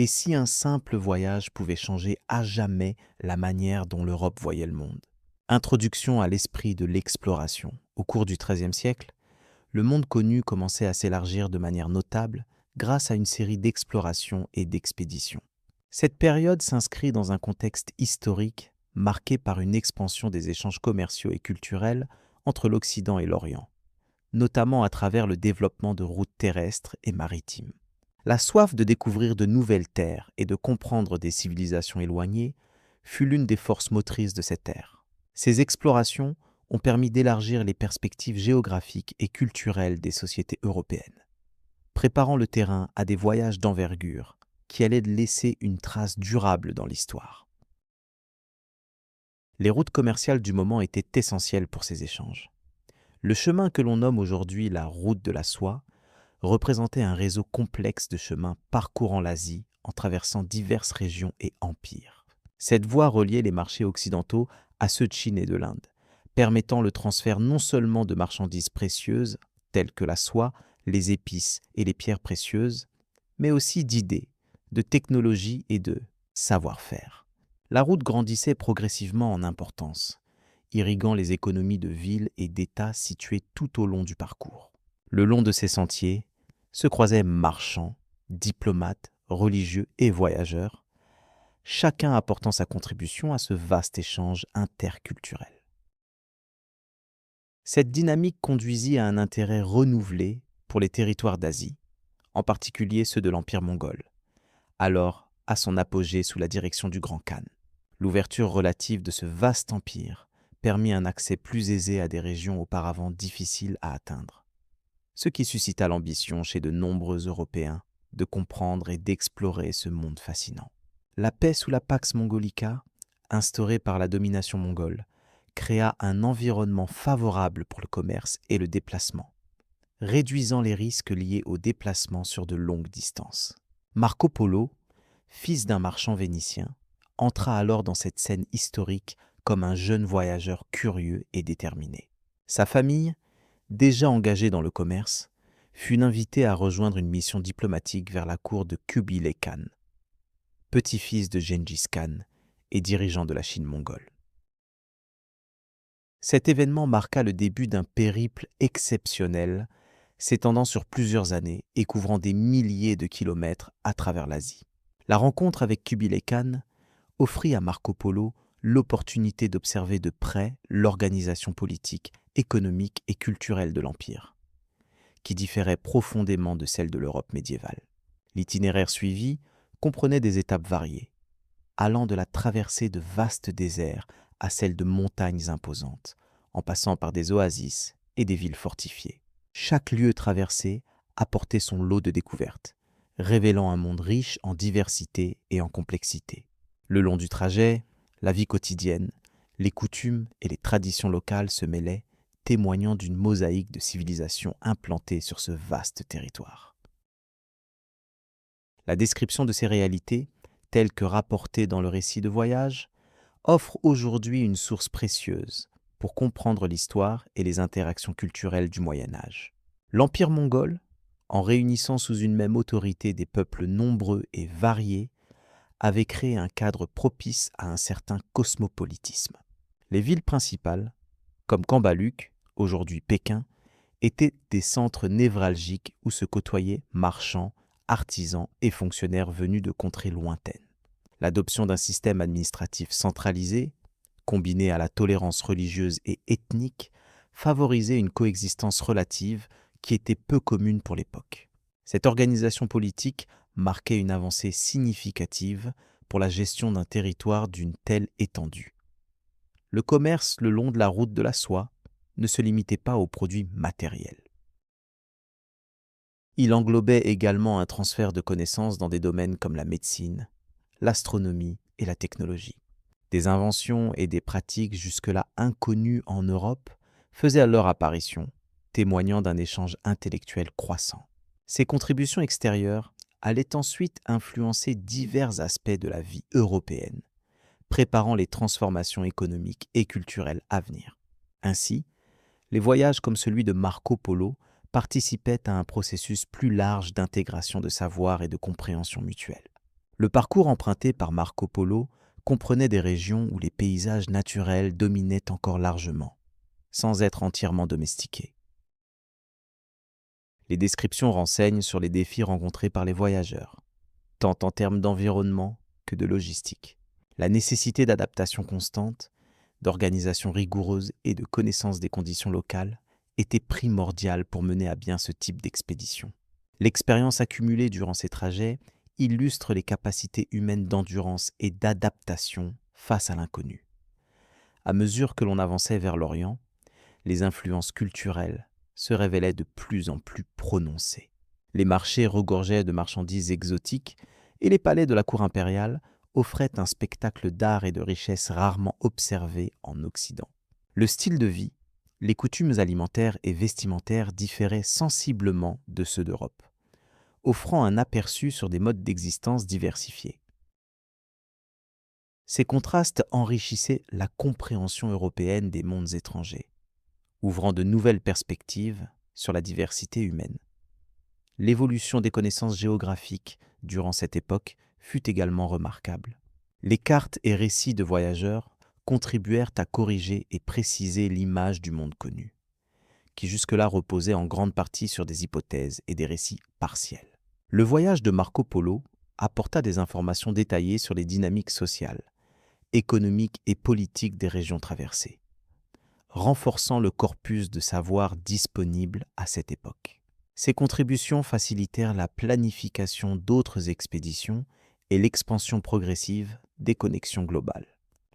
Et si un simple voyage pouvait changer à jamais la manière dont l'Europe voyait le monde? Introduction à l'esprit de l'exploration. Au cours du XIIIe siècle, le monde connu commençait à s'élargir de manière notable grâce à une série d'explorations et d'expéditions. Cette période s'inscrit dans un contexte historique marqué par une expansion des échanges commerciaux et culturels entre l'Occident et l'Orient, notamment à travers le développement de routes terrestres et maritimes. La soif de découvrir de nouvelles terres et de comprendre des civilisations éloignées fut l'une des forces motrices de cette ère. Ces explorations ont permis d'élargir les perspectives géographiques et culturelles des sociétés européennes, préparant le terrain à des voyages d'envergure qui allaient laisser une trace durable dans l'histoire. Les routes commerciales du moment étaient essentielles pour ces échanges. Le chemin que l'on nomme aujourd'hui la route de la soie représentait un réseau complexe de chemins parcourant l'Asie en traversant diverses régions et empires. Cette voie reliait les marchés occidentaux à ceux de Chine et de l'Inde, permettant le transfert non seulement de marchandises précieuses, telles que la soie, les épices et les pierres précieuses, mais aussi d'idées, de technologies et de savoir-faire. La route grandissait progressivement en importance, irriguant les économies de villes et d'États situés tout au long du parcours. Le long de ces sentiers se croisaient marchands, diplomates, religieux et voyageurs, chacun apportant sa contribution à ce vaste échange interculturel. Cette dynamique conduisit à un intérêt renouvelé pour les territoires d'Asie, en particulier ceux de l'Empire mongol, alors à son apogée sous la direction du Grand Khan. L'ouverture relative de ce vaste empire permit un accès plus aisé à des régions auparavant difficiles à atteindre, ce qui suscita l'ambition chez de nombreux Européens de comprendre et d'explorer ce monde fascinant. La paix sous la Pax Mongolica, instaurée par la domination mongole, créa un environnement favorable pour le commerce et le déplacement, réduisant les risques liés au déplacement sur de longues distances. Marco Polo, fils d'un marchand vénitien, entra alors dans cette scène historique comme un jeune voyageur curieux et déterminé. Sa famille, déjà engagée dans le commerce, fut invitée à rejoindre une mission diplomatique vers la cour de Kubilai Khan, petit-fils de Gengis Khan et dirigeant de la Chine mongole. Cet événement marqua le début d'un périple exceptionnel s'étendant sur plusieurs années et couvrant des milliers de kilomètres à travers l'Asie. La rencontre avec Kubilai Khan offrit à Marco Polo l'opportunité d'observer de près l'organisation politique, économique et culturelle de l'Empire, qui différait profondément de celle de l'Europe médiévale. L'itinéraire suivi comprenait des étapes variées, allant de la traversée de vastes déserts à celle de montagnes imposantes, en passant par des oasis et des villes fortifiées. Chaque lieu traversé apportait son lot de découvertes, révélant un monde riche en diversité et en complexité. Le long du trajet, la vie quotidienne, les coutumes et les traditions locales se mêlaient, témoignant d'une mosaïque de civilisations implantées sur ce vaste territoire. La description de ces réalités, telle que rapportée dans le récit de voyage, offre aujourd'hui une source précieuse pour comprendre l'histoire et les interactions culturelles du Moyen Âge. L'Empire mongol, en réunissant sous une même autorité des peuples nombreux et variés, avait créé un cadre propice à un certain cosmopolitisme. Les villes principales, comme Cambaluc, aujourd'hui Pékin, étaient des centres névralgiques où se côtoyaient marchands, artisans et fonctionnaires venus de contrées lointaines. L'adoption d'un système administratif centralisé, combiné à la tolérance religieuse et ethnique, favorisait une coexistence relative qui était peu commune pour l'époque. Cette organisation politique marquait une avancée significative pour la gestion d'un territoire d'une telle étendue. Le commerce le long de la route de la soie ne se limitait pas aux produits matériels. Il englobait également un transfert de connaissances dans des domaines comme la médecine, l'astronomie et la technologie. Des inventions et des pratiques jusque-là inconnues en Europe faisaient alors apparition, témoignant d'un échange intellectuel croissant. Ces contributions extérieures allaient ensuite influencer divers aspects de la vie européenne, préparant les transformations économiques et culturelles à venir. Ainsi, les voyages comme celui de Marco Polo participaient à un processus plus large d'intégration de savoir et de compréhension mutuelle. Le parcours emprunté par Marco Polo comprenait des régions où les paysages naturels dominaient encore largement, sans être entièrement domestiqués. Les descriptions renseignent sur les défis rencontrés par les voyageurs, tant en termes d'environnement que de logistique. La nécessité d'adaptation constante, d'organisation rigoureuse et de connaissance des conditions locales était primordiale pour mener à bien ce type d'expédition. L'expérience accumulée durant ces trajets illustre les capacités humaines d'endurance et d'adaptation face à l'inconnu. À mesure que l'on avançait vers l'Orient, les influences culturelles se révélaient de plus en plus prononcées. Les marchés regorgeaient de marchandises exotiques et les palais de la cour impériale offraient un spectacle d'art et de richesse rarement observé en Occident. Le style de vie, les coutumes alimentaires et vestimentaires différaient sensiblement de ceux d'Europe, offrant un aperçu sur des modes d'existence diversifiés. Ces contrastes enrichissaient la compréhension européenne des mondes étrangers, ouvrant de nouvelles perspectives sur la diversité humaine. L'évolution des connaissances géographiques durant cette époque fut également remarquable. Les cartes et récits de voyageurs contribuèrent à corriger et préciser l'image du monde connu, qui jusque-là reposait en grande partie sur des hypothèses et des récits partiels. Le voyage de Marco Polo apporta des informations détaillées sur les dynamiques sociales, économiques et politiques des régions traversées, renforçant le corpus de savoir disponible à cette époque. Ces contributions facilitèrent la planification d'autres expéditions et l'expansion progressive des connexions globales.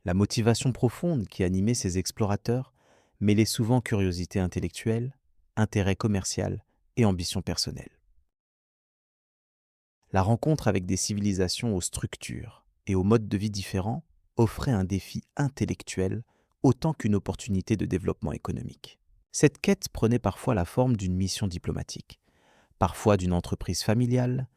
La motivation profonde qui animait ces explorateurs mêlait souvent curiosité intellectuelle, intérêt commercial et ambition personnelle. La rencontre avec des civilisations aux structures et aux modes de vie différents offrait un défi intellectuel autant qu'une opportunité de développement économique. Cette quête prenait parfois la forme d'une mission diplomatique, parfois d'une entreprise familiale,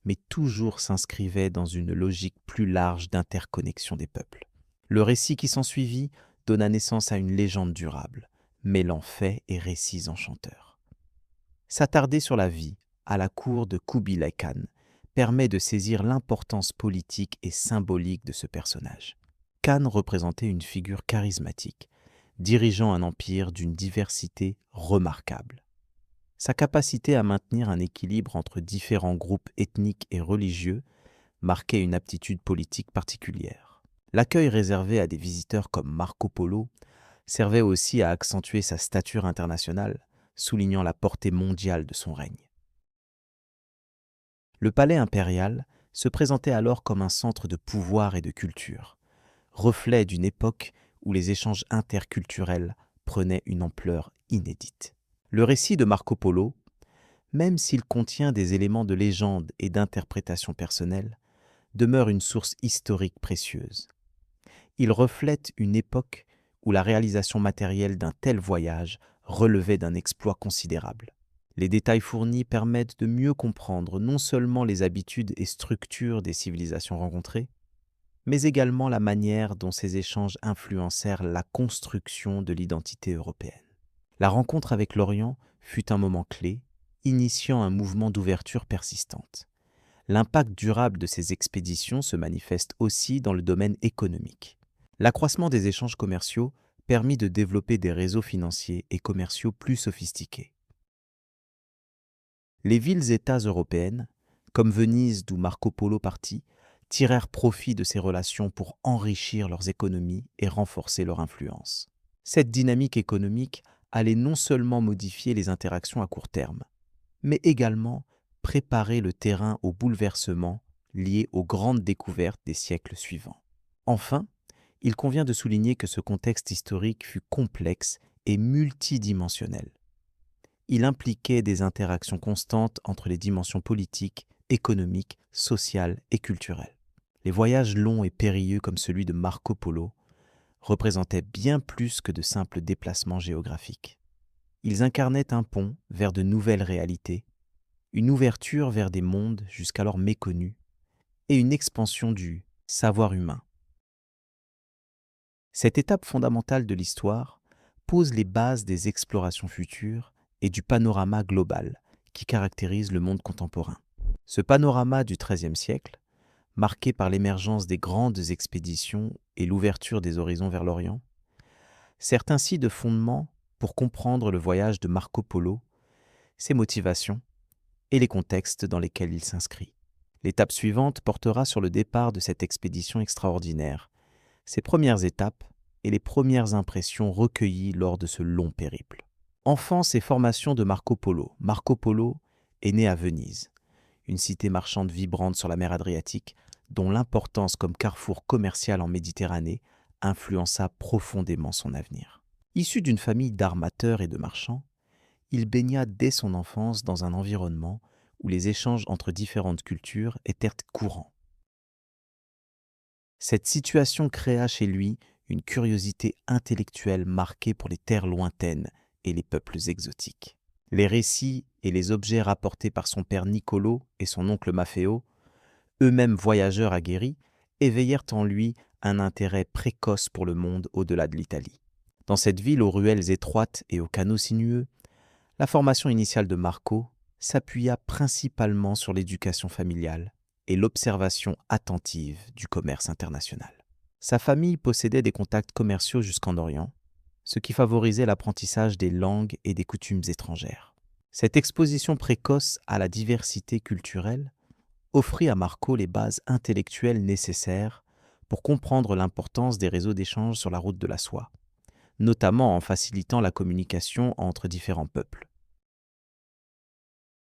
mais toujours s'inscrivait dans une logique plus large d'interconnexion des peuples. Le récit qui s'ensuivit donna naissance à une légende durable, mêlant faits et récits enchanteurs. S'attarder sur la vie à la cour de Kubilai Khan permet de saisir l'importance politique et symbolique de ce personnage. Khan représentait une figure charismatique, dirigeant un empire d'une diversité remarquable. Sa capacité à maintenir un équilibre entre différents groupes ethniques et religieux marquait une aptitude politique particulière. L'accueil réservé à des visiteurs comme Marco Polo servait aussi à accentuer sa stature internationale, soulignant la portée mondiale de son règne. Le palais impérial se présentait alors comme un centre de pouvoir et de culture, reflet d'une époque où les échanges interculturels prenaient une ampleur inédite. Le récit de Marco Polo, même s'il contient des éléments de légende et d'interprétation personnelle, demeure une source historique précieuse. Il reflète une époque où la réalisation matérielle d'un tel voyage relevait d'un exploit considérable. Les détails fournis permettent de mieux comprendre non seulement les habitudes et structures des civilisations rencontrées, mais également la manière dont ces échanges influencèrent la construction de l'identité européenne. La rencontre avec l'Orient fut un moment clé, initiant un mouvement d'ouverture persistante. L'impact durable de ces expéditions se manifeste aussi dans le domaine économique. L'accroissement des échanges commerciaux permit de développer des réseaux financiers et commerciaux plus sophistiqués. Les villes-États européennes, comme Venise d'où Marco Polo partit, tirèrent profit de ces relations pour enrichir leurs économies et renforcer leur influence. Cette dynamique économique allait non seulement modifier les interactions à court terme, mais également préparer le terrain aux bouleversements liés aux grandes découvertes des siècles suivants. Enfin, il convient de souligner que ce contexte historique fut complexe et multidimensionnel. Il impliquait des interactions constantes entre les dimensions politiques, économiques, sociales et culturelles. Les voyages longs et périlleux comme celui de Marco Polo représentaient bien plus que de simples déplacements géographiques. Ils incarnaient un pont vers de nouvelles réalités, une ouverture vers des mondes jusqu'alors méconnus et une expansion du savoir humain. Cette étape fondamentale de l'histoire pose les bases des explorations futures et du panorama global qui caractérise le monde contemporain. Ce panorama du XIIIe siècle marquée par l'émergence des grandes expéditions et l'ouverture des horizons vers l'Orient, sert ainsi de fondement pour comprendre le voyage de Marco Polo, ses motivations et les contextes dans lesquels il s'inscrit. L'étape suivante portera sur le départ de cette expédition extraordinaire, ses premières étapes et les premières impressions recueillies lors de ce long périple. Enfance et formation de Marco Polo. Marco Polo est né à Venise, une cité marchande vibrante sur la mer Adriatique, dont l'importance comme carrefour commercial en Méditerranée influença profondément son avenir. Issu d'une famille d'armateurs et de marchands, il baigna dès son enfance dans un environnement où les échanges entre différentes cultures étaient courants. Cette situation créa chez lui une curiosité intellectuelle marquée pour les terres lointaines et les peuples exotiques. Les récits et les objets rapportés par son père Niccolo et son oncle Maffeo, eux-mêmes voyageurs aguerris, éveillèrent en lui un intérêt précoce pour le monde au-delà de l'Italie. Dans cette ville aux ruelles étroites et aux canaux sinueux, la formation initiale de Marco s'appuya principalement sur l'éducation familiale et l'observation attentive du commerce international. Sa famille possédait des contacts commerciaux jusqu'en Orient, ce qui favorisait l'apprentissage des langues et des coutumes étrangères. Cette exposition précoce à la diversité culturelle offrit à Marco les bases intellectuelles nécessaires pour comprendre l'importance des réseaux d'échange sur la route de la soie, notamment en facilitant la communication entre différents peuples.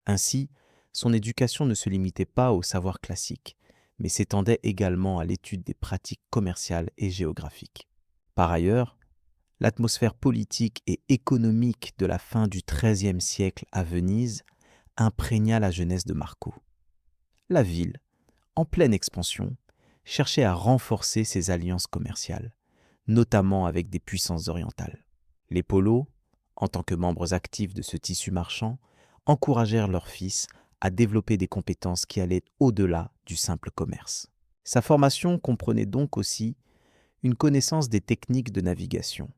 Ainsi, son éducation ne se limitait pas au savoir classique, mais s'étendait également à l'étude des pratiques commerciales et géographiques. Par ailleurs, l'atmosphère politique et économique de la fin du XIIIe siècle à Venise imprégna la jeunesse de Marco. La ville, en pleine expansion, cherchait à renforcer ses alliances commerciales, notamment avec des puissances orientales. Les Polos, en tant que membres actifs de ce tissu marchand, encouragèrent leurs fils à développer des compétences qui allaient au-delà du simple commerce. Sa formation comprenait donc aussi une connaissance des techniques de navigation,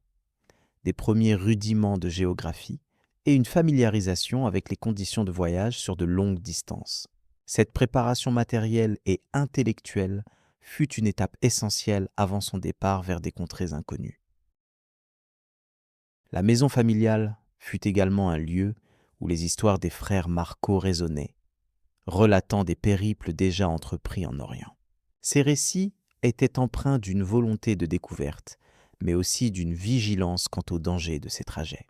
des premiers rudiments de géographie et une familiarisation avec les conditions de voyage sur de longues distances. Cette préparation matérielle et intellectuelle fut une étape essentielle avant son départ vers des contrées inconnues. La maison familiale fut également un lieu où les histoires des frères Marco résonnaient, relatant des périples déjà entrepris en Orient. Ces récits étaient empreints d'une volonté de découverte, mais aussi d'une vigilance quant aux dangers de ces trajets.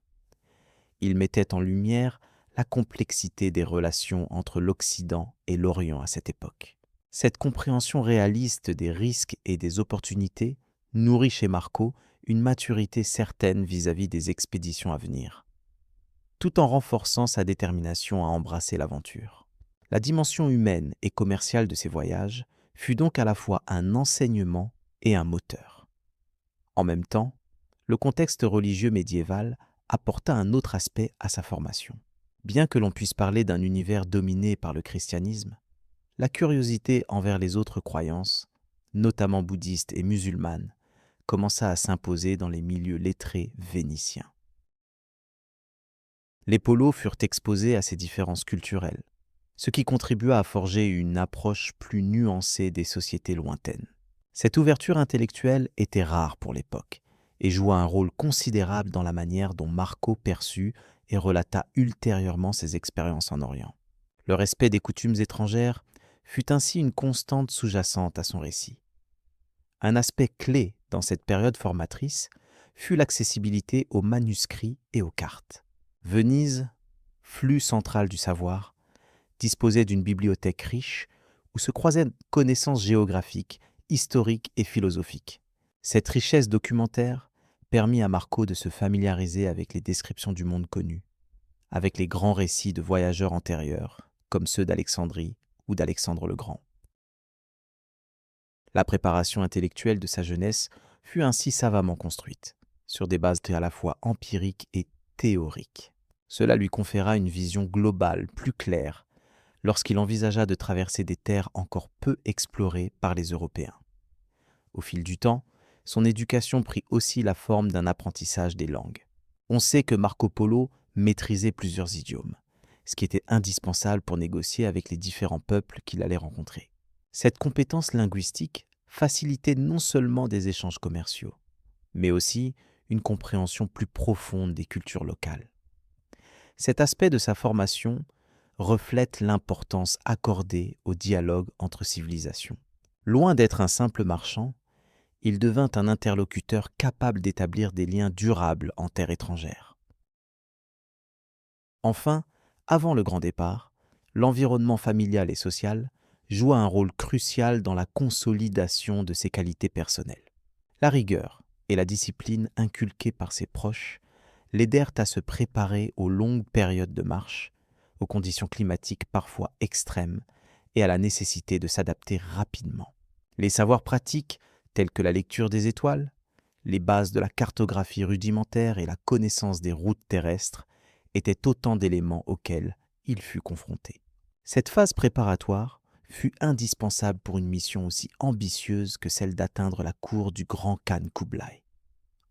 Ils mettaient en lumière la complexité des relations entre l'Occident et l'Orient à cette époque. Cette compréhension réaliste des risques et des opportunités nourrit chez Marco une maturité certaine vis-à-vis des expéditions à venir, tout en renforçant sa détermination à embrasser l'aventure. La dimension humaine et commerciale de ces voyages fut donc à la fois un enseignement et un moteur. En même temps, le contexte religieux médiéval apporta un autre aspect à sa formation. Bien que l'on puisse parler d'un univers dominé par le christianisme, la curiosité envers les autres croyances, notamment bouddhistes et musulmanes, commença à s'imposer dans les milieux lettrés vénitiens. Les Polos furent exposés à ces différences culturelles, ce qui contribua à forger une approche plus nuancée des sociétés lointaines. Cette ouverture intellectuelle était rare pour l'époque et joua un rôle considérable dans la manière dont Marco perçut et relata ultérieurement ses expériences en Orient. Le respect des coutumes étrangères fut ainsi une constante sous-jacente à son récit. Un aspect clé dans cette période formatrice fut l'accessibilité aux manuscrits et aux cartes. Venise, flux central du savoir, disposait d'une bibliothèque riche où se croisaient connaissances géographiques, historiques et philosophiques. Cette richesse documentaire permit à Marco de se familiariser avec les descriptions du monde connu, avec les grands récits de voyageurs antérieurs, comme ceux d'Alexandrie ou d'Alexandre le Grand. La préparation intellectuelle de sa jeunesse fut ainsi savamment construite, sur des bases à la fois empiriques et théoriques. Cela lui conféra une vision globale plus claire lorsqu'il envisagea de traverser des terres encore peu explorées par les Européens. Au fil du temps, son éducation prit aussi la forme d'un apprentissage des langues. On sait que Marco Polo maîtrisait plusieurs idiomes, ce qui était indispensable pour négocier avec les différents peuples qu'il allait rencontrer. Cette compétence linguistique facilitait non seulement des échanges commerciaux, mais aussi une compréhension plus profonde des cultures locales. Cet aspect de sa formation reflète l'importance accordée au dialogue entre civilisations. Loin d'être un simple marchand, il devint un interlocuteur capable d'établir des liens durables en terre étrangère. Enfin, avant le grand départ, l'environnement familial et social joua un rôle crucial dans la consolidation de ses qualités personnelles. La rigueur et la discipline inculquées par ses proches l'aidèrent à se préparer aux longues périodes de marche, aux conditions climatiques parfois extrêmes et à la nécessité de s'adapter rapidement. Les savoirs pratiques, tels que la lecture des étoiles, les bases de la cartographie rudimentaire et la connaissance des routes terrestres, étaient autant d'éléments auxquels il fut confronté. Cette phase préparatoire fut indispensable pour une mission aussi ambitieuse que celle d'atteindre la cour du grand Khan Kublai,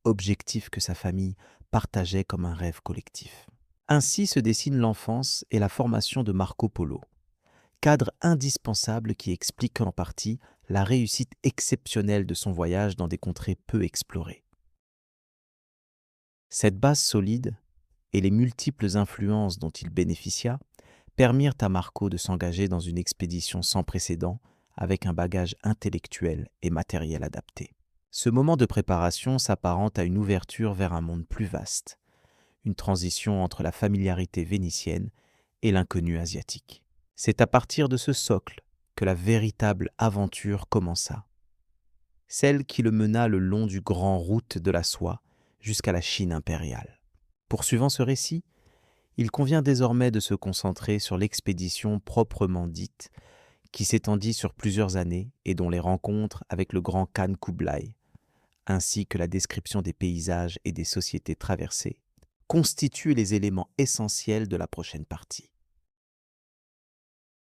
objectif que sa famille partageait comme un rêve collectif. Ainsi se dessine l'enfance et la formation de Marco Polo, cadre indispensable qui explique en partie la réussite exceptionnelle de son voyage dans des contrées peu explorées. Cette base solide et les multiples influences dont il bénéficia permirent à Marco de s'engager dans une expédition sans précédent avec un bagage intellectuel et matériel adapté. Ce moment de préparation s'apparente à une ouverture vers un monde plus vaste, une transition entre la familiarité vénitienne et l'inconnu asiatique. C'est à partir de ce socle que la véritable aventure commença, celle qui le mena le long du grand route de la soie jusqu'à la Chine impériale. Poursuivant ce récit, il convient désormais de se concentrer sur l'expédition proprement dite, qui s'étendit sur plusieurs années et dont les rencontres avec le grand Khan Kublai, ainsi que la description des paysages et des sociétés traversées, constituent les éléments essentiels de la prochaine partie.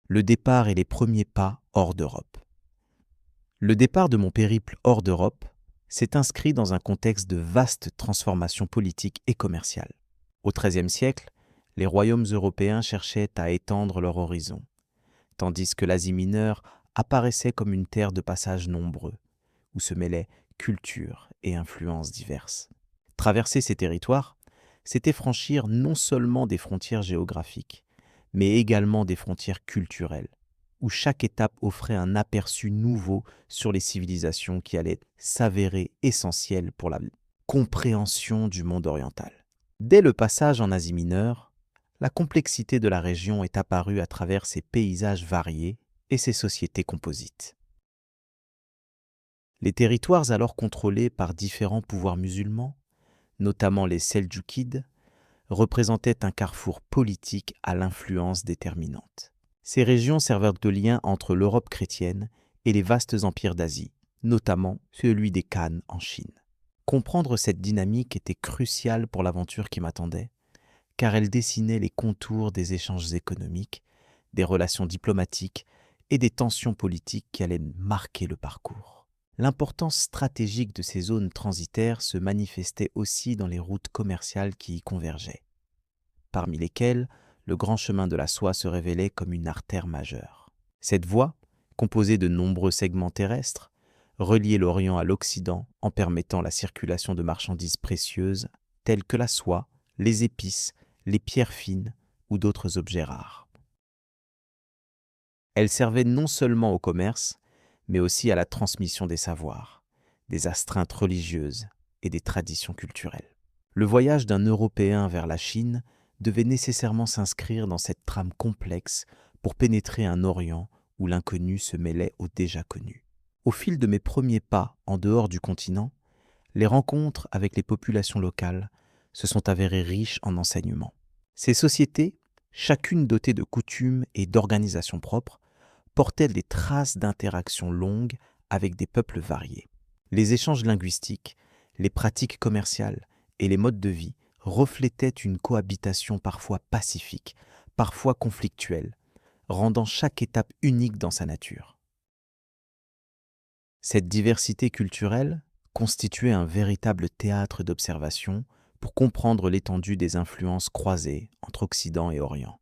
Le départ et les premiers pas hors d'Europe. Le départ de mon périple hors d'Europe s'est inscrit dans un contexte de vaste transformation politique et commerciale. Au XIIIe siècle, les royaumes européens cherchaient à étendre leur horizon, tandis que l'Asie mineure apparaissait comme une terre de passage nombreux, où se mêlaient cultures et influences diverses. Traverser ces territoires, c'était franchir non seulement des frontières géographiques, mais également des frontières culturelles, où chaque étape offrait un aperçu nouveau sur les civilisations qui allaient s'avérer essentielles pour la compréhension du monde oriental. Dès le passage en Asie mineure, la complexité de la région est apparue à travers ses paysages variés et ses sociétés composites. Les territoires alors contrôlés par différents pouvoirs musulmans, notamment les Seldjoukides, représentaient un carrefour politique à l'influence déterminante. Ces régions servèrent de lien entre l'Europe chrétienne et les vastes empires d'Asie, notamment celui des Khan en Chine. Comprendre cette dynamique était crucial pour l'aventure qui m'attendait, car elle dessinait les contours des échanges économiques, des relations diplomatiques et des tensions politiques qui allaient marquer le parcours. L'importance stratégique de ces zones transitaires se manifestait aussi dans les routes commerciales qui y convergeaient, parmi lesquelles le grand chemin de la soie se révélait comme une artère majeure. Cette voie, composée de nombreux segments terrestres, reliait l'Orient à l'Occident en permettant la circulation de marchandises précieuses telles que la soie, les épices, les pierres fines ou d'autres objets rares. Elle servait non seulement au commerce, mais aussi à la transmission des savoirs, des astreintes religieuses et des traditions culturelles. Le voyage d'un Européen vers la Chine devait nécessairement s'inscrire dans cette trame complexe pour pénétrer un Orient où l'inconnu se mêlait au déjà connu. Au fil de mes premiers pas en dehors du continent, les rencontres avec les populations locales se sont avérées riches en enseignements. Ces sociétés, chacune dotée de coutumes et d'organisations propres, portaient des traces d'interactions longues avec des peuples variés. Les échanges linguistiques, les pratiques commerciales et les modes de vie reflétaient une cohabitation parfois pacifique, parfois conflictuelle, rendant chaque étape unique dans sa nature. Cette diversité culturelle constituait un véritable théâtre d'observation pour comprendre l'étendue des influences croisées entre Occident et Orient.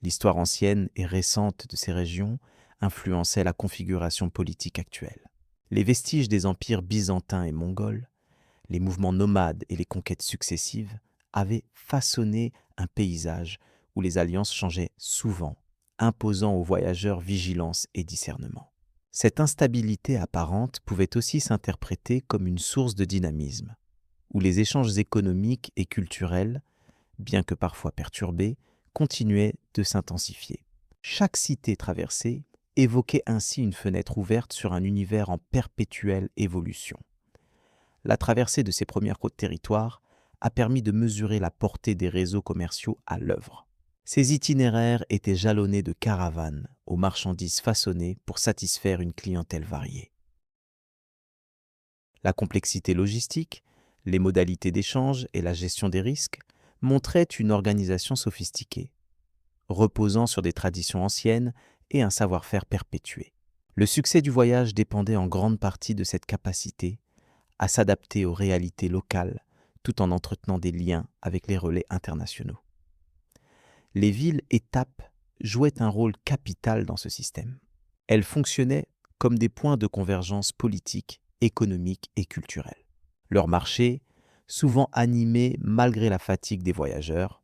L'histoire ancienne et récente de ces régions influençait la configuration politique actuelle. Les vestiges des empires byzantins et mongols, les mouvements nomades et les conquêtes successives avaient façonné un paysage où les alliances changeaient souvent, imposant aux voyageurs vigilance et discernement. Cette instabilité apparente pouvait aussi s'interpréter comme une source de dynamisme, où les échanges économiques et culturels, bien que parfois perturbés, continuaient de s'intensifier. Chaque cité traversée évoquait ainsi une fenêtre ouverte sur un univers en perpétuelle évolution. La traversée de ces premiers territoires a permis de mesurer la portée des réseaux commerciaux à l'œuvre. Ces itinéraires étaient jalonnés de caravanes aux marchandises façonnées pour satisfaire une clientèle variée. La complexité logistique, les modalités d'échange et la gestion des risques montraient une organisation sophistiquée, reposant sur des traditions anciennes et un savoir-faire perpétué. Le succès du voyage dépendait en grande partie de cette capacité à s'adapter aux réalités locales tout en entretenant des liens avec les relais internationaux. Les villes-étapes jouaient un rôle capital dans ce système. Elles fonctionnaient comme des points de convergence politique, économique et culturelle. Leurs marchés, souvent animés malgré la fatigue des voyageurs,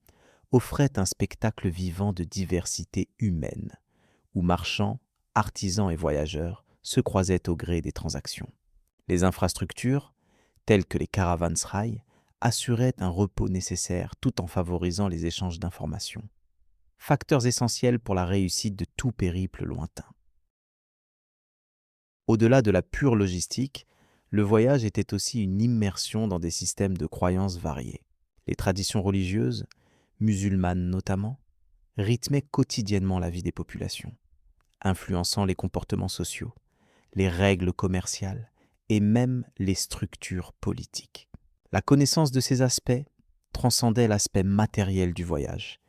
offraient un spectacle vivant de diversité humaine, où marchands, artisans et voyageurs se croisaient au gré des transactions. Les infrastructures, telles que les caravansérails, assuraient un repos nécessaire tout en favorisant les échanges d'informations, facteurs essentiels pour la réussite de tout périple lointain. Au-delà de la pure logistique, le voyage était aussi une immersion dans des systèmes de croyances variés. Les traditions religieuses, musulmanes notamment, rythmaient quotidiennement la vie des populations, influençant les comportements sociaux, les règles commerciales et même les structures politiques. La connaissance de ces aspects transcendait l'aspect matériel du voyage,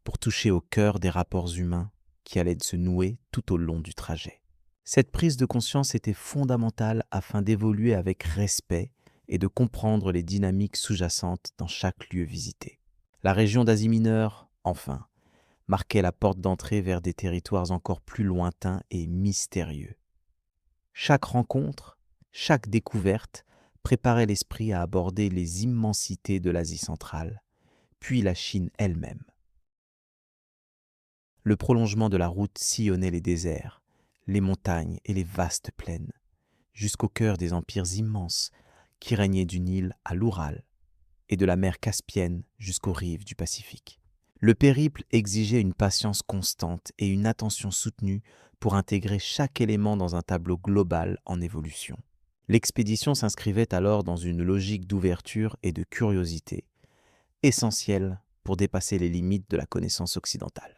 pour toucher au cœur des rapports humains qui allaient se nouer tout au long du trajet. Cette prise de conscience était fondamentale afin d'évoluer avec respect et de comprendre les dynamiques sous-jacentes dans chaque lieu visité. La région d'Asie mineure, enfin, marquait la porte d'entrée vers des territoires encore plus lointains et mystérieux. Chaque rencontre, chaque découverte préparait l'esprit à aborder les immensités de l'Asie centrale, puis la Chine elle-même. Le prolongement de la route sillonnait les déserts, les montagnes et les vastes plaines, jusqu'au cœur des empires immenses qui régnaient du Nil à l'Oural et de la mer Caspienne jusqu'aux rives du Pacifique. Le périple exigeait une patience constante et une attention soutenue pour intégrer chaque élément dans un tableau global en évolution. L'expédition s'inscrivait alors dans une logique d'ouverture et de curiosité, essentielle pour dépasser les limites de la connaissance occidentale.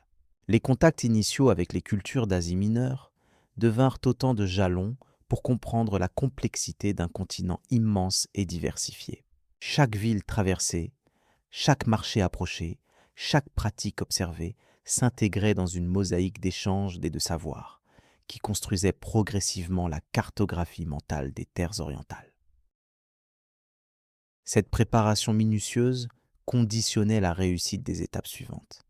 Les contacts initiaux avec les cultures d'Asie mineure devinrent autant de jalons pour comprendre la complexité d'un continent immense et diversifié. Chaque ville traversée, chaque marché approché, chaque pratique observée s'intégrait dans une mosaïque d'échanges et de savoirs qui construisait progressivement la cartographie mentale des terres orientales. Cette préparation minutieuse conditionnait la réussite des étapes suivantes.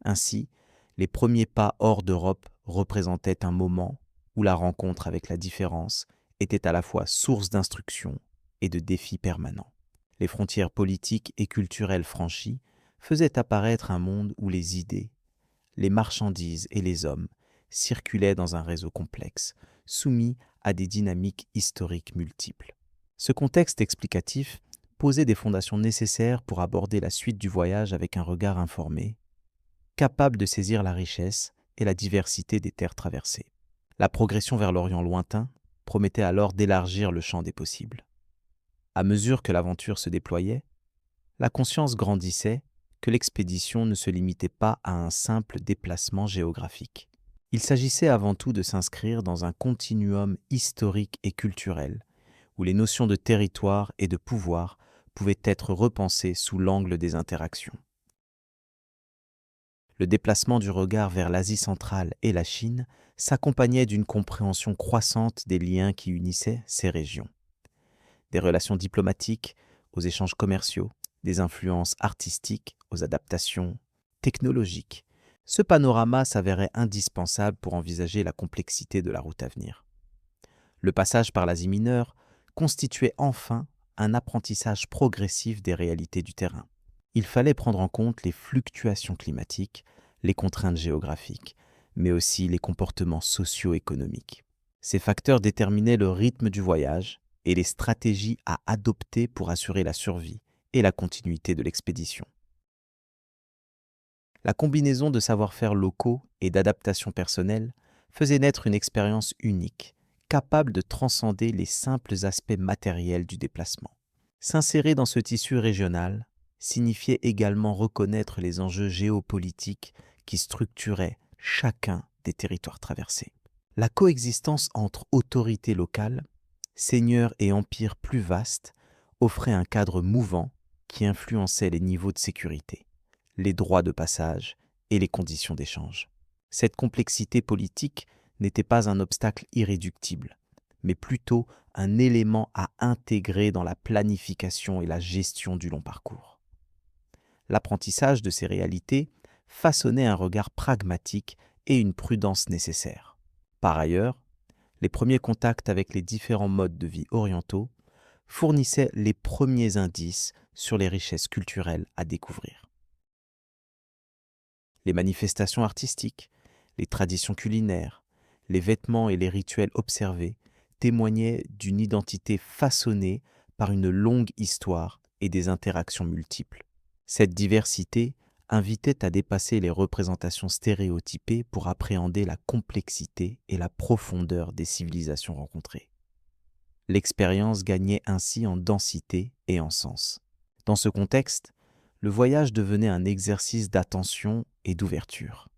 Ainsi, les premiers pas hors d'Europe représentaient un moment où la rencontre avec la différence était à la fois source d'instruction et de défis permanents. Les frontières politiques et culturelles franchies faisaient apparaître un monde où les idées, les marchandises et les hommes circulaient dans un réseau complexe, soumis à des dynamiques historiques multiples. Ce contexte explicatif posait des fondations nécessaires pour aborder la suite du voyage avec un regard informé, capable de saisir la richesse et la diversité des terres traversées. La progression vers l'Orient lointain promettait alors d'élargir le champ des possibles. À mesure que l'aventure se déployait, la conscience grandissait que l'expédition ne se limitait pas à un simple déplacement géographique. Il s'agissait avant tout de s'inscrire dans un continuum historique et culturel, où les notions de territoire et de pouvoir pouvaient être repensées sous l'angle des interactions. Le déplacement du regard vers l'Asie centrale et la Chine s'accompagnait d'une compréhension croissante des liens qui unissaient ces régions. Des relations diplomatiques aux échanges commerciaux, des influences artistiques aux adaptations technologiques, Ce panorama s'avérait indispensable pour envisager la complexité de la route à venir. Le passage par l'Asie mineure constituait enfin un apprentissage progressif des réalités du terrain. Il fallait prendre en compte les fluctuations climatiques, les contraintes géographiques, mais aussi les comportements socio-économiques. Ces facteurs déterminaient le rythme du voyage et les stratégies à adopter pour assurer la survie et la continuité de l'expédition. La combinaison de savoir-faire locaux et d'adaptations personnelles faisait naître une expérience unique, capable de transcender les simples aspects matériels du déplacement. S'insérer dans ce tissu régional signifiait également reconnaître les enjeux géopolitiques qui structuraient chacun des territoires traversés. La coexistence entre autorités locales, seigneurs et empires plus vastes offrait un cadre mouvant qui influençait les niveaux de sécurité, les droits de passage et les conditions d'échange. Cette complexité politique n'était pas un obstacle irréductible, mais plutôt un élément à intégrer dans la planification et la gestion du long parcours. L'apprentissage de ces réalités façonnait un regard pragmatique et une prudence nécessaire. Par ailleurs, les premiers contacts avec les différents modes de vie orientaux fournissaient les premiers indices sur les richesses culturelles à découvrir. Les manifestations artistiques, les traditions culinaires, les vêtements et les rituels observés témoignaient d'une identité façonnée par une longue histoire et des interactions multiples. Cette diversité invitait à dépasser les représentations stéréotypées pour appréhender la complexité et la profondeur des civilisations rencontrées. L'expérience gagnait ainsi en densité et en sens. Dans ce contexte, le voyage devenait un exercice d'attention et d'ouverture.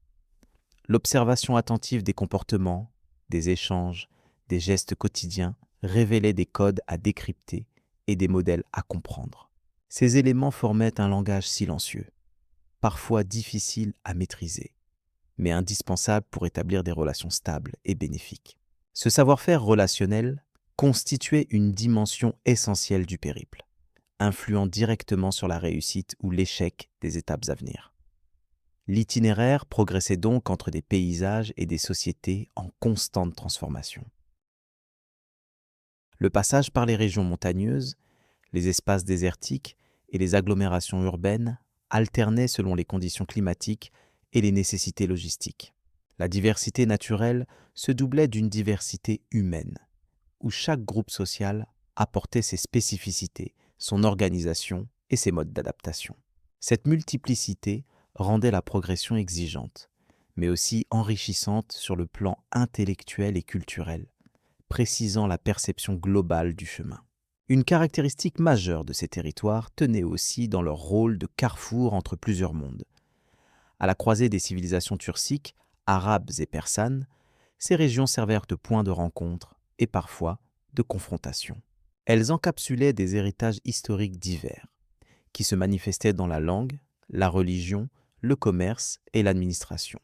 L'observation attentive des comportements, des échanges, des gestes quotidiens révélait des codes à décrypter et des modèles à comprendre. Ces éléments formaient un langage silencieux, parfois difficile à maîtriser, mais indispensable pour établir des relations stables et bénéfiques. Ce savoir-faire relationnel constituait une dimension essentielle du périple, influant directement sur la réussite ou l'échec des étapes à venir. L'itinéraire progressait donc entre des paysages et des sociétés en constante transformation. Le passage par les régions montagneuses, les espaces désertiques et les agglomérations urbaines alternait selon les conditions climatiques et les nécessités logistiques. La diversité naturelle se doublait d'une diversité humaine, où chaque groupe social apportait ses spécificités, son organisation et ses modes d'adaptation. Cette multiplicité rendait la progression exigeante, mais aussi enrichissante sur le plan intellectuel et culturel, précisant la perception globale du chemin. Une caractéristique majeure de ces territoires tenait aussi dans leur rôle de carrefour entre plusieurs mondes. À la croisée des civilisations turciques, arabes et persanes, ces régions servirent de point de rencontre et parfois de confrontation. Elles encapsulaient des héritages historiques divers, qui se manifestaient dans la langue, la religion, le commerce et l'administration.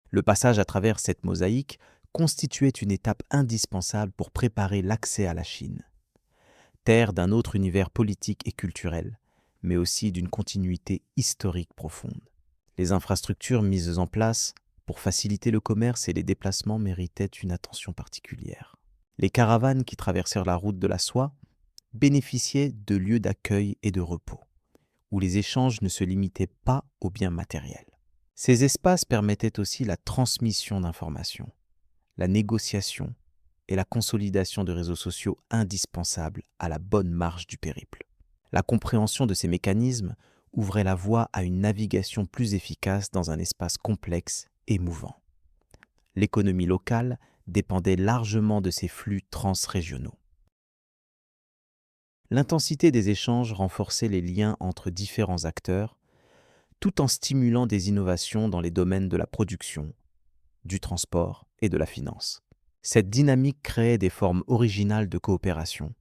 Le passage à travers cette mosaïque constituait une étape indispensable pour préparer l'accès à la Chine, terre d'un autre univers politique et culturel, mais aussi d'une continuité historique profonde. Les infrastructures mises en place pour faciliter le commerce et les déplacements méritaient une attention particulière. Les caravanes qui traversèrent la route de la soie bénéficiaient de lieux d'accueil et de repos, où les échanges ne se limitaient pas aux biens matériels. Ces espaces permettaient aussi la transmission d'informations, la négociation et la consolidation de réseaux sociaux indispensables à la bonne marche du périple. La compréhension de ces mécanismes ouvrait la voie à une navigation plus efficace dans un espace complexe et mouvant. L'économie locale dépendait largement de ces flux transrégionaux. L'intensité des échanges renforçait les liens entre différents acteurs, tout en stimulant des innovations dans les domaines de la production, du transport et de la finance. Cette dynamique créait des formes originales de coopération,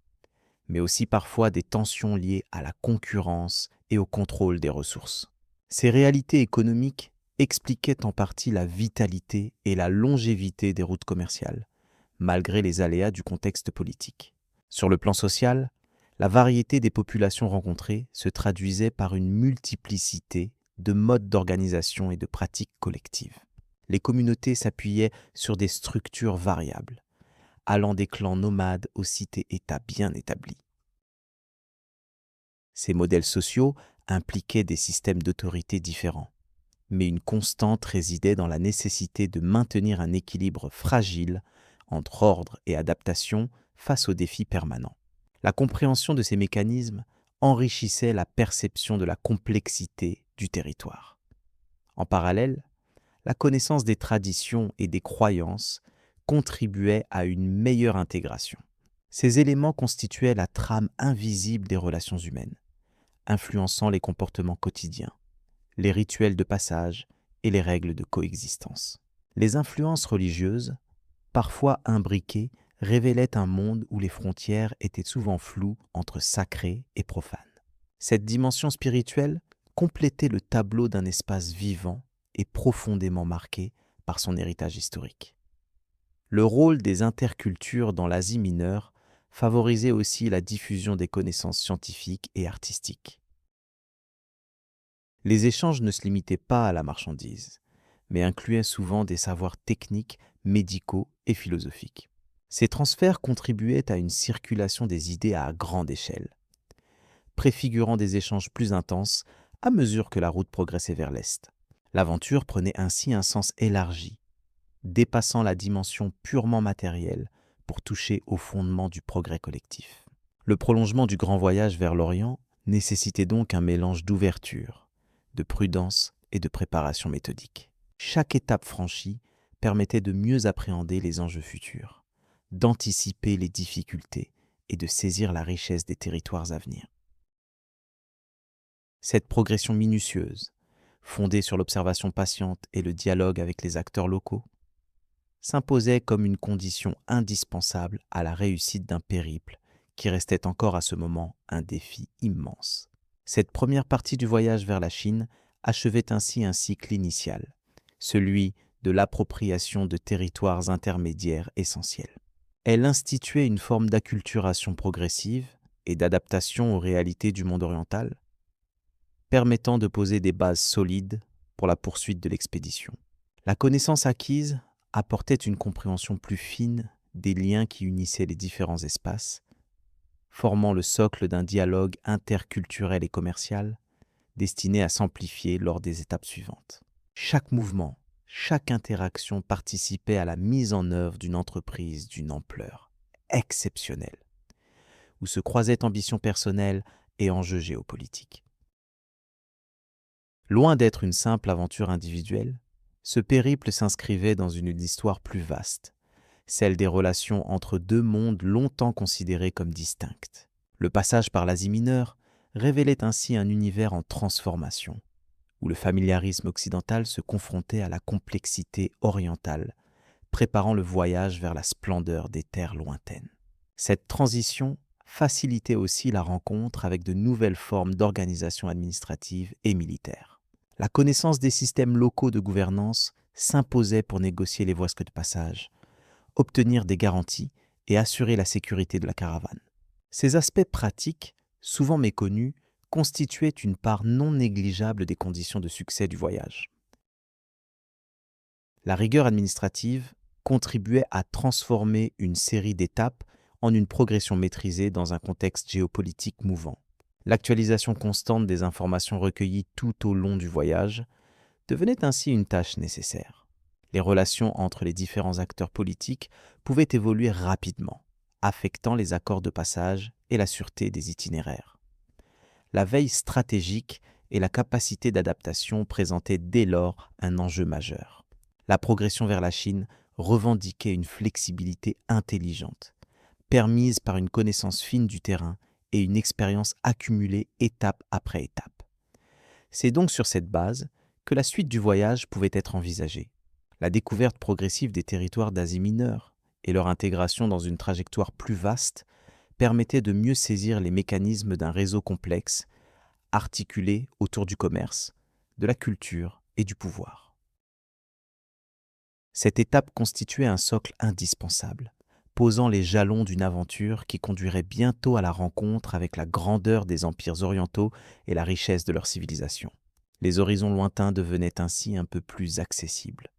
mais aussi parfois des tensions liées à la concurrence et au contrôle des ressources. Ces réalités économiques expliquaient en partie la vitalité et la longévité des routes commerciales, malgré les aléas du contexte politique. Sur le plan social, la variété des populations rencontrées se traduisait par une multiplicité de modes d'organisation et de pratiques collectives. Les communautés s'appuyaient sur des structures variables, allant des clans nomades aux cités-États bien établies. Ces modèles sociaux impliquaient des systèmes d'autorité différents, mais une constante résidait dans la nécessité de maintenir un équilibre fragile entre ordre et adaptation face aux défis permanents. La compréhension de ces mécanismes enrichissait la perception de la complexité du territoire. En parallèle, la connaissance des traditions et des croyances contribuait à une meilleure intégration. Ces éléments constituaient la trame invisible des relations humaines, influençant les comportements quotidiens, les rituels de passage et les règles de coexistence. Les influences religieuses, parfois imbriquées, révélaient un monde où les frontières étaient souvent floues entre sacré et profane. Cette dimension spirituelle complétait le tableau d'un espace vivant et profondément marqué par son héritage historique. Le rôle des intercultures dans l'Asie mineure favorisait aussi la diffusion des connaissances scientifiques et artistiques. Les échanges ne se limitaient pas à la marchandise, mais incluaient souvent des savoirs techniques, médicaux et philosophiques. Ces transferts contribuaient à une circulation des idées à grande échelle, préfigurant des échanges plus intenses à mesure que la route progressait vers l'Est. L'aventure prenait ainsi un sens élargi, dépassant la dimension purement matérielle pour toucher au fondement du progrès collectif. Le prolongement du grand voyage vers l'Orient nécessitait donc un mélange d'ouverture, de prudence et de préparation méthodique. Chaque étape franchie permettait de mieux appréhender les enjeux futurs, d'anticiper les difficultés et de saisir la richesse des territoires à venir. Cette progression minutieuse, fondée sur l'observation patiente et le dialogue avec les acteurs locaux, s'imposait comme une condition indispensable à la réussite d'un périple qui restait encore à ce moment un défi immense. Cette première partie du voyage vers la Chine achevait ainsi un cycle initial, celui de l'appropriation de territoires intermédiaires essentiels. Elle instituait une forme d'acculturation progressive et d'adaptation aux réalités du monde oriental, permettant de poser des bases solides pour la poursuite de l'expédition. La connaissance acquise apportait une compréhension plus fine des liens qui unissaient les différents espaces, formant le socle d'un dialogue interculturel et commercial destiné à s'amplifier lors des étapes suivantes. Chaque mouvement, chaque interaction participait à la mise en œuvre d'une entreprise d'une ampleur exceptionnelle, où se croisaient ambitions personnelles et enjeux géopolitiques. Loin d'être une simple aventure individuelle, ce périple s'inscrivait dans une histoire plus vaste, celle des relations entre deux mondes longtemps considérés comme distincts. Le passage par l'Asie mineure révélait ainsi un univers en transformation, où le familiarisme occidental se confrontait à la complexité orientale, préparant le voyage vers la splendeur des terres lointaines. Cette transition facilitait aussi la rencontre avec de nouvelles formes d'organisation administrative et militaire. La connaissance des systèmes locaux de gouvernance s'imposait pour négocier les voies de passage, obtenir des garanties et assurer la sécurité de la caravane. Ces aspects pratiques, souvent méconnus, constituaient une part non négligeable des conditions de succès du voyage. La rigueur administrative contribuait à transformer une série d'étapes en une progression maîtrisée dans un contexte géopolitique mouvant. L'actualisation constante des informations recueillies tout au long du voyage devenait ainsi une tâche nécessaire. Les relations entre les différents acteurs politiques pouvaient évoluer rapidement, affectant les accords de passage et la sûreté des itinéraires. La veille stratégique et la capacité d'adaptation présentaient dès lors un enjeu majeur. La progression vers la Chine revendiquait une flexibilité intelligente, permise par une connaissance fine du terrain et une expérience accumulée étape après étape. C'est donc sur cette base que la suite du voyage pouvait être envisagée. La découverte progressive des territoires d'Asie mineure et leur intégration dans une trajectoire plus vaste permettait de mieux saisir les mécanismes d'un réseau complexe, articulé autour du commerce, de la culture et du pouvoir. Cette étape constituait un socle indispensable, posant les jalons d'une aventure qui conduirait bientôt à la rencontre avec la grandeur des empires orientaux et la richesse de leur civilisation. Les horizons lointains devenaient ainsi un peu plus accessibles.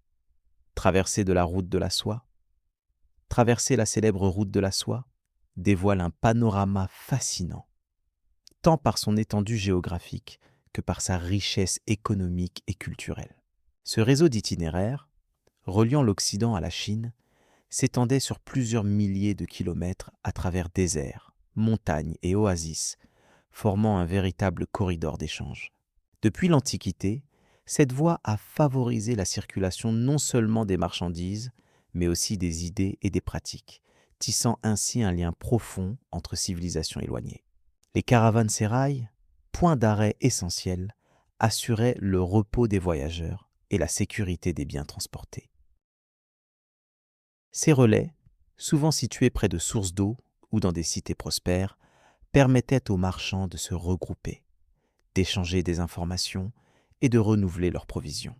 Traverser de la route de la soie, traverser la célèbre route de la soie, dévoile un panorama fascinant, tant par son étendue géographique que par sa richesse économique et culturelle. Ce réseau d'itinéraires, reliant l'Occident à la Chine, s'étendait sur plusieurs milliers de kilomètres à travers déserts, montagnes et oasis, formant un véritable corridor d'échange. Depuis l'Antiquité, cette voie a favorisé la circulation non seulement des marchandises, mais aussi des idées et des pratiques, tissant ainsi un lien profond entre civilisations éloignées. Les caravansérails, point d'arrêt essentiel, assuraient le repos des voyageurs et la sécurité des biens transportés. Ces relais, souvent situés près de sources d'eau ou dans des cités prospères, permettaient aux marchands de se regrouper, d'échanger des informations et de renouveler leurs provisions.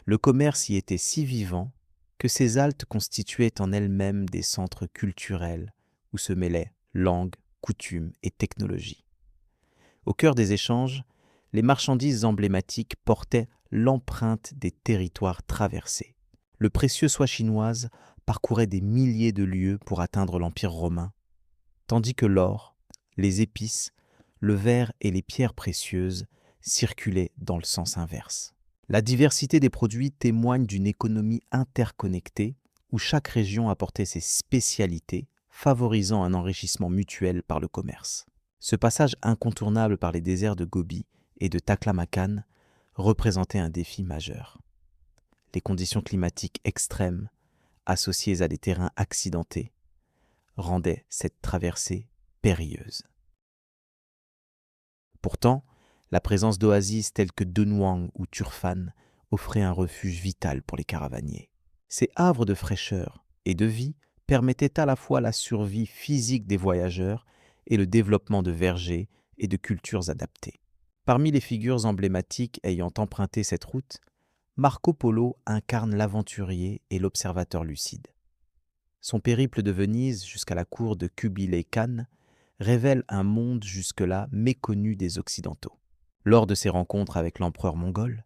Le commerce y était si vivant que ces haltes constituaient en elles-mêmes des centres culturels où se mêlaient langue, coutumes et technologie. Au cœur des échanges, les marchandises emblématiques portaient l'empreinte des territoires traversés. Le précieux soie chinoise parcourait des milliers de lieues pour atteindre l'Empire romain, tandis que l'or, les épices, le verre et les pierres précieuses circulaient dans le sens inverse. La diversité des produits témoigne d'une économie interconnectée où chaque région apportait ses spécialités, favorisant un enrichissement mutuel par le commerce. Ce passage incontournable par les déserts de Gobi et de Taklamakan représentait un défi majeur. Les conditions climatiques extrêmes, associées à des terrains accidentés, rendaient cette traversée périlleuse. Pourtant, la présence d'oasis telles que Dunhuang ou Turfan offrait un refuge vital pour les caravaniers. Ces havres de fraîcheur et de vie permettaient à la fois la survie physique des voyageurs et le développement de vergers et de cultures adaptées. Parmi les figures emblématiques ayant emprunté cette route, Marco Polo incarne l'aventurier et l'observateur lucide. Son périple de Venise jusqu'à la cour de Kubilai Khan révèle un monde jusque-là méconnu des Occidentaux. Lors de ses rencontres avec l'empereur mongol,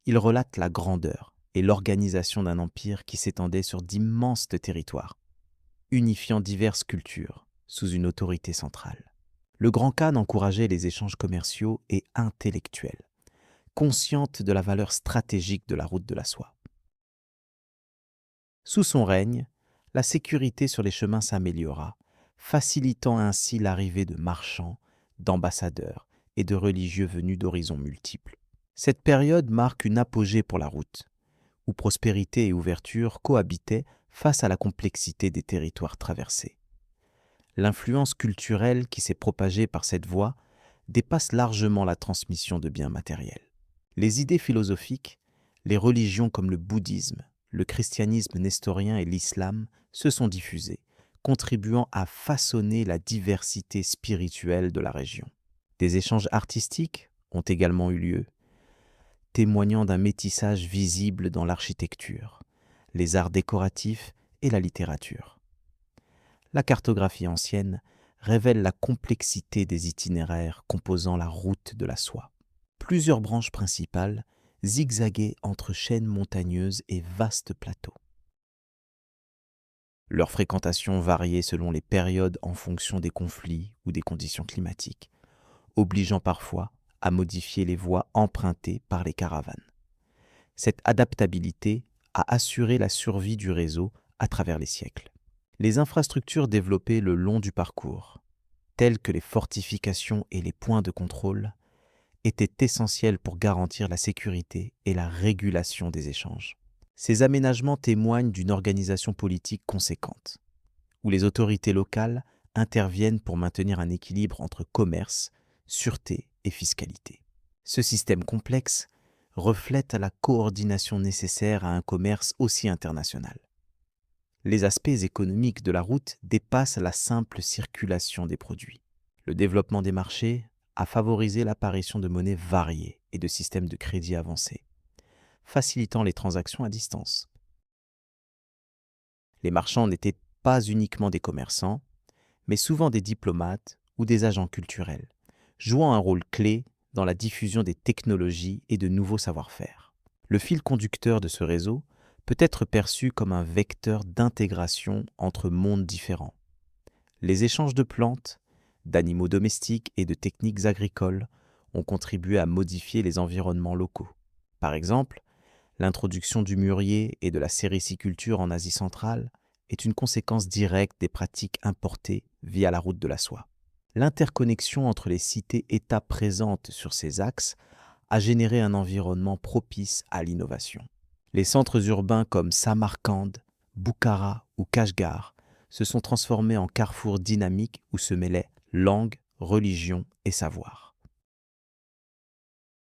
il relate la grandeur et l'organisation d'un empire qui s'étendait sur d'immenses territoires, unifiant diverses cultures sous une autorité centrale. Le grand Khan encourageait les échanges commerciaux et intellectuels, consciente de la valeur stratégique de la route de la soie. Sous son règne, la sécurité sur les chemins s'améliora, facilitant ainsi l'arrivée de marchands, d'ambassadeurs et de religieux venus d'horizons multiples. Cette période marque une apogée pour la route, où prospérité et ouverture cohabitaient face à la complexité des territoires traversés. L'influence culturelle qui s'est propagée par cette voie dépasse largement la transmission de biens matériels. Les idées philosophiques, les religions comme le bouddhisme, le christianisme nestorien et l'islam se sont diffusées, contribuant à façonner la diversité spirituelle de la région. Des échanges artistiques ont également eu lieu, témoignant d'un métissage visible dans l'architecture, les arts décoratifs et la littérature. La cartographie ancienne révèle la complexité des itinéraires composant la route de la soie. Plusieurs branches principales zigzaguaient entre chaînes montagneuses et vastes plateaux. Leur fréquentation variait selon les périodes en fonction des conflits ou des conditions climatiques, obligeant parfois à modifier les voies empruntées par les caravanes. Cette adaptabilité a assuré la survie du réseau à travers les siècles. Les infrastructures développées le long du parcours, telles que les fortifications et les points de contrôle, étaient essentielles pour garantir la sécurité et la régulation des échanges. Ces aménagements témoignent d'une organisation politique conséquente, où les autorités locales interviennent pour maintenir un équilibre entre commerce, sûreté et fiscalité. Ce système complexe reflète la coordination nécessaire à un commerce aussi international. Les aspects économiques de la route dépassent la simple circulation des produits. Le développement des marchés a favorisé l'apparition de monnaies variées et de systèmes de crédit avancés, facilitant les transactions à distance. Les marchands n'étaient pas uniquement des commerçants, mais souvent des diplomates ou des agents culturels, jouant un rôle clé dans la diffusion des technologies et de nouveaux savoir-faire. Le fil conducteur de ce réseau peut être perçu comme un vecteur d'intégration entre mondes différents. Les échanges de plantes, d'animaux domestiques et de techniques agricoles ont contribué à modifier les environnements locaux. Par exemple, l'introduction du mûrier et de la sériciculture en Asie centrale est une conséquence directe des pratiques importées via la route de la soie. L'interconnexion entre les cités-États présentes sur ces axes a généré un environnement propice à l'innovation. Les centres urbains comme Samarcande, Bukhara ou Kashgar se sont transformés en carrefours dynamiques où se mêlaient langue, religion et savoir.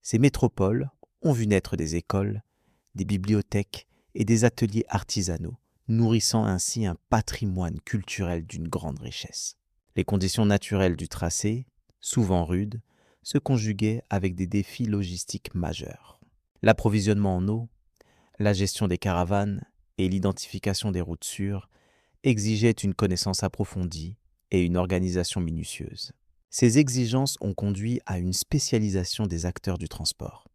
Ces métropoles ont vu naître des écoles, des bibliothèques et des ateliers artisanaux, nourrissant ainsi un patrimoine culturel d'une grande richesse. Les conditions naturelles du tracé, souvent rudes, se conjuguaient avec des défis logistiques majeurs. L'approvisionnement en eau, la gestion des caravanes et l'identification des routes sûres exigeaient une connaissance approfondie et une organisation minutieuse. Ces exigences ont conduit à une spécialisation des acteurs du transport,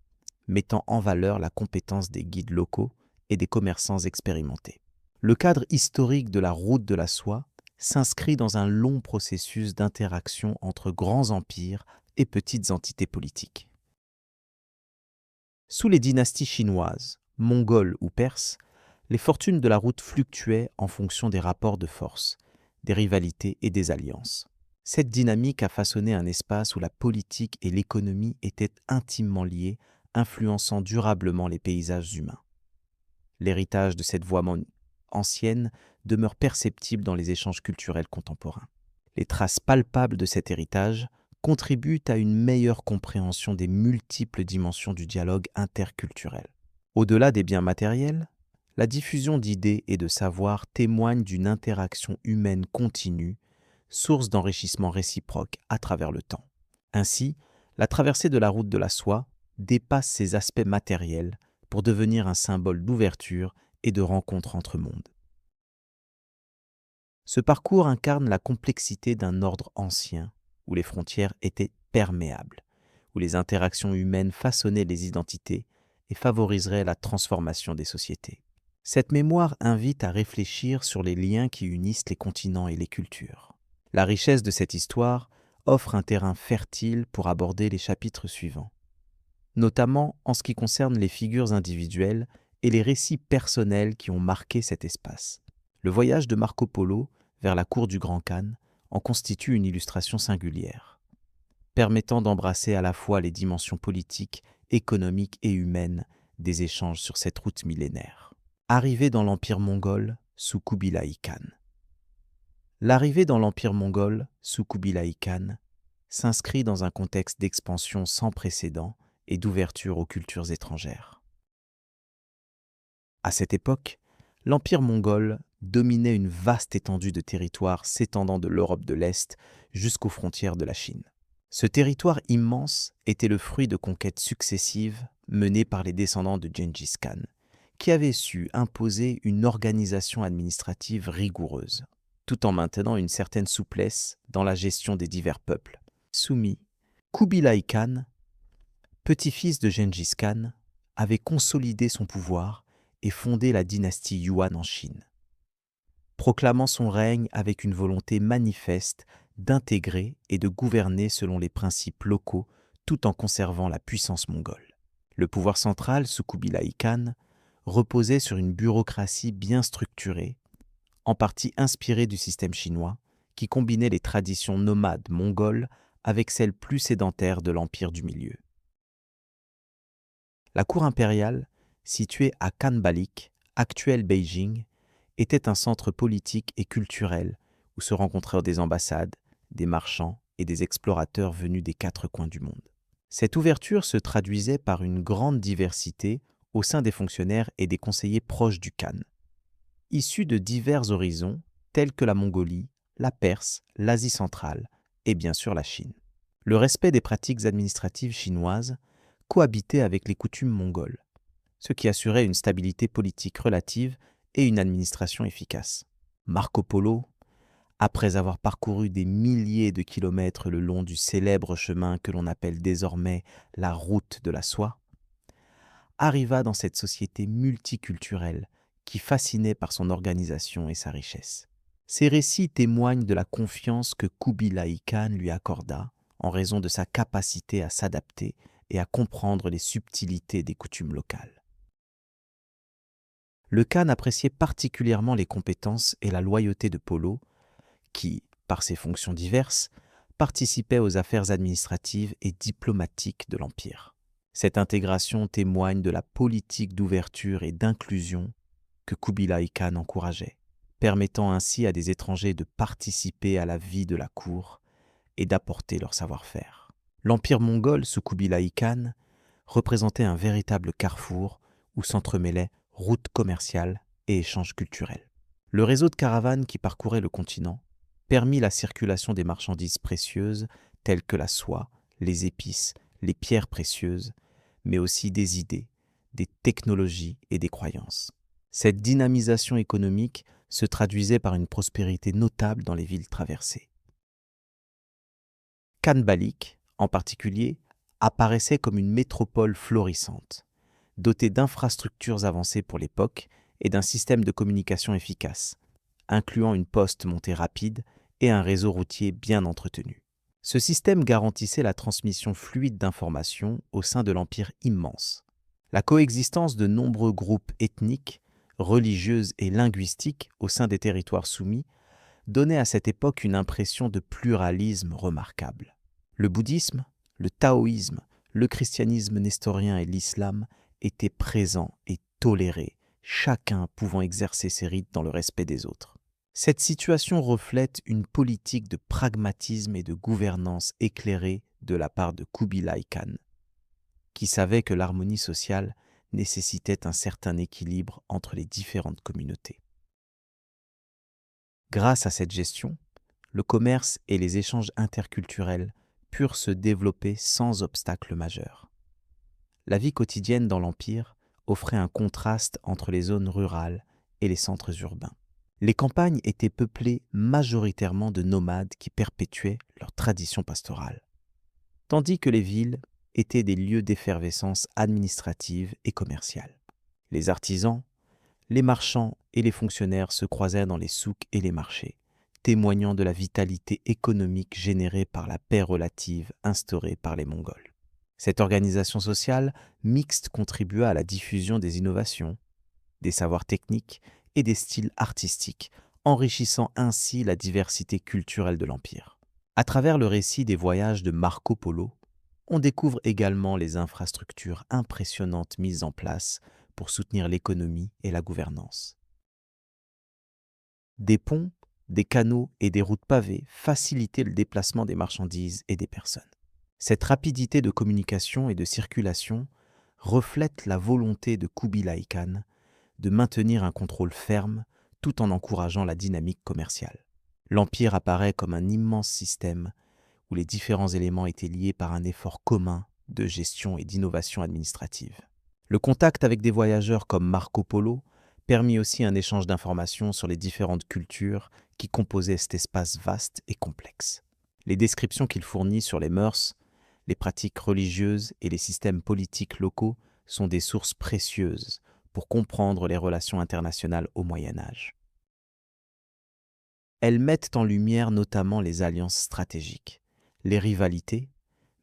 mettant en valeur la compétence des guides locaux et des commerçants expérimentés. Le cadre historique de la route de la soie s'inscrit dans un long processus d'interaction entre grands empires et petites entités politiques. Sous les dynasties chinoises, mongoles ou perses, les fortunes de la route fluctuaient en fonction des rapports de force, des rivalités et des alliances. Cette dynamique a façonné un espace où la politique et l'économie étaient intimement liées, influençant durablement les paysages humains. L'héritage de cette voie ancienne demeure perceptible dans les échanges culturels contemporains. Les traces palpables de cet héritage contribuent à une meilleure compréhension des multiples dimensions du dialogue interculturel. Au-delà des biens matériels, la diffusion d'idées et de savoirs témoigne d'une interaction humaine continue, source d'enrichissement réciproque à travers le temps. Ainsi, la traversée de la route de la soie dépasse ses aspects matériels pour devenir un symbole d'ouverture et de rencontre entre mondes. Ce parcours incarne la complexité d'un ordre ancien, où les frontières étaient perméables, où les interactions humaines façonnaient les identités et favoriseraient la transformation des sociétés. Cette mémoire invite à réfléchir sur les liens qui unissent les continents et les cultures. La richesse de cette histoire offre un terrain fertile pour aborder les chapitres suivants, notamment en ce qui concerne les figures individuelles et les récits personnels qui ont marqué cet espace. Le voyage de Marco Polo vers la cour du Grand Khan en constitue une illustration singulière, permettant d'embrasser à la fois les dimensions politiques, économiques et humaines des échanges sur cette route millénaire. Arrivée dans l'Empire mongol sous Kubilai Khan. L'arrivée dans l'Empire mongol sous Kubilai Khan s'inscrit dans un contexte d'expansion sans précédent et d'ouverture aux cultures étrangères. À cette époque, l'Empire mongol dominait une vaste étendue de territoire s'étendant de l'Europe de l'Est jusqu'aux frontières de la Chine. Ce territoire immense était le fruit de conquêtes successives menées par les descendants de Gengis Khan, qui avaient su imposer une organisation administrative rigoureuse, tout en maintenant une certaine souplesse dans la gestion des divers peuples soumis. Kubilai Khan, petit-fils de Gengis Khan, avait consolidé son pouvoir et fondé la dynastie Yuan en Chine, proclamant son règne avec une volonté manifeste d'intégrer et de gouverner selon les principes locaux tout en conservant la puissance mongole. Le pouvoir central sous Kubilai Khan reposait sur une bureaucratie bien structurée, en partie inspirée du système chinois, qui combinait les traditions nomades mongoles avec celles plus sédentaires de l'Empire du Milieu. La cour impériale, située à Khanbalik, actuel Beijing, était un centre politique et culturel où se rencontrèrent des ambassades, des marchands et des explorateurs venus des 4 coins du monde. Cette ouverture se traduisait par une grande diversité au sein des fonctionnaires et des conseillers proches du Khan, issus de divers horizons tels que la Mongolie, la Perse, l'Asie centrale et bien sûr la Chine. Le respect des pratiques administratives chinoises cohabitait avec les coutumes mongoles, ce qui assurait une stabilité politique relative et une administration efficace. Marco Polo Après avoir parcouru des milliers de kilomètres le long du célèbre chemin que l'on appelle désormais la route de la soie, arriva dans cette société multiculturelle qui fascinait par son organisation et sa richesse. Ces récits témoignent de la confiance que Kubilai Khan lui accorda en raison de sa capacité à s'adapter et à comprendre les subtilités des coutumes locales. Le Khan appréciait particulièrement les compétences et la loyauté de Polo, qui, par ses fonctions diverses, participait aux affaires administratives et diplomatiques de l'Empire. Cette intégration témoigne de la politique d'ouverture et d'inclusion que Kubilai Khan encourageait, permettant ainsi à des étrangers de participer à la vie de la cour et d'apporter leur savoir-faire. L'Empire mongol sous Kubilai Khan représentait un véritable carrefour où s'entremêlaient routes commerciales et échanges culturels. Le réseau de caravanes qui parcourait le continent permit la circulation des marchandises précieuses telles que la soie, les épices, les pierres précieuses, mais aussi des idées, des technologies et des croyances. Cette dynamisation économique se traduisait par une prospérité notable dans les villes traversées. Khan Balik, en particulier, apparaissait comme une métropole florissante, dotée d'infrastructures avancées pour l'époque et d'un système de communication efficace, incluant une poste montée rapide et un réseau routier bien entretenu. Ce système garantissait la transmission fluide d'informations au sein de l'empire immense. La coexistence de nombreux groupes ethniques, religieux et linguistiques au sein des territoires soumis donnait à cette époque une impression de pluralisme remarquable. Le bouddhisme, le taoïsme, le christianisme nestorien et l'islam étaient présents et tolérés, chacun pouvant exercer ses rites dans le respect des autres. Cette situation reflète une politique de pragmatisme et de gouvernance éclairée de la part de Kubilai Khan, qui savait que l'harmonie sociale nécessitait un certain équilibre entre les différentes communautés. Grâce à cette gestion, le commerce et les échanges interculturels purent se développer sans obstacle majeur. La vie quotidienne dans l'Empire offrait un contraste entre les zones rurales et les centres urbains. Les campagnes étaient peuplées majoritairement de nomades qui perpétuaient leur tradition pastorale, tandis que les villes étaient des lieux d'effervescence administrative et commerciale. Les artisans, les marchands et les fonctionnaires se croisaient dans les souks et les marchés, témoignant de la vitalité économique générée par la paix relative instaurée par les Mongols. Cette organisation sociale mixte contribua à la diffusion des innovations, des savoirs techniques et des styles artistiques, enrichissant ainsi la diversité culturelle de l'Empire. À travers le récit des voyages de Marco Polo, on découvre également les infrastructures impressionnantes mises en place pour soutenir l'économie et la gouvernance. Des ponts, des canaux et des routes pavées facilitaient le déplacement des marchandises et des personnes. Cette rapidité de communication et de circulation reflète la volonté de Kubilai Khan de maintenir un contrôle ferme tout en encourageant la dynamique commerciale. L'Empire apparaît comme un immense système où les différents éléments étaient liés par un effort commun de gestion et d'innovation administrative. Le contact avec des voyageurs comme Marco Polo permit aussi un échange d'informations sur les différentes cultures qui composaient cet espace vaste et complexe. Les descriptions qu'il fournit sur les mœurs, les pratiques religieuses et les systèmes politiques locaux sont des sources précieuses pour comprendre les relations internationales au Moyen Âge. Elles mettent en lumière notamment les alliances stratégiques, les rivalités,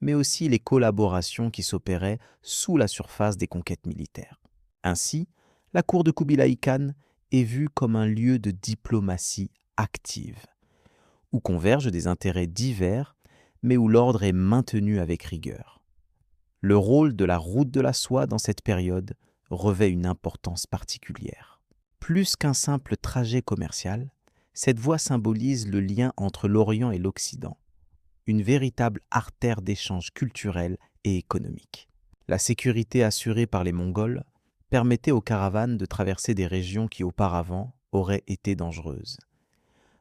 mais aussi les collaborations qui s'opéraient sous la surface des conquêtes militaires. Ainsi, la cour de Kubilai Khan est vue comme un lieu de diplomatie active, où convergent des intérêts divers, mais où l'ordre est maintenu avec rigueur. Le rôle de la route de la soie dans cette période revêt une importance particulière. Plus qu'un simple trajet commercial, cette voie symbolise le lien entre l'Orient et l'Occident, une véritable artère d'échange culturel et économique. La sécurité assurée par les Mongols permettait aux caravanes de traverser des régions qui auparavant auraient été dangereuses,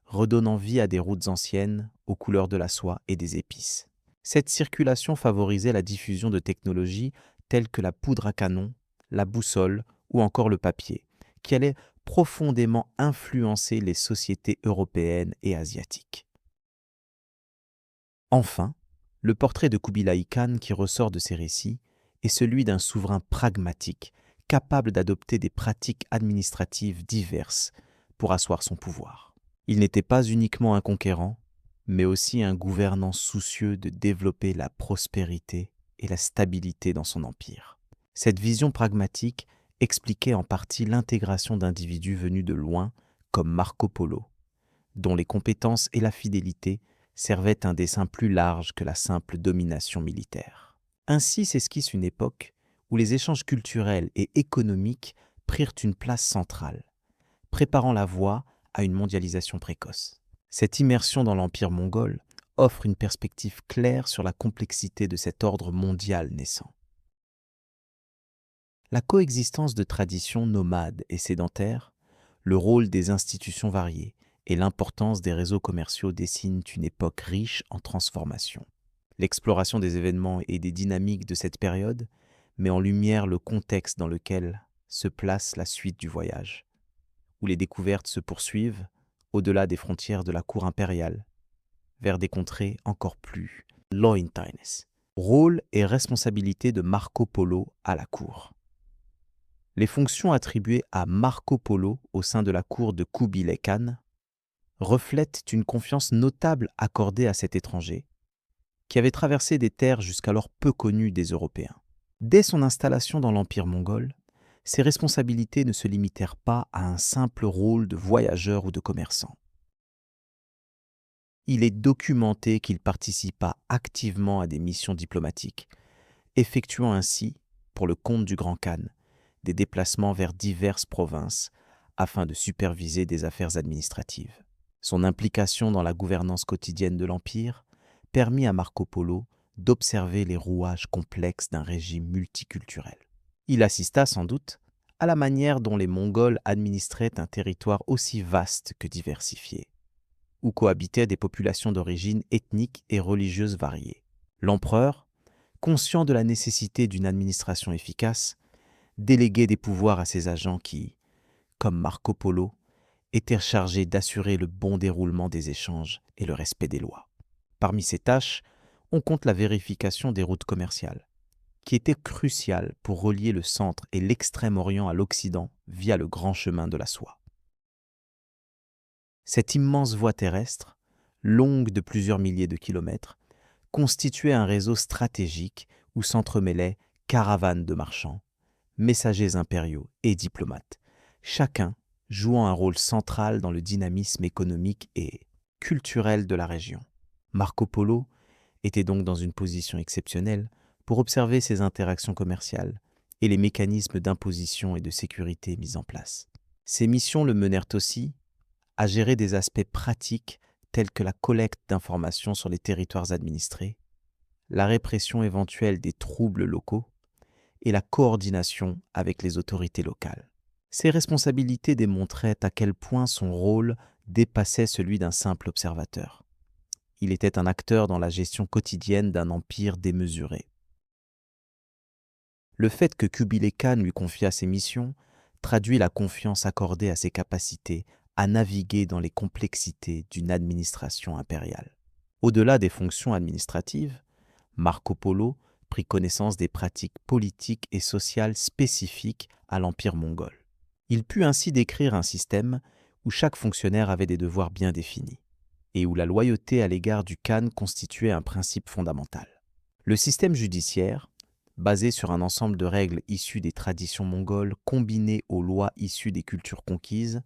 redonnant vie à des routes anciennes aux couleurs de la soie et des épices. Cette circulation favorisait la diffusion de technologies telles que la poudre à canon, la boussole ou encore le papier, qui allaient profondément influencé les sociétés européennes et asiatiques. Enfin, le portrait de Kubilai Khan qui ressort de ces récits est celui d'un souverain pragmatique, capable d'adopter des pratiques administratives diverses pour asseoir son pouvoir. Il n'était pas uniquement un conquérant, mais aussi un gouvernant soucieux de développer la prospérité et la stabilité dans son empire. Cette vision pragmatique expliquait en partie l'intégration d'individus venus de loin, comme Marco Polo, dont les compétences et la fidélité servaient un dessein plus large que la simple domination militaire. Ainsi s'esquisse une époque où les échanges culturels et économiques prirent une place centrale, préparant la voie à une mondialisation précoce. Cette immersion dans l'empire mongol offre une perspective claire sur la complexité de cet ordre mondial naissant. La coexistence de traditions nomades et sédentaires, le rôle des institutions variées et l'importance des réseaux commerciaux dessinent une époque riche en transformation. L'exploration des événements et des dynamiques de cette période met en lumière le contexte dans lequel se place la suite du voyage, où les découvertes se poursuivent au-delà des frontières de la cour impériale, vers des contrées encore plus lointaines. Rôle et responsabilité de Marco Polo à la cour. Les fonctions attribuées à Marco Polo au sein de la cour de Kubilai Khan reflètent une confiance notable accordée à cet étranger, qui avait traversé des terres jusqu'alors peu connues des Européens. Dès son installation dans l'Empire mongol, ses responsabilités ne se limitèrent pas à un simple rôle de voyageur ou de commerçant. Il est documenté qu'il participa activement à des missions diplomatiques, effectuant ainsi, pour le compte du Grand Khan, des déplacements vers diverses provinces afin de superviser des affaires administratives. Son implication dans la gouvernance quotidienne de l'Empire permit à Marco Polo d'observer les rouages complexes d'un régime multiculturel. Il assista sans doute à la manière dont les Mongols administraient un territoire aussi vaste que diversifié, où cohabitaient des populations d'origine ethnique et religieuse variées. L'empereur, conscient de la nécessité d'une administration efficace, déléguait des pouvoirs à ses agents qui, comme Marco Polo, étaient chargés d'assurer le bon déroulement des échanges et le respect des lois. Parmi ces tâches, on compte la vérification des routes commerciales, qui était cruciale pour relier le centre et l'extrême-orient à l'Occident via le grand chemin de la soie. Cette immense voie terrestre, longue de plusieurs milliers de kilomètres, constituait un réseau stratégique où s'entremêlaient caravanes de marchands, messagers impériaux et diplomates, chacun jouant un rôle central dans le dynamisme économique et culturel de la région. Marco Polo était donc dans une position exceptionnelle pour observer ces interactions commerciales et les mécanismes d'imposition et de sécurité mis en place. Ces missions le menèrent aussi à gérer des aspects pratiques tels que la collecte d'informations sur les territoires administrés, la répression éventuelle des troubles locaux et la coordination avec les autorités locales. Ces responsabilités démontraient à quel point son rôle dépassait celui d'un simple observateur. Il était un acteur dans la gestion quotidienne d'un empire démesuré. Le fait que Kubilai Khan lui confiât ces missions traduit la confiance accordée à ses capacités à naviguer dans les complexités d'une administration impériale. Au-delà des fonctions administratives, Marco Polo prit connaissance des pratiques politiques et sociales spécifiques à l'Empire mongol. Il put ainsi décrire un système où chaque fonctionnaire avait des devoirs bien définis et où la loyauté à l'égard du Khan constituait un principe fondamental. Le système judiciaire, basé sur un ensemble de règles issues des traditions mongoles combinées aux lois issues des cultures conquises,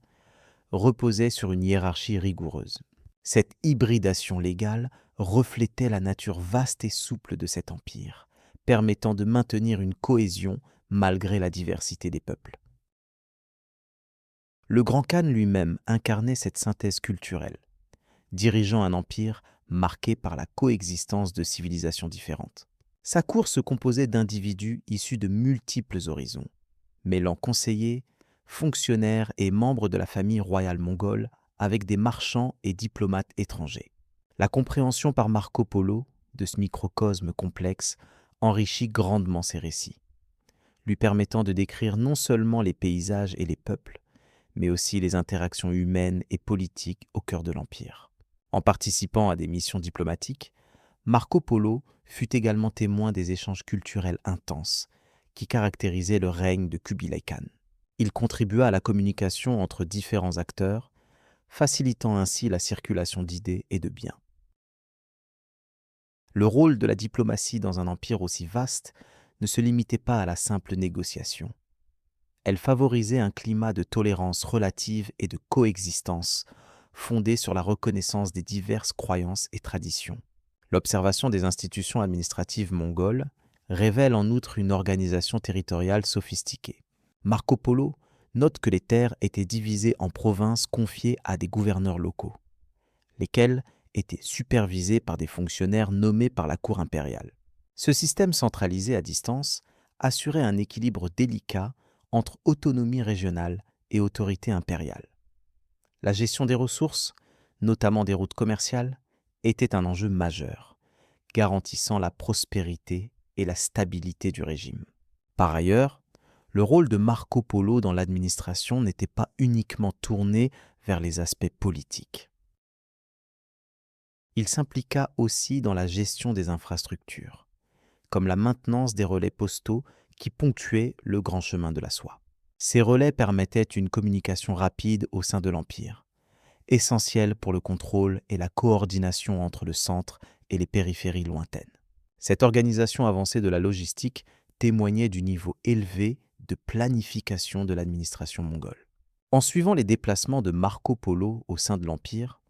reposait sur une hiérarchie rigoureuse. Cette hybridation légale reflétait la nature vaste et souple de cet empire, permettant de maintenir une cohésion malgré la diversité des peuples. Le Grand Khan lui-même incarnait cette synthèse culturelle, dirigeant un empire marqué par la coexistence de civilisations différentes. Sa cour se composait d'individus issus de multiples horizons, mêlant conseillers, fonctionnaires et membres de la famille royale mongole avec des marchands et diplomates étrangers. La compréhension par Marco Polo de ce microcosme complexe enrichit grandement ses récits, lui permettant de décrire non seulement les paysages et les peuples, mais aussi les interactions humaines et politiques au cœur de l'Empire. En participant à des missions diplomatiques, Marco Polo fut également témoin des échanges culturels intenses qui caractérisaient le règne de Kubilai Khan. Il contribua à la communication entre différents acteurs, facilitant ainsi la circulation d'idées et de biens. Le rôle de la diplomatie dans un empire aussi vaste ne se limitait pas à la simple négociation. Elle favorisait un climat de tolérance relative et de coexistence, fondé sur la reconnaissance des diverses croyances et traditions. L'observation des institutions administratives mongoles révèle en outre une organisation territoriale sophistiquée. Marco Polo note que les terres étaient divisées en provinces confiées à des gouverneurs locaux, lesquels étaient supervisés par des fonctionnaires nommés par la cour impériale. Ce système centralisé à distance assurait un équilibre délicat entre autonomie régionale et autorité impériale. La gestion des ressources, notamment des routes commerciales, était un enjeu majeur, garantissant la prospérité et la stabilité du régime. Par ailleurs, le rôle de Marco Polo dans l'administration n'était pas uniquement tourné vers les aspects politiques. Il s'impliqua aussi dans la gestion des infrastructures, comme la maintenance des relais postaux qui ponctuaient le grand chemin de la soie. Ces relais permettaient une communication rapide au sein de l'Empire, essentielle pour le contrôle et la coordination entre le centre et les périphéries lointaines. Cette organisation avancée de la logistique témoignait du niveau élevé de planification de l'administration mongole. En suivant les déplacements de Marco Polo au sein de l'Empire,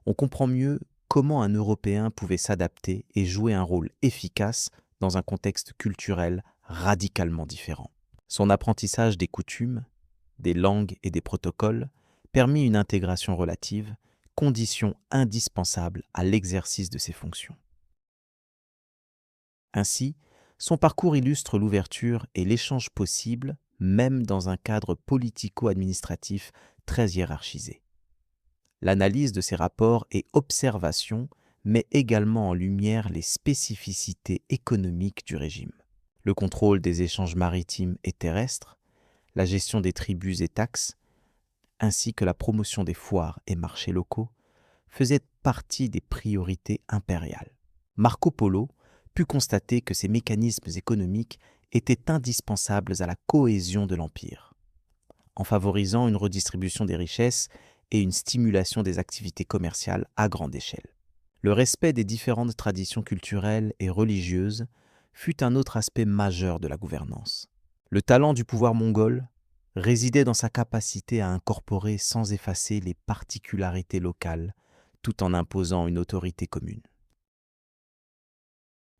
on comprend mieux comment un Européen pouvait s'adapter et jouer un rôle efficace dans un contexte culturel radicalement différent. Son apprentissage des coutumes, des langues et des protocoles permit une intégration relative, condition indispensable à l'exercice de ses fonctions. Ainsi, son parcours illustre l'ouverture et l'échange possible, même dans un cadre politico-administratif très hiérarchisé. L'analyse de ces rapports et observations met également en lumière les spécificités économiques du régime. Le contrôle des échanges maritimes et terrestres, la gestion des tribus et taxes, ainsi que la promotion des foires et marchés locaux, faisaient partie des priorités impériales. Marco Polo put constater que ces mécanismes économiques étaient indispensables à la cohésion de l'Empire, en favorisant une redistribution des richesses et une stimulation des activités commerciales à grande échelle. Le respect des différentes traditions culturelles et religieuses fut un autre aspect majeur de la gouvernance. Le talent du pouvoir mongol résidait dans sa capacité à incorporer sans effacer les particularités locales, tout en imposant une autorité commune.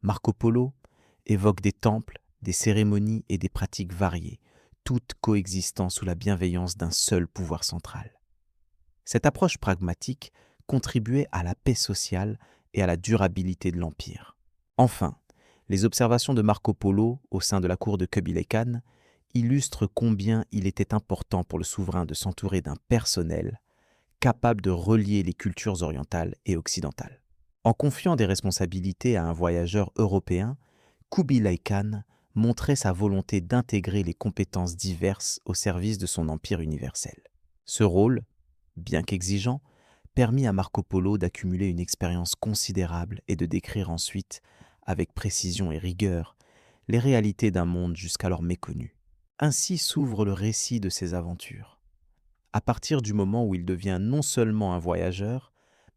Marco Polo évoque des temples, des cérémonies et des pratiques variées, toutes coexistant sous la bienveillance d'un seul pouvoir central. Cette approche pragmatique contribuait à la paix sociale et à la durabilité de l'Empire. Enfin, les observations de Marco Polo au sein de la cour de Kubilai Khan illustrent combien il était important pour le souverain de s'entourer d'un personnel capable de relier les cultures orientales et occidentales. En confiant des responsabilités à un voyageur européen, Kubilai Khan montrait sa volonté d'intégrer les compétences diverses au service de son empire universel. Ce rôle, bien qu'exigeant, permit à Marco Polo d'accumuler une expérience considérable et de décrire ensuite, avec précision et rigueur, les réalités d'un monde jusqu'alors méconnu. Ainsi s'ouvre le récit de ses aventures, à partir du moment où il devient non seulement un voyageur,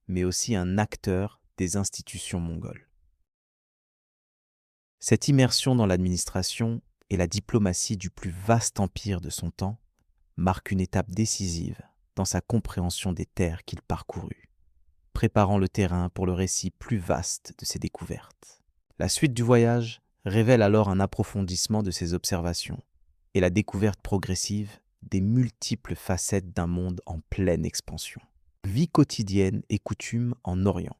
mais aussi un acteur des institutions mongoles. Cette immersion dans l'administration et la diplomatie du plus vaste empire de son temps marque une étape décisive dans sa compréhension des terres qu'il parcourut, préparant le terrain pour le récit plus vaste de ses découvertes. La suite du voyage révèle alors un approfondissement de ses observations et la découverte progressive des multiples facettes d'un monde en pleine expansion. Vie quotidienne et coutumes en Orient.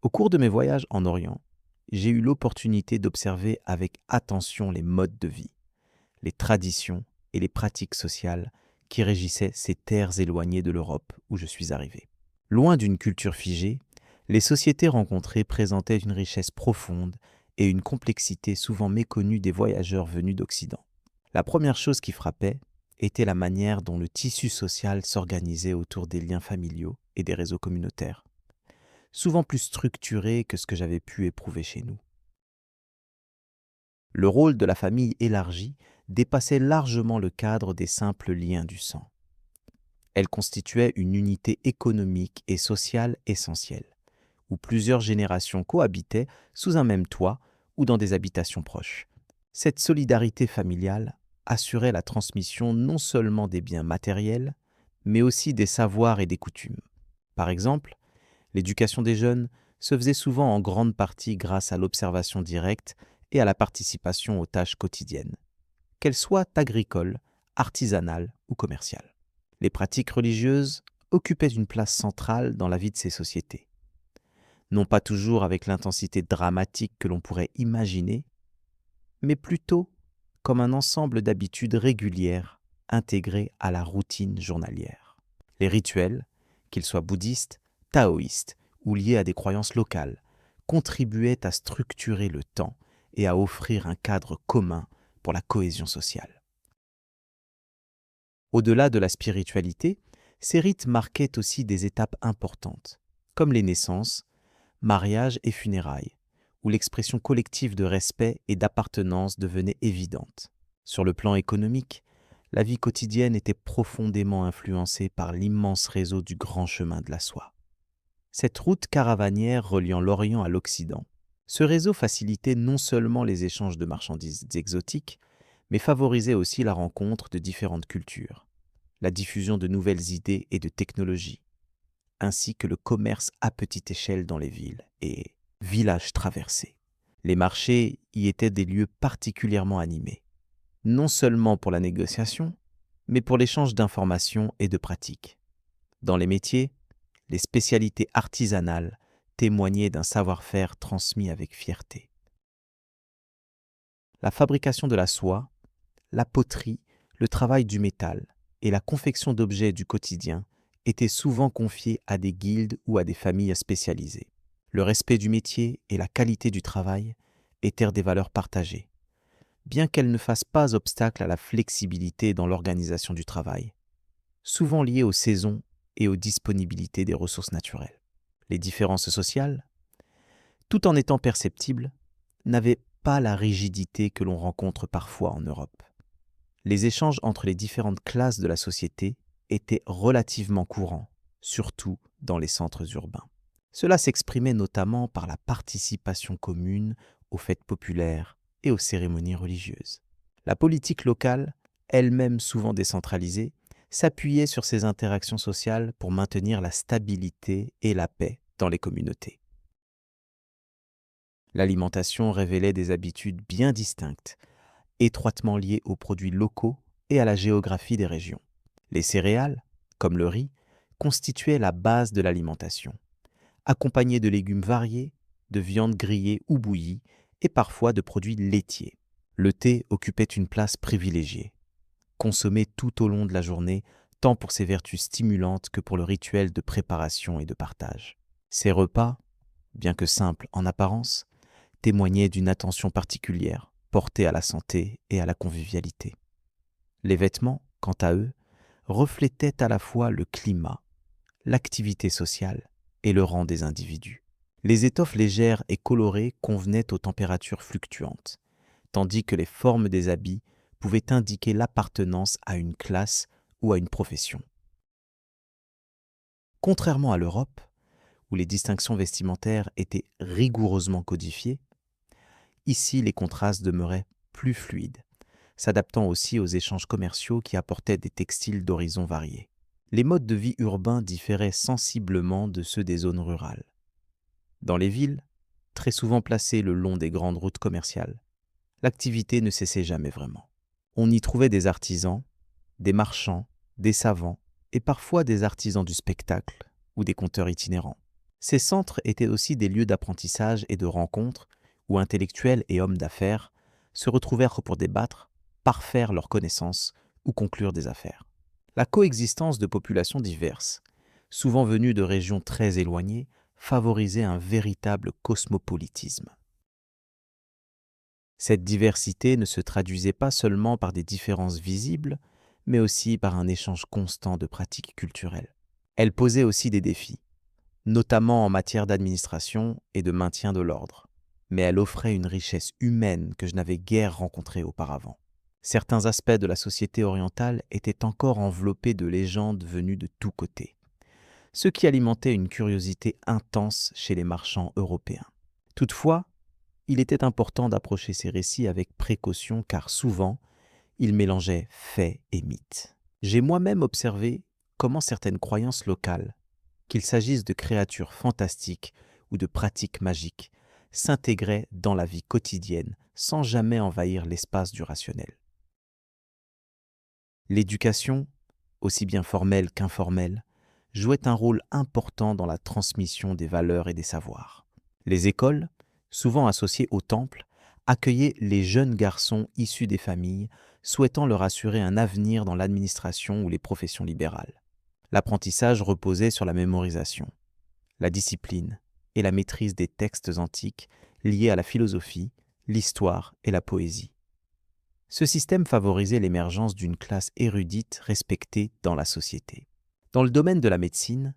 Au cours de mes voyages en Orient, j'ai eu l'opportunité d'observer avec attention les modes de vie, les traditions et les pratiques sociales qui régissaient ces terres éloignées de l'Europe où je suis arrivé. Loin d'une culture figée, les sociétés rencontrées présentaient une richesse profonde et une complexité souvent méconnue des voyageurs venus d'Occident. La première chose qui frappait était la manière dont le tissu social s'organisait autour des liens familiaux et des réseaux communautaires, souvent plus structurés que ce que j'avais pu éprouver chez nous. Le rôle de la famille élargie dépassait largement le cadre des simples liens du sang. Elle constituait une unité économique et sociale essentielle, où plusieurs générations cohabitaient sous un même toit ou dans des habitations proches. Cette solidarité familiale assurait la transmission non seulement des biens matériels, mais aussi des savoirs et des coutumes. Par exemple, l'éducation des jeunes se faisait souvent en grande partie grâce à l'observation directe et à la participation aux tâches quotidiennes, qu'elles soient agricoles, artisanales ou commerciales. Les pratiques religieuses occupaient une place centrale dans la vie de ces sociétés. Non pas toujours avec l'intensité dramatique que l'on pourrait imaginer, mais plutôt comme un ensemble d'habitudes régulières intégrées à la routine journalière. Les rituels, qu'ils soient bouddhistes, taoïstes ou liés à des croyances locales, contribuaient à structurer le temps et à offrir un cadre commun pour la cohésion sociale. Au-delà de la spiritualité, ces rites marquaient aussi des étapes importantes, comme les naissances, mariages et funérailles, où l'expression collective de respect et d'appartenance devenait évidente. Sur le plan économique, la vie quotidienne était profondément influencée par l'immense réseau du grand chemin de la soie. Cette route caravanière reliant l'Orient à l'Occident, ce réseau facilitait non seulement les échanges de marchandises exotiques, mais favorisait aussi la rencontre de différentes cultures, la diffusion de nouvelles idées et de technologies, ainsi que le commerce à petite échelle dans les villes et villages traversés. Les marchés y étaient des lieux particulièrement animés, non seulement pour la négociation, mais pour l'échange d'informations et de pratiques. Dans les métiers, les spécialités artisanales témoignaient d'un savoir-faire transmis avec fierté. La fabrication de la soie, la poterie, le travail du métal et la confection d'objets du quotidien étaient souvent confiés à des guildes ou à des familles spécialisées. Le respect du métier et la qualité du travail étaient des valeurs partagées, bien qu'elles ne fassent pas obstacle à la flexibilité dans l'organisation du travail, souvent liée aux saisons et aux disponibilités des ressources naturelles. Les différences sociales, tout en étant perceptibles, n'avaient pas la rigidité que l'on rencontre parfois en Europe. Les échanges entre les différentes classes de la société étaient relativement courants, surtout dans les centres urbains. Cela s'exprimait notamment par la participation commune aux fêtes populaires et aux cérémonies religieuses. La politique locale, elle-même souvent décentralisée, s'appuyait sur ces interactions sociales pour maintenir la stabilité et la paix dans les communautés. L'alimentation révélait des habitudes bien distinctes, étroitement liées aux produits locaux et à la géographie des régions. Les céréales, comme le riz, constituaient la base de l'alimentation, accompagnés de légumes variés, de viande grillée ou bouillie et parfois de produits laitiers. Le thé occupait une place privilégiée, consommé tout au long de la journée, tant pour ses vertus stimulantes que pour le rituel de préparation et de partage. Ces repas, bien que simples en apparence, témoignaient d'une attention particulière portée à la santé et à la convivialité. Les vêtements, quant à eux, reflétaient à la fois le climat, l'activité sociale et le rang des individus. Les étoffes légères et colorées convenaient aux températures fluctuantes, tandis que les formes des habits pouvaient indiquer l'appartenance à une classe ou à une profession. Contrairement à l'Europe, où les distinctions vestimentaires étaient rigoureusement codifiées, ici les contrastes demeuraient plus fluides, s'adaptant aussi aux échanges commerciaux qui apportaient des textiles d'horizons variés. Les modes de vie urbains différaient sensiblement de ceux des zones rurales. Dans les villes, très souvent placées le long des grandes routes commerciales, l'activité ne cessait jamais vraiment. On y trouvait des artisans, des marchands, des savants et parfois des artisans du spectacle ou des conteurs itinérants. Ces centres étaient aussi des lieux d'apprentissage et de rencontres où intellectuels et hommes d'affaires se retrouvèrent pour débattre, parfaire leurs connaissances ou conclure des affaires. La coexistence de populations diverses, souvent venues de régions très éloignées, favorisait un véritable cosmopolitisme. Cette diversité ne se traduisait pas seulement par des différences visibles, mais aussi par un échange constant de pratiques culturelles. Elle posait aussi des défis, notamment en matière d'administration et de maintien de l'ordre, mais elle offrait une richesse humaine que je n'avais guère rencontrée auparavant. Certains aspects de la société orientale étaient encore enveloppés de légendes venues de tous côtés, ce qui alimentait une curiosité intense chez les marchands européens. Toutefois, il était important d'approcher ces récits avec précaution car souvent, ils mélangeaient faits et mythes. J'ai moi-même observé comment certaines croyances locales, qu'il s'agisse de créatures fantastiques ou de pratiques magiques, s'intégraient dans la vie quotidienne sans jamais envahir l'espace du rationnel. L'éducation, aussi bien formelle qu'informelle, jouait un rôle important dans la transmission des valeurs et des savoirs. Les écoles, souvent associées au temple, accueillaient les jeunes garçons issus des familles souhaitant leur assurer un avenir dans l'administration ou les professions libérales. L'apprentissage reposait sur la mémorisation, la discipline et la maîtrise des textes antiques liés à la philosophie, l'histoire et la poésie. Ce système favorisait l'émergence d'une classe érudite respectée dans la société. Dans le domaine de la médecine,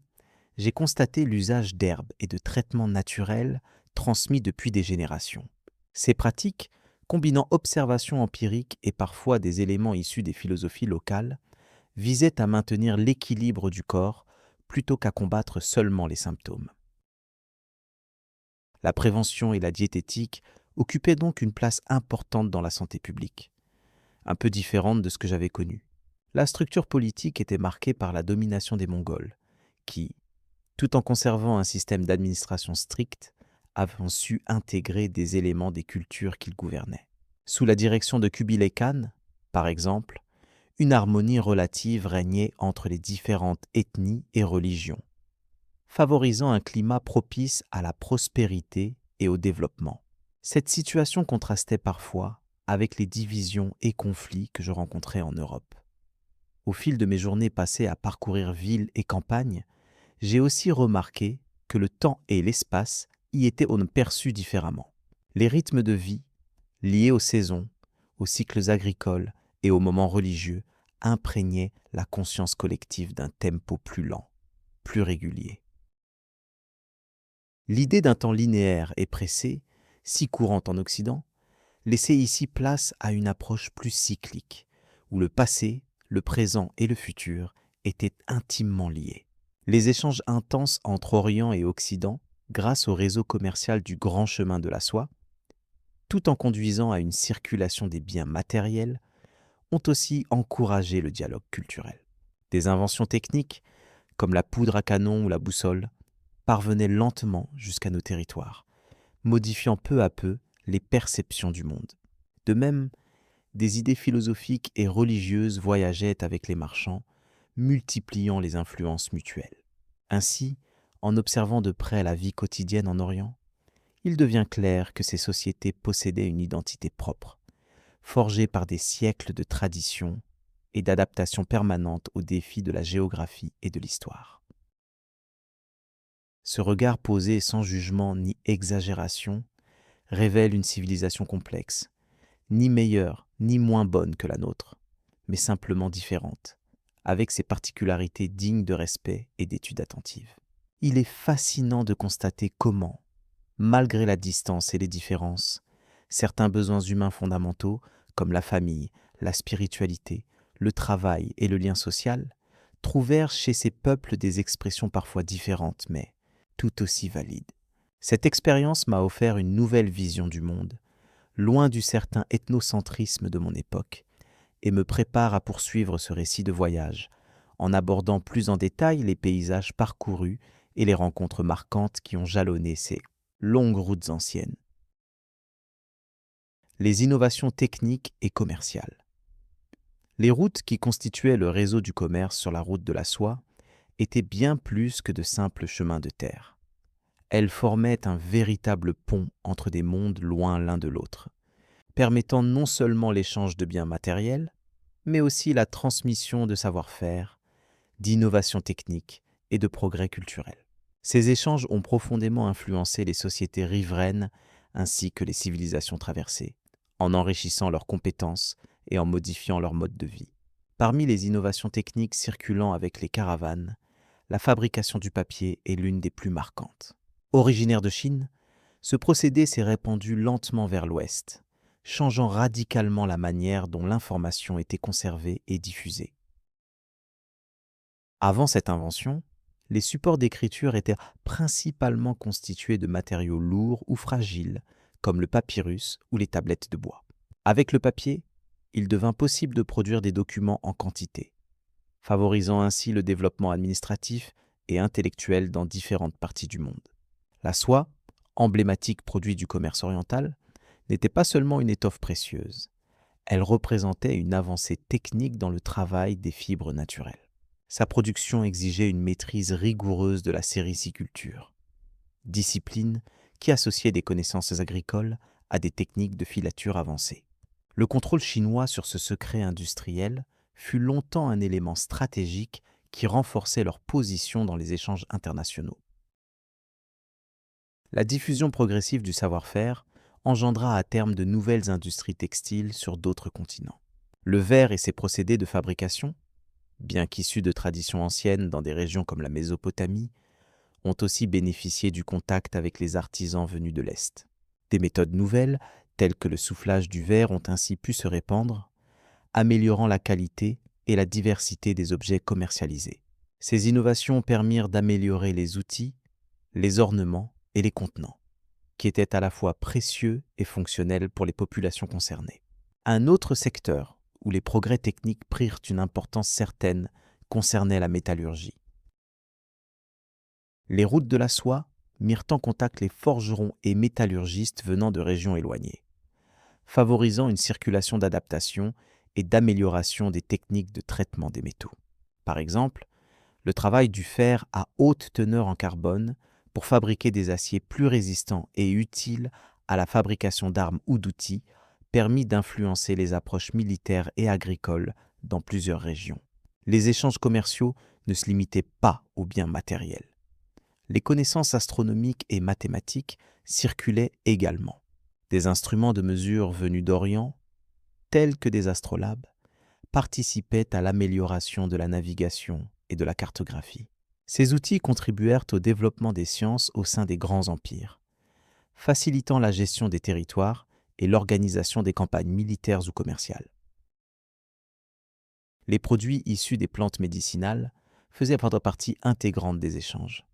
j'ai constaté l'usage d'herbes et de traitements naturels transmis depuis des générations. Ces pratiques, combinant observation empirique et parfois des éléments issus des philosophies locales, visaient à maintenir l'équilibre du corps plutôt qu'à combattre seulement les symptômes. La prévention et la diététique occupaient donc une place importante dans la santé publique, un peu différente de ce que j'avais connu. La structure politique était marquée par la domination des Mongols, qui, tout en conservant un système d'administration strict, avaient su intégrer des éléments des cultures qu'ils gouvernaient. Sous la direction de Kubilai Khan, par exemple, une harmonie relative régnait entre les différentes ethnies et religions, favorisant un climat propice à la prospérité et au développement. Cette situation contrastait parfois avec les divisions et conflits que je rencontrais en Europe. Au fil de mes journées passées à parcourir villes et campagnes, j'ai aussi remarqué que le temps et l'espace y étaient perçus différemment. Les rythmes de vie, liés aux saisons, aux cycles agricoles et aux moments religieux, imprégnaient la conscience collective d'un tempo plus lent, plus régulier. L'idée d'un temps linéaire et pressé, si courante en Occident, laissait ici place à une approche plus cyclique, où le passé, le présent et le futur étaient intimement liés. Les échanges intenses entre Orient et Occident, grâce au réseau commercial du Grand Chemin de la Soie, tout en conduisant à une circulation des biens matériels, ont aussi encouragé le dialogue culturel. Des inventions techniques, comme la poudre à canon ou la boussole, parvenaient lentement jusqu'à nos territoires, modifiant peu à peu les perceptions du monde. De même, des idées philosophiques et religieuses voyageaient avec les marchands, multipliant les influences mutuelles. Ainsi, en observant de près la vie quotidienne en Orient, il devient clair que ces sociétés possédaient une identité propre, forgée par des siècles de tradition et d'adaptation permanente aux défis de la géographie et de l'histoire. Ce regard posé sans jugement ni exagération révèle une civilisation complexe, ni meilleure ni moins bonne que la nôtre, mais simplement différente, avec ses particularités dignes de respect et d'étude attentive. Il est fascinant de constater comment, malgré la distance et les différences, certains besoins humains fondamentaux, comme la famille, la spiritualité, le travail et le lien social, trouvèrent chez ces peuples des expressions parfois différentes, mais tout aussi valides. Cette expérience m'a offert une nouvelle vision du monde, loin du certain ethnocentrisme de mon époque, et me prépare à poursuivre ce récit de voyage, en abordant plus en détail les paysages parcourus et les rencontres marquantes qui ont jalonné ces longues routes anciennes. Les innovations techniques et commerciales. Les routes qui constituaient le réseau du commerce sur la route de la soie étaient bien plus que de simples chemins de terre. Elles formaient un véritable pont entre des mondes loin l'un de l'autre, permettant non seulement l'échange de biens matériels, mais aussi la transmission de savoir-faire, d'innovations techniques et de progrès culturels. Ces échanges ont profondément influencé les sociétés riveraines ainsi que les civilisations traversées, en enrichissant leurs compétences et en modifiant leur mode de vie. Parmi les innovations techniques circulant avec les caravanes, la fabrication du papier est l'une des plus marquantes. Originaire de Chine, ce procédé s'est répandu lentement vers l'Ouest, changeant radicalement la manière dont l'information était conservée et diffusée. Avant cette invention, les supports d'écriture étaient principalement constitués de matériaux lourds ou fragiles, comme le papyrus ou les tablettes de bois. Avec le papier, il devint possible de produire des documents en quantité, favorisant ainsi le développement administratif et intellectuel dans différentes parties du monde. La soie, emblématique produit du commerce oriental, n'était pas seulement une étoffe précieuse, elle représentait une avancée technique dans le travail des fibres naturelles. Sa production exigeait une maîtrise rigoureuse de la sériciculture, discipline qui associait des connaissances agricoles à des techniques de filature avancées. Le contrôle chinois sur ce secret industriel fut longtemps un élément stratégique qui renforçait leur position dans les échanges internationaux. La diffusion progressive du savoir-faire engendra à terme de nouvelles industries textiles sur d'autres continents. Le verre et ses procédés de fabrication, bien qu'issus de traditions anciennes dans des régions comme la Mésopotamie, ont aussi bénéficié du contact avec les artisans venus de l'Est. Des méthodes nouvelles, telles que le soufflage du verre, ont ainsi pu se répandre, améliorant la qualité et la diversité des objets commercialisés. Ces innovations permirent d'améliorer les outils, les ornements et les contenants, qui étaient à la fois précieux et fonctionnels pour les populations concernées. Un autre secteur où les progrès techniques prirent une importance certaine concernait la métallurgie. Les routes de la soie mirent en contact les forgerons et métallurgistes venant de régions éloignées, favorisant une circulation d'adaptation et d'amélioration des techniques de traitement des métaux. Par exemple, le travail du fer à haute teneur en carbone pour fabriquer des aciers plus résistants et utiles à la fabrication d'armes ou d'outils permit d'influencer les approches militaires et agricoles dans plusieurs régions. Les échanges commerciaux ne se limitaient pas aux biens matériels. Les connaissances astronomiques et mathématiques circulaient également. Des instruments de mesure venus d'Orient, tels que des astrolabes, participaient à l'amélioration de la navigation et de la cartographie. Ces outils contribuèrent au développement des sciences au sein des grands empires, facilitant la gestion des territoires et l'organisation des campagnes militaires ou commerciales. Les produits issus des plantes médicinales faisaient partie intégrante des échanges.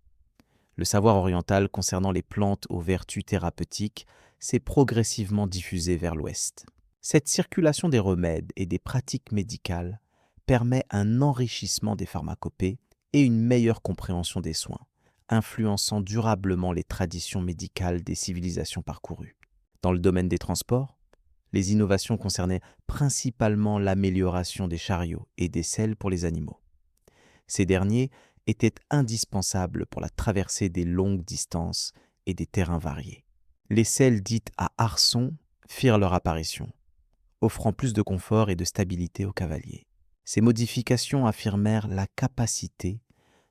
Le savoir oriental concernant les plantes aux vertus thérapeutiques s'est progressivement diffusé vers l'Ouest. Cette circulation des remèdes et des pratiques médicales permet un enrichissement des pharmacopées et une meilleure compréhension des soins, influençant durablement les traditions médicales des civilisations parcourues. Dans le domaine des transports, les innovations concernaient principalement l'amélioration des chariots et des selles pour les animaux. Ces derniers étaient indispensables pour la traversée des longues distances et des terrains variés. Les selles dites à arçons firent leur apparition, offrant plus de confort et de stabilité aux cavaliers. Ces modifications affirmèrent la capacité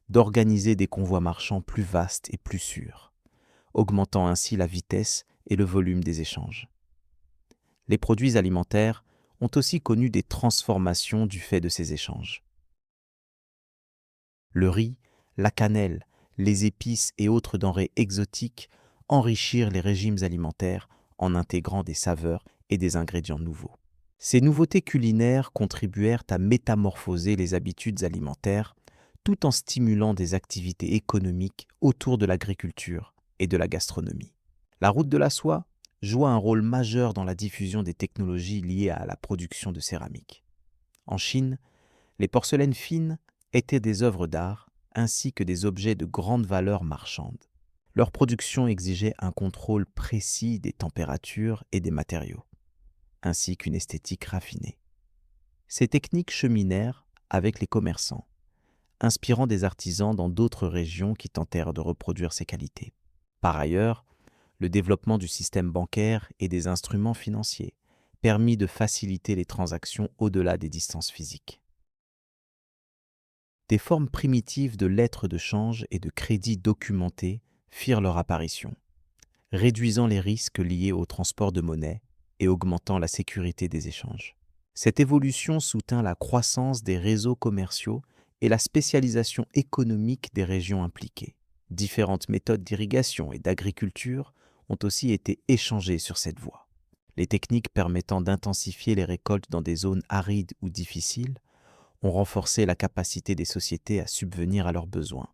d'organiser des convois marchands plus vastes et plus sûrs, augmentant ainsi la vitesse et le volume des échanges. Les produits alimentaires ont aussi connu des transformations du fait de ces échanges. Le riz, la cannelle, les épices et autres denrées exotiques enrichirent les régimes alimentaires en intégrant des saveurs et des ingrédients nouveaux. Ces nouveautés culinaires contribuèrent à métamorphoser les habitudes alimentaires tout en stimulant des activités économiques autour de l'agriculture et de la gastronomie. La route de la soie joua un rôle majeur dans la diffusion des technologies liées à la production de céramique. En Chine, les porcelaines fines étaient des œuvres d'art ainsi que des objets de grande valeur marchande. Leur production exigeait un contrôle précis des températures et des matériaux, ainsi qu'une esthétique raffinée. Ces techniques cheminèrent avec les commerçants, inspirant des artisans dans d'autres régions qui tentèrent de reproduire ces qualités. Par ailleurs, le développement du système bancaire et des instruments financiers permit de faciliter les transactions au-delà des distances physiques. Des formes primitives de lettres de change et de crédits documentés firent leur apparition, réduisant les risques liés au transport de monnaie et augmentant la sécurité des échanges. Cette évolution soutint la croissance des réseaux commerciaux et la spécialisation économique des régions impliquées. Différentes méthodes d'irrigation et d'agriculture ont aussi été échangées sur cette voie. Les techniques permettant d'intensifier les récoltes dans des zones arides ou difficiles ont renforcé la capacité des sociétés à subvenir à leurs besoins,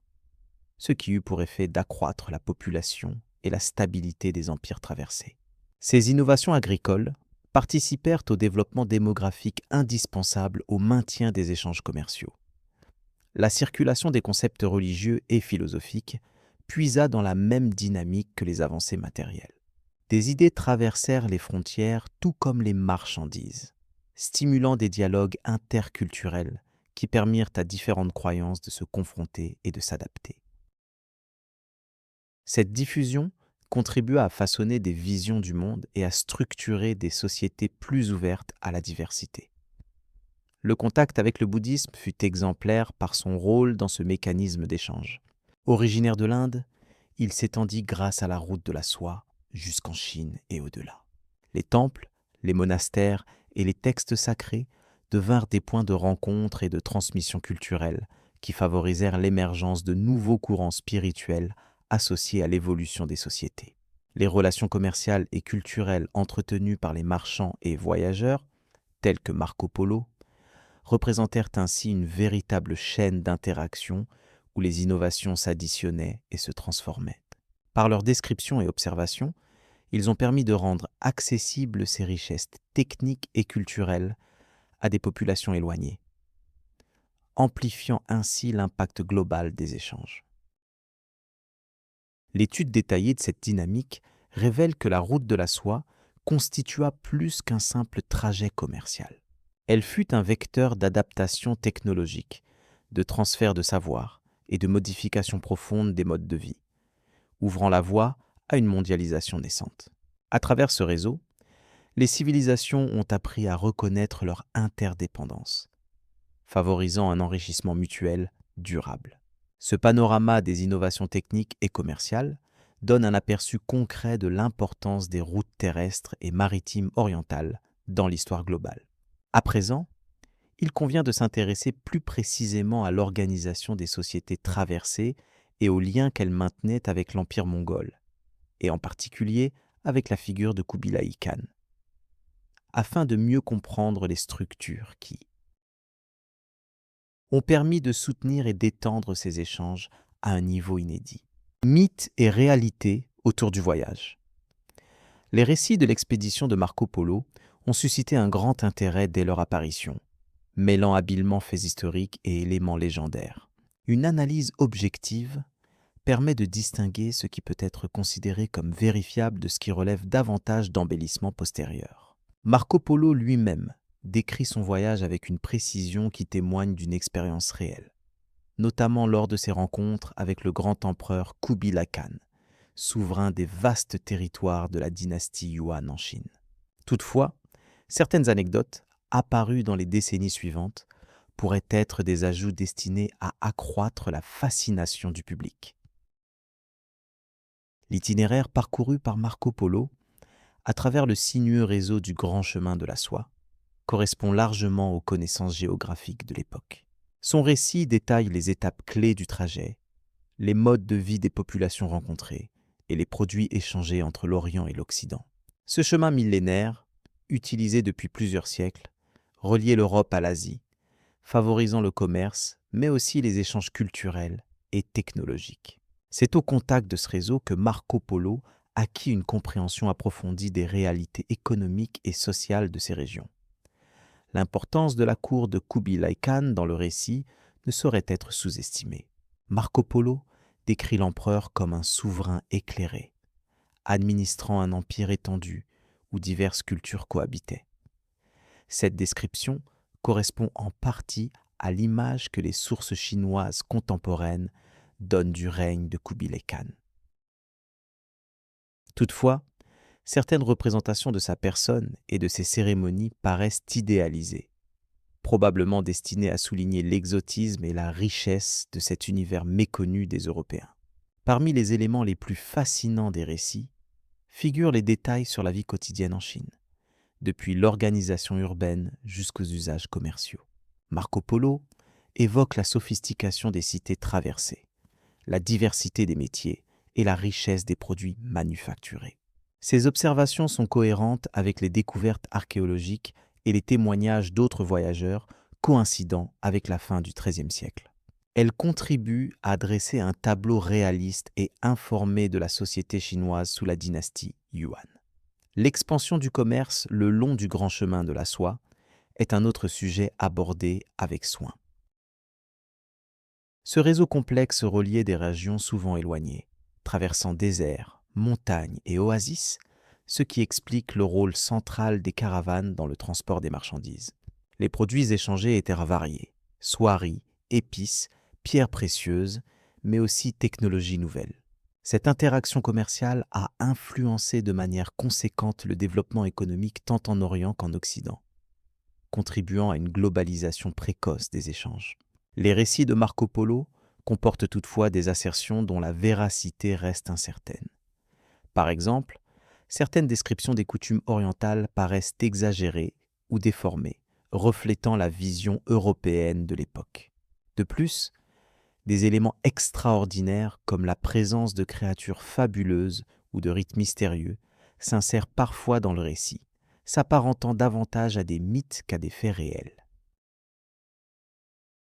ce qui eut pour effet d'accroître la population et la stabilité des empires traversés. Ces innovations agricoles participèrent au développement démographique indispensable au maintien des échanges commerciaux. La circulation des concepts religieux et philosophiques puisa dans la même dynamique que les avancées matérielles. Des idées traversèrent les frontières tout comme les marchandises, stimulant des dialogues interculturels qui permirent à différentes croyances de se confronter et de s'adapter. Cette diffusion contribua à façonner des visions du monde et à structurer des sociétés plus ouvertes à la diversité. Le contact avec le bouddhisme fut exemplaire par son rôle dans ce mécanisme d'échange. Originaire de l'Inde, il s'étendit grâce à la route de la soie jusqu'en Chine et au-delà. Les temples, les monastères et les textes sacrés devinrent des points de rencontre et de transmission culturelle qui favorisèrent l'émergence de nouveaux courants spirituels associés à l'évolution des sociétés. Les relations commerciales et culturelles entretenues par les marchands et voyageurs, tels que Marco Polo, représentèrent ainsi une véritable chaîne d'interaction où les innovations s'additionnaient et se transformaient. Par leurs descriptions et observations, ils ont permis de rendre accessibles ces richesses techniques et culturelles à des populations éloignées, amplifiant ainsi l'impact global des échanges. L'étude détaillée de cette dynamique révèle que la route de la soie constitua plus qu'un simple trajet commercial. Elle fut un vecteur d'adaptation technologique, de transfert de savoir et de modification profonde des modes de vie, ouvrant la voie à une mondialisation naissante. À travers ce réseau, les civilisations ont appris à reconnaître leur interdépendance, favorisant un enrichissement mutuel durable. Ce panorama des innovations techniques et commerciales donne un aperçu concret de l'importance des routes terrestres et maritimes orientales dans l'histoire globale. À présent, il convient de s'intéresser plus précisément à l'organisation des sociétés traversées et aux liens qu'elles maintenaient avec l'Empire mongol, et en particulier avec la figure de Kubilai Khan, afin de mieux comprendre les structures qui ont permis de soutenir et d'étendre ces échanges à un niveau inédit. Mythes et réalité autour du voyage. Les récits de l'expédition de Marco Polo ont suscité un grand intérêt dès leur apparition, mêlant habilement faits historiques et éléments légendaires. Une analyse objective permet de distinguer ce qui peut être considéré comme vérifiable de ce qui relève davantage d'embellissements postérieurs. Marco Polo lui-même décrit son voyage avec une précision qui témoigne d'une expérience réelle, notamment lors de ses rencontres avec le grand empereur Kubilai Khan, souverain des vastes territoires de la dynastie Yuan en Chine. Toutefois, certaines anecdotes, apparues dans les décennies suivantes, pourraient être des ajouts destinés à accroître la fascination du public. L'itinéraire parcouru par Marco Polo, à travers le sinueux réseau du Grand Chemin de la Soie, correspond largement aux connaissances géographiques de l'époque. Son récit détaille les étapes clés du trajet, les modes de vie des populations rencontrées et les produits échangés entre l'Orient et l'Occident. Ce chemin millénaire, utilisé depuis plusieurs siècles, reliait l'Europe à l'Asie, favorisant le commerce, mais aussi les échanges culturels et technologiques. C'est au contact de ce réseau que Marco Polo acquit une compréhension approfondie des réalités économiques et sociales de ces régions. L'importance de la cour de Kubilai Khan dans le récit ne saurait être sous-estimée. Marco Polo décrit l'empereur comme un souverain éclairé, administrant un empire étendu où diverses cultures cohabitaient. Cette description correspond en partie à l'image que les sources chinoises contemporaines donnent du règne de Kubilai Khan. Toutefois, certaines représentations de sa personne et de ses cérémonies paraissent idéalisées, probablement destinées à souligner l'exotisme et la richesse de cet univers méconnu des Européens. Parmi les éléments les plus fascinants des récits figurent les détails sur la vie quotidienne en Chine, depuis l'organisation urbaine jusqu'aux usages commerciaux. Marco Polo évoque la sophistication des cités traversées, la diversité des métiers et la richesse des produits manufacturés. Ces observations sont cohérentes avec les découvertes archéologiques et les témoignages d'autres voyageurs coïncidant avec la fin du XIIIe siècle. Elles contribuent à dresser un tableau réaliste et informé de la société chinoise sous la dynastie Yuan. L'expansion du commerce le long du grand chemin de la soie est un autre sujet abordé avec soin. Ce réseau complexe reliait des régions souvent éloignées, traversant déserts, montagnes et oasis, ce qui explique le rôle central des caravanes dans le transport des marchandises. Les produits échangés étaient variés, soieries, épices, pierres précieuses, mais aussi technologies nouvelles. Cette interaction commerciale a influencé de manière conséquente le développement économique tant en Orient qu'en Occident, contribuant à une globalisation précoce des échanges. Les récits de Marco Polo comportent toutefois des assertions dont la véracité reste incertaine. Par exemple, certaines descriptions des coutumes orientales paraissent exagérées ou déformées, reflétant la vision européenne de l'époque. De plus, des éléments extraordinaires comme la présence de créatures fabuleuses ou de rites mystérieux s'insèrent parfois dans le récit, s'apparentant davantage à des mythes qu'à des faits réels.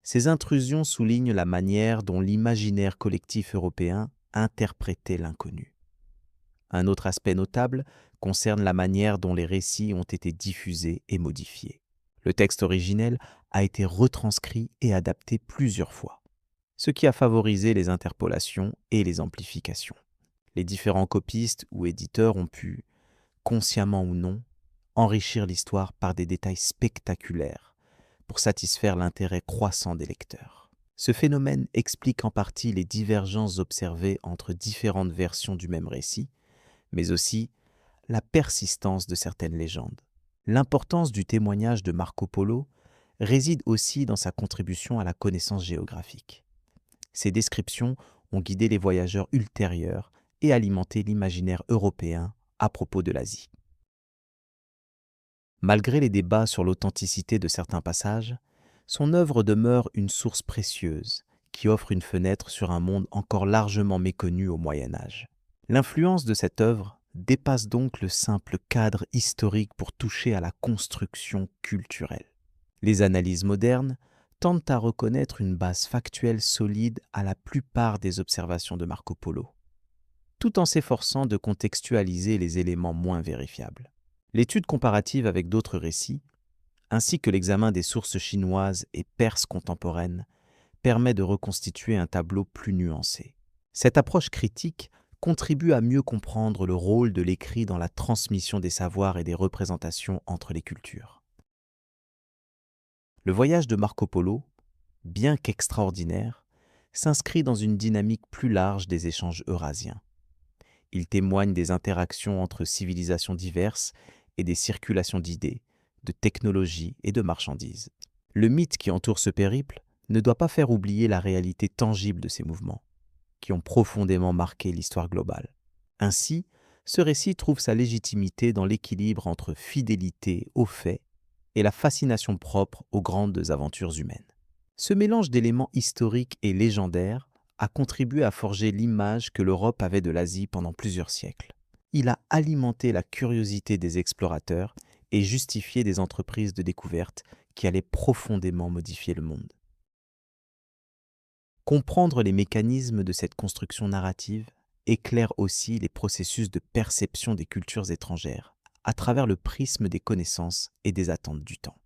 Ces intrusions soulignent la manière dont l'imaginaire collectif européen interprétait l'inconnu. Un autre aspect notable concerne la manière dont les récits ont été diffusés et modifiés. Le texte originel a été retranscrit et adapté plusieurs fois, ce qui a favorisé les interpolations et les amplifications. Les différents copistes ou éditeurs ont pu, consciemment ou non, enrichir l'histoire par des détails spectaculaires pour satisfaire l'intérêt croissant des lecteurs. Ce phénomène explique en partie les divergences observées entre différentes versions du même récit, mais aussi la persistance de certaines légendes. L'importance du témoignage de Marco Polo réside aussi dans sa contribution à la connaissance géographique. Ces descriptions ont guidé les voyageurs ultérieurs et alimenté l'imaginaire européen à propos de l'Asie. Malgré les débats sur l'authenticité de certains passages, son œuvre demeure une source précieuse qui offre une fenêtre sur un monde encore largement méconnu au Moyen Âge. L'influence de cette œuvre dépasse donc le simple cadre historique pour toucher à la construction culturelle. Les analyses modernes tentent à reconnaître une base factuelle solide à la plupart des observations de Marco Polo, tout en s'efforçant de contextualiser les éléments moins vérifiables. L'étude comparative avec d'autres récits, ainsi que l'examen des sources chinoises et perses contemporaines, permet de reconstituer un tableau plus nuancé. Cette approche critique contribue à mieux comprendre le rôle de l'écrit dans la transmission des savoirs et des représentations entre les cultures. Le voyage de Marco Polo, bien qu'extraordinaire, s'inscrit dans une dynamique plus large des échanges eurasiens. Il témoigne des interactions entre civilisations diverses et des circulations d'idées, de technologies et de marchandises. Le mythe qui entoure ce périple ne doit pas faire oublier la réalité tangible de ces mouvements, qui ont profondément marqué l'histoire globale. Ainsi, ce récit trouve sa légitimité dans l'équilibre entre fidélité aux faits et la fascination propre aux grandes aventures humaines. Ce mélange d'éléments historiques et légendaires a contribué à forger l'image que l'Europe avait de l'Asie pendant plusieurs siècles. Il a alimenté la curiosité des explorateurs et justifié des entreprises de découverte qui allaient profondément modifier le monde. Comprendre les mécanismes de cette construction narrative éclaire aussi les processus de perception des cultures étrangères à travers le prisme des connaissances et des attentes du temps.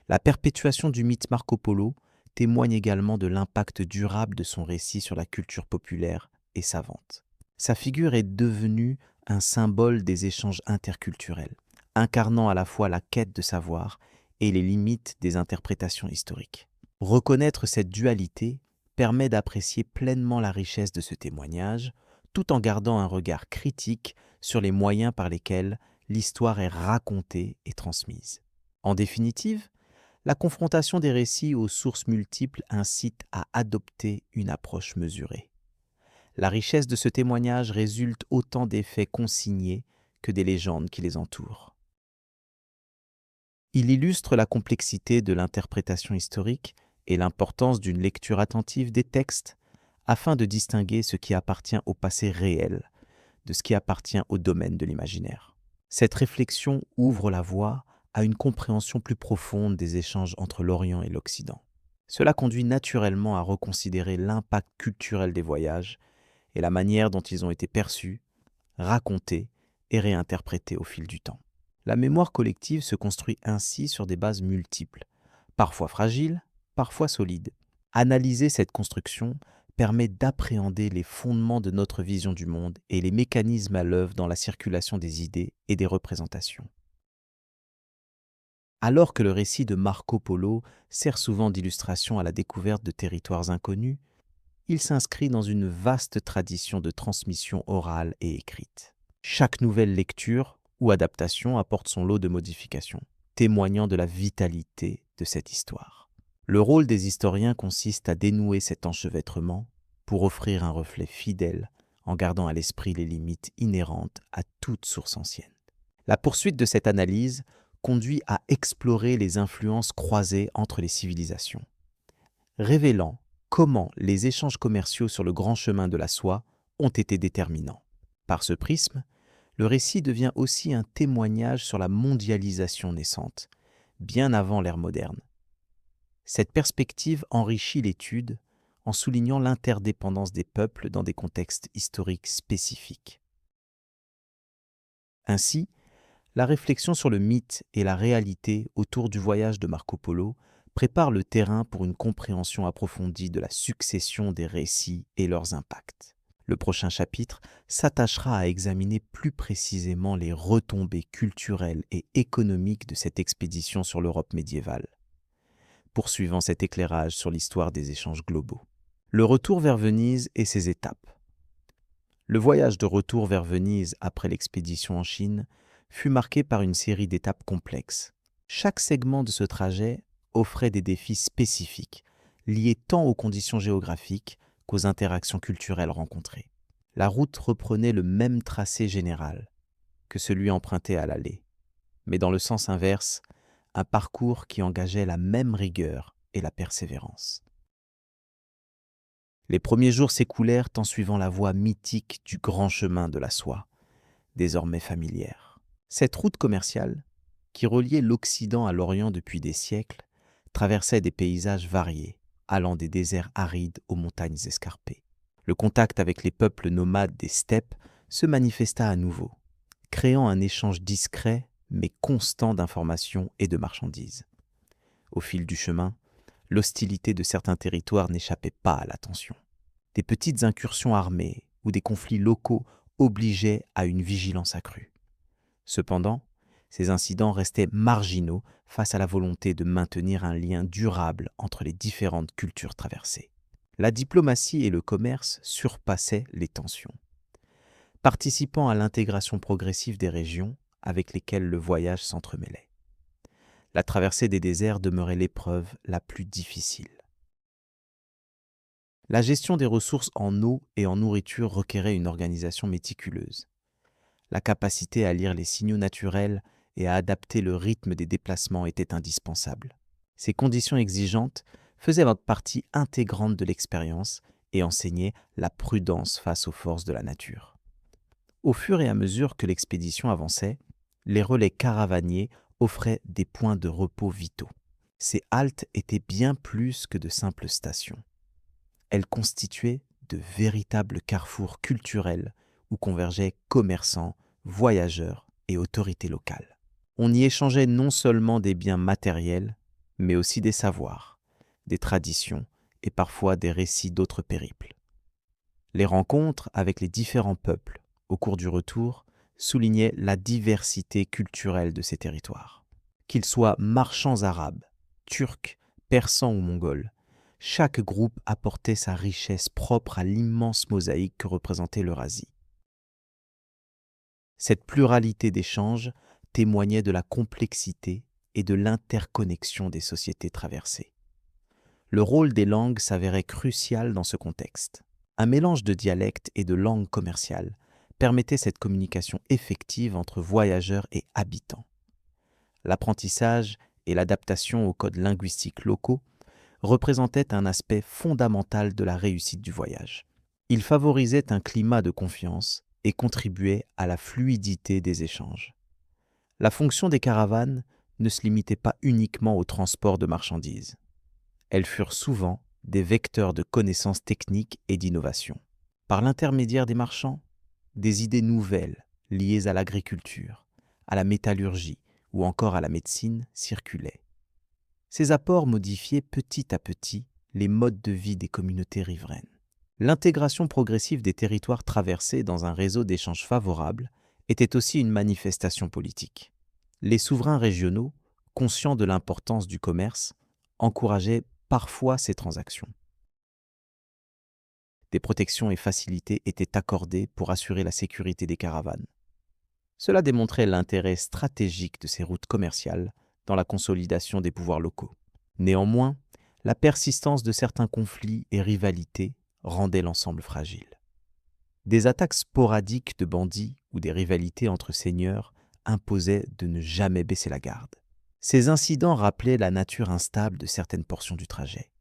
La perpétuation du mythe Marco Polo témoigne également de l'impact durable de son récit sur la culture populaire et savante. Sa figure est devenue un symbole des échanges interculturels, incarnant à la fois la quête de savoir et les limites des interprétations historiques. Reconnaître cette dualité permet d'apprécier pleinement la richesse de ce témoignage, tout en gardant un regard critique sur les moyens par lesquels l'histoire est racontée et transmise. En définitive, la confrontation des récits aux sources multiples incite à adopter une approche mesurée. La richesse de ce témoignage résulte autant des faits consignés que des légendes qui les entourent. Il illustre la complexité de l'interprétation historique et l'importance d'une lecture attentive des textes afin de distinguer ce qui appartient au passé réel de ce qui appartient au domaine de l'imaginaire. Cette réflexion ouvre la voie à une compréhension plus profonde des échanges entre l'Orient et l'Occident. Cela conduit naturellement à reconsidérer l'impact culturel des voyages et la manière dont ils ont été perçus, racontés et réinterprétés au fil du temps. La mémoire collective se construit ainsi sur des bases multiples, parfois fragiles, parfois solides. Analyser cette construction permet d'appréhender les fondements de notre vision du monde et les mécanismes à l'œuvre dans la circulation des idées et des représentations. Alors que le récit de Marco Polo sert souvent d'illustration à la découverte de territoires inconnus, il s'inscrit dans une vaste tradition de transmission orale et écrite. Chaque nouvelle lecture ou adaptation apporte son lot de modifications, témoignant de la vitalité de cette histoire. Le rôle des historiens consiste à dénouer cet enchevêtrement pour offrir un reflet fidèle en gardant à l'esprit les limites inhérentes à toute source ancienne. La poursuite de cette analyse conduit à explorer les influences croisées entre les civilisations, révélant comment les échanges commerciaux sur le grand chemin de la soie ont été déterminants. Par ce prisme, le récit devient aussi un témoignage sur la mondialisation naissante, bien avant l'ère moderne. Cette perspective enrichit l'étude en soulignant l'interdépendance des peuples dans des contextes historiques spécifiques. Ainsi, la réflexion sur le mythe et la réalité autour du voyage de Marco Polo prépare le terrain pour une compréhension approfondie de la succession des récits et leurs impacts. Le prochain chapitre s'attachera à examiner plus précisément les retombées culturelles et économiques de cette expédition sur l'Europe médiévale, poursuivant cet éclairage sur l'histoire des échanges globaux. Le retour vers Venise et ses étapes. Le voyage de retour vers Venise après l'expédition en Chine fut marqué par une série d'étapes complexes. Chaque segment de ce trajet offrait des défis spécifiques, liés tant aux conditions géographiques qu'aux interactions culturelles rencontrées. La route reprenait le même tracé général que celui emprunté à l'aller, mais dans le sens inverse, un parcours qui engageait la même rigueur et la persévérance. Les premiers jours s'écoulèrent en suivant la voie mythique du grand chemin de la soie, désormais familière. Cette route commerciale, qui reliait l'Occident à l'Orient depuis des siècles, traversait des paysages variés, allant des déserts arides aux montagnes escarpées. Le contact avec les peuples nomades des steppes se manifesta à nouveau, créant un échange discret mais constant d'informations et de marchandises. Au fil du chemin, l'hostilité de certains territoires n'échappait pas à l'attention. Des petites incursions armées ou des conflits locaux obligeaient à une vigilance accrue. Cependant, ces incidents restaient marginaux face à la volonté de maintenir un lien durable entre les différentes cultures traversées. La diplomatie et le commerce surpassaient les tensions, participant à l'intégration progressive des régions avec lesquelles le voyage s'entremêlait. La traversée des déserts demeurait l'épreuve la plus difficile. La gestion des ressources en eau et en nourriture requérait une organisation méticuleuse. La capacité à lire les signaux naturels et à adapter le rythme des déplacements était indispensable. Ces conditions exigeantes faisaient partie intégrante de l'expérience et enseignaient la prudence face aux forces de la nature. Au fur et à mesure que l'expédition avançait, les relais caravaniers offraient des points de repos vitaux. Ces haltes étaient bien plus que de simples stations. Elles constituaient de véritables carrefours culturels où convergeaient commerçants, voyageurs et autorités locales. On y échangeait non seulement des biens matériels, mais aussi des savoirs, des traditions et parfois des récits d'autres périples. Les rencontres avec les différents peuples au cours du retour soulignaient la diversité culturelle de ces territoires. Qu'ils soient marchands arabes, turcs, persans ou mongols, chaque groupe apportait sa richesse propre à l'immense mosaïque que représentait l'Eurasie. Cette pluralité d'échanges témoignait de la complexité et de l'interconnexion des sociétés traversées. Le rôle des langues s'avérait crucial dans ce contexte. Un mélange de dialectes et de langues commerciales permettait cette communication effective entre voyageurs et habitants. L'apprentissage et l'adaptation aux codes linguistiques locaux représentaient un aspect fondamental de la réussite du voyage. Ils favorisaient un climat de confiance et contribuaient à la fluidité des échanges. La fonction des caravanes ne se limitait pas uniquement au transport de marchandises. Elles furent souvent des vecteurs de connaissances techniques et d'innovation. Par l'intermédiaire des marchands, des idées nouvelles liées à l'agriculture, à la métallurgie ou encore à la médecine circulaient. Ces apports modifiaient petit à petit les modes de vie des communautés riveraines. L'intégration progressive des territoires traversés dans un réseau d'échanges favorable était aussi une manifestation politique. Les souverains régionaux, conscients de l'importance du commerce, encourageaient parfois ces transactions. Des protections et facilités étaient accordées pour assurer la sécurité des caravanes. Cela démontrait l'intérêt stratégique de ces routes commerciales dans la consolidation des pouvoirs locaux. Néanmoins, la persistance de certains conflits et rivalités rendait l'ensemble fragile. Des attaques sporadiques de bandits ou des rivalités entre seigneurs imposaient de ne jamais baisser la garde. Ces incidents rappelaient la nature instable de certaines portions du trajet.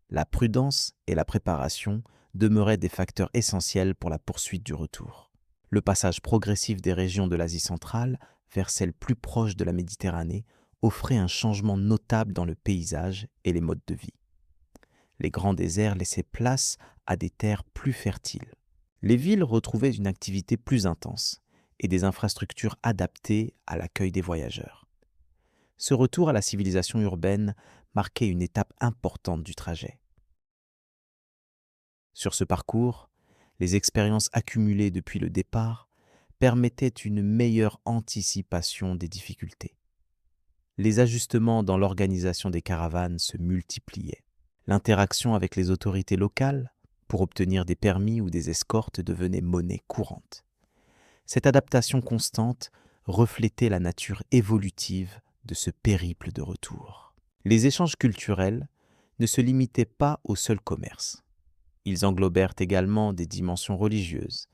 La prudence et la préparation demeuraient des facteurs essentiels pour la poursuite du retour. Le passage progressif des régions de l'Asie centrale vers celles plus proches de la Méditerranée offrait un changement notable dans le paysage et les modes de vie. Les grands déserts laissaient place à des terres plus fertiles. Les villes retrouvaient une activité plus intense et des infrastructures adaptées à l'accueil des voyageurs. Ce retour à la civilisation urbaine marquait une étape importante du trajet. Sur ce parcours, les expériences accumulées depuis le départ permettaient une meilleure anticipation des difficultés. Les ajustements dans l'organisation des caravanes se multipliaient. L'interaction avec les autorités locales pour obtenir des permis ou des escortes devenait monnaie courante. Cette adaptation constante reflétait la nature évolutive de ce périple de retour. Les échanges culturels ne se limitaient pas au seul commerce. Ils englobèrent également des dimensions religieuses,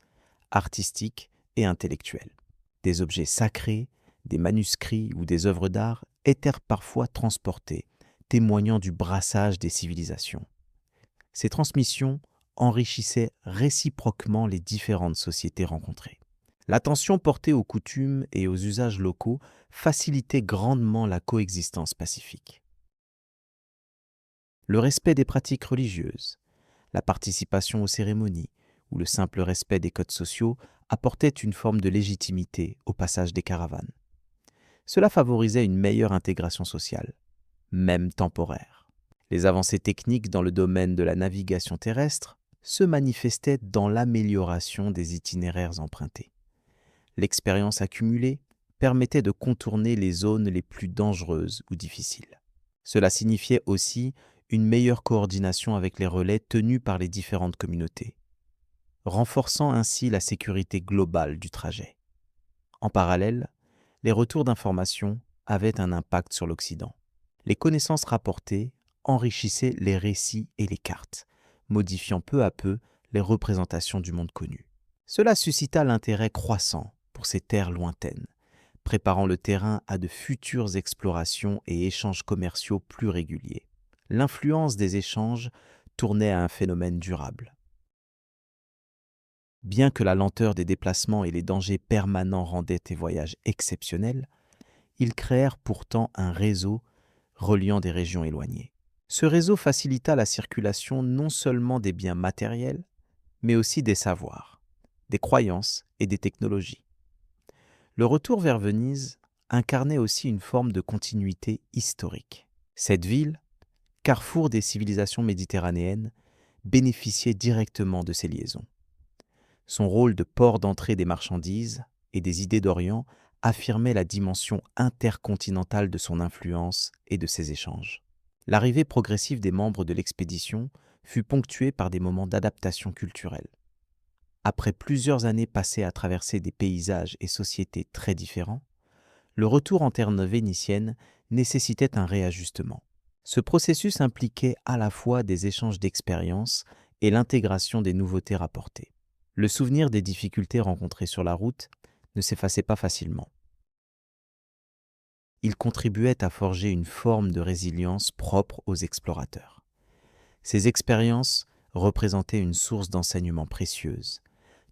artistiques et intellectuelles. Des objets sacrés, des manuscrits ou des œuvres d'art étaient parfois transportés, témoignant du brassage des civilisations. Ces transmissions enrichissaient réciproquement les différentes sociétés rencontrées. L'attention portée aux coutumes et aux usages locaux facilitait grandement la coexistence pacifique. Le respect des pratiques religieuses, la participation aux cérémonies ou le simple respect des codes sociaux apportaient une forme de légitimité au passage des caravanes. Cela favorisait une meilleure intégration sociale, même temporaire. Les avancées techniques dans le domaine de la navigation terrestre se manifestaient dans l'amélioration des itinéraires empruntés. L'expérience accumulée permettait de contourner les zones les plus dangereuses ou difficiles. Cela signifiait aussi une meilleure coordination avec les relais tenus par les différentes communautés, renforçant ainsi la sécurité globale du trajet. En parallèle, les retours d'informations avaient un impact sur l'Occident. Les connaissances rapportées enrichissaient les récits et les cartes, modifiant peu à peu les représentations du monde connu. Cela suscita l'intérêt croissant pour ces terres lointaines, préparant le terrain à de futures explorations et échanges commerciaux plus réguliers. L'influence des échanges tournait à un phénomène durable. Bien que la lenteur des déplacements et les dangers permanents rendaient ces voyages exceptionnels, ils créèrent pourtant un réseau reliant des régions éloignées. Ce réseau facilita la circulation non seulement des biens matériels, mais aussi des savoirs, des croyances et des technologies. Le retour vers Venise incarnait aussi une forme de continuité historique. Cette ville, carrefour des civilisations méditerranéennes, bénéficiait directement de ces liaisons. Son rôle de port d'entrée des marchandises et des idées d'Orient affirmait la dimension intercontinentale de son influence et de ses échanges. L'arrivée progressive des membres de l'expédition fut ponctuée par des moments d'adaptation culturelle. Après plusieurs années passées à traverser des paysages et sociétés très différents, le retour en terre vénitienne nécessitait un réajustement. Ce processus impliquait à la fois des échanges d'expériences et l'intégration des nouveautés rapportées. Le souvenir des difficultés rencontrées sur la route ne s'effaçait pas facilement. il contribuait à forger une forme de résilience propre aux explorateurs. Ces expériences représentaient une source d'enseignement précieuse,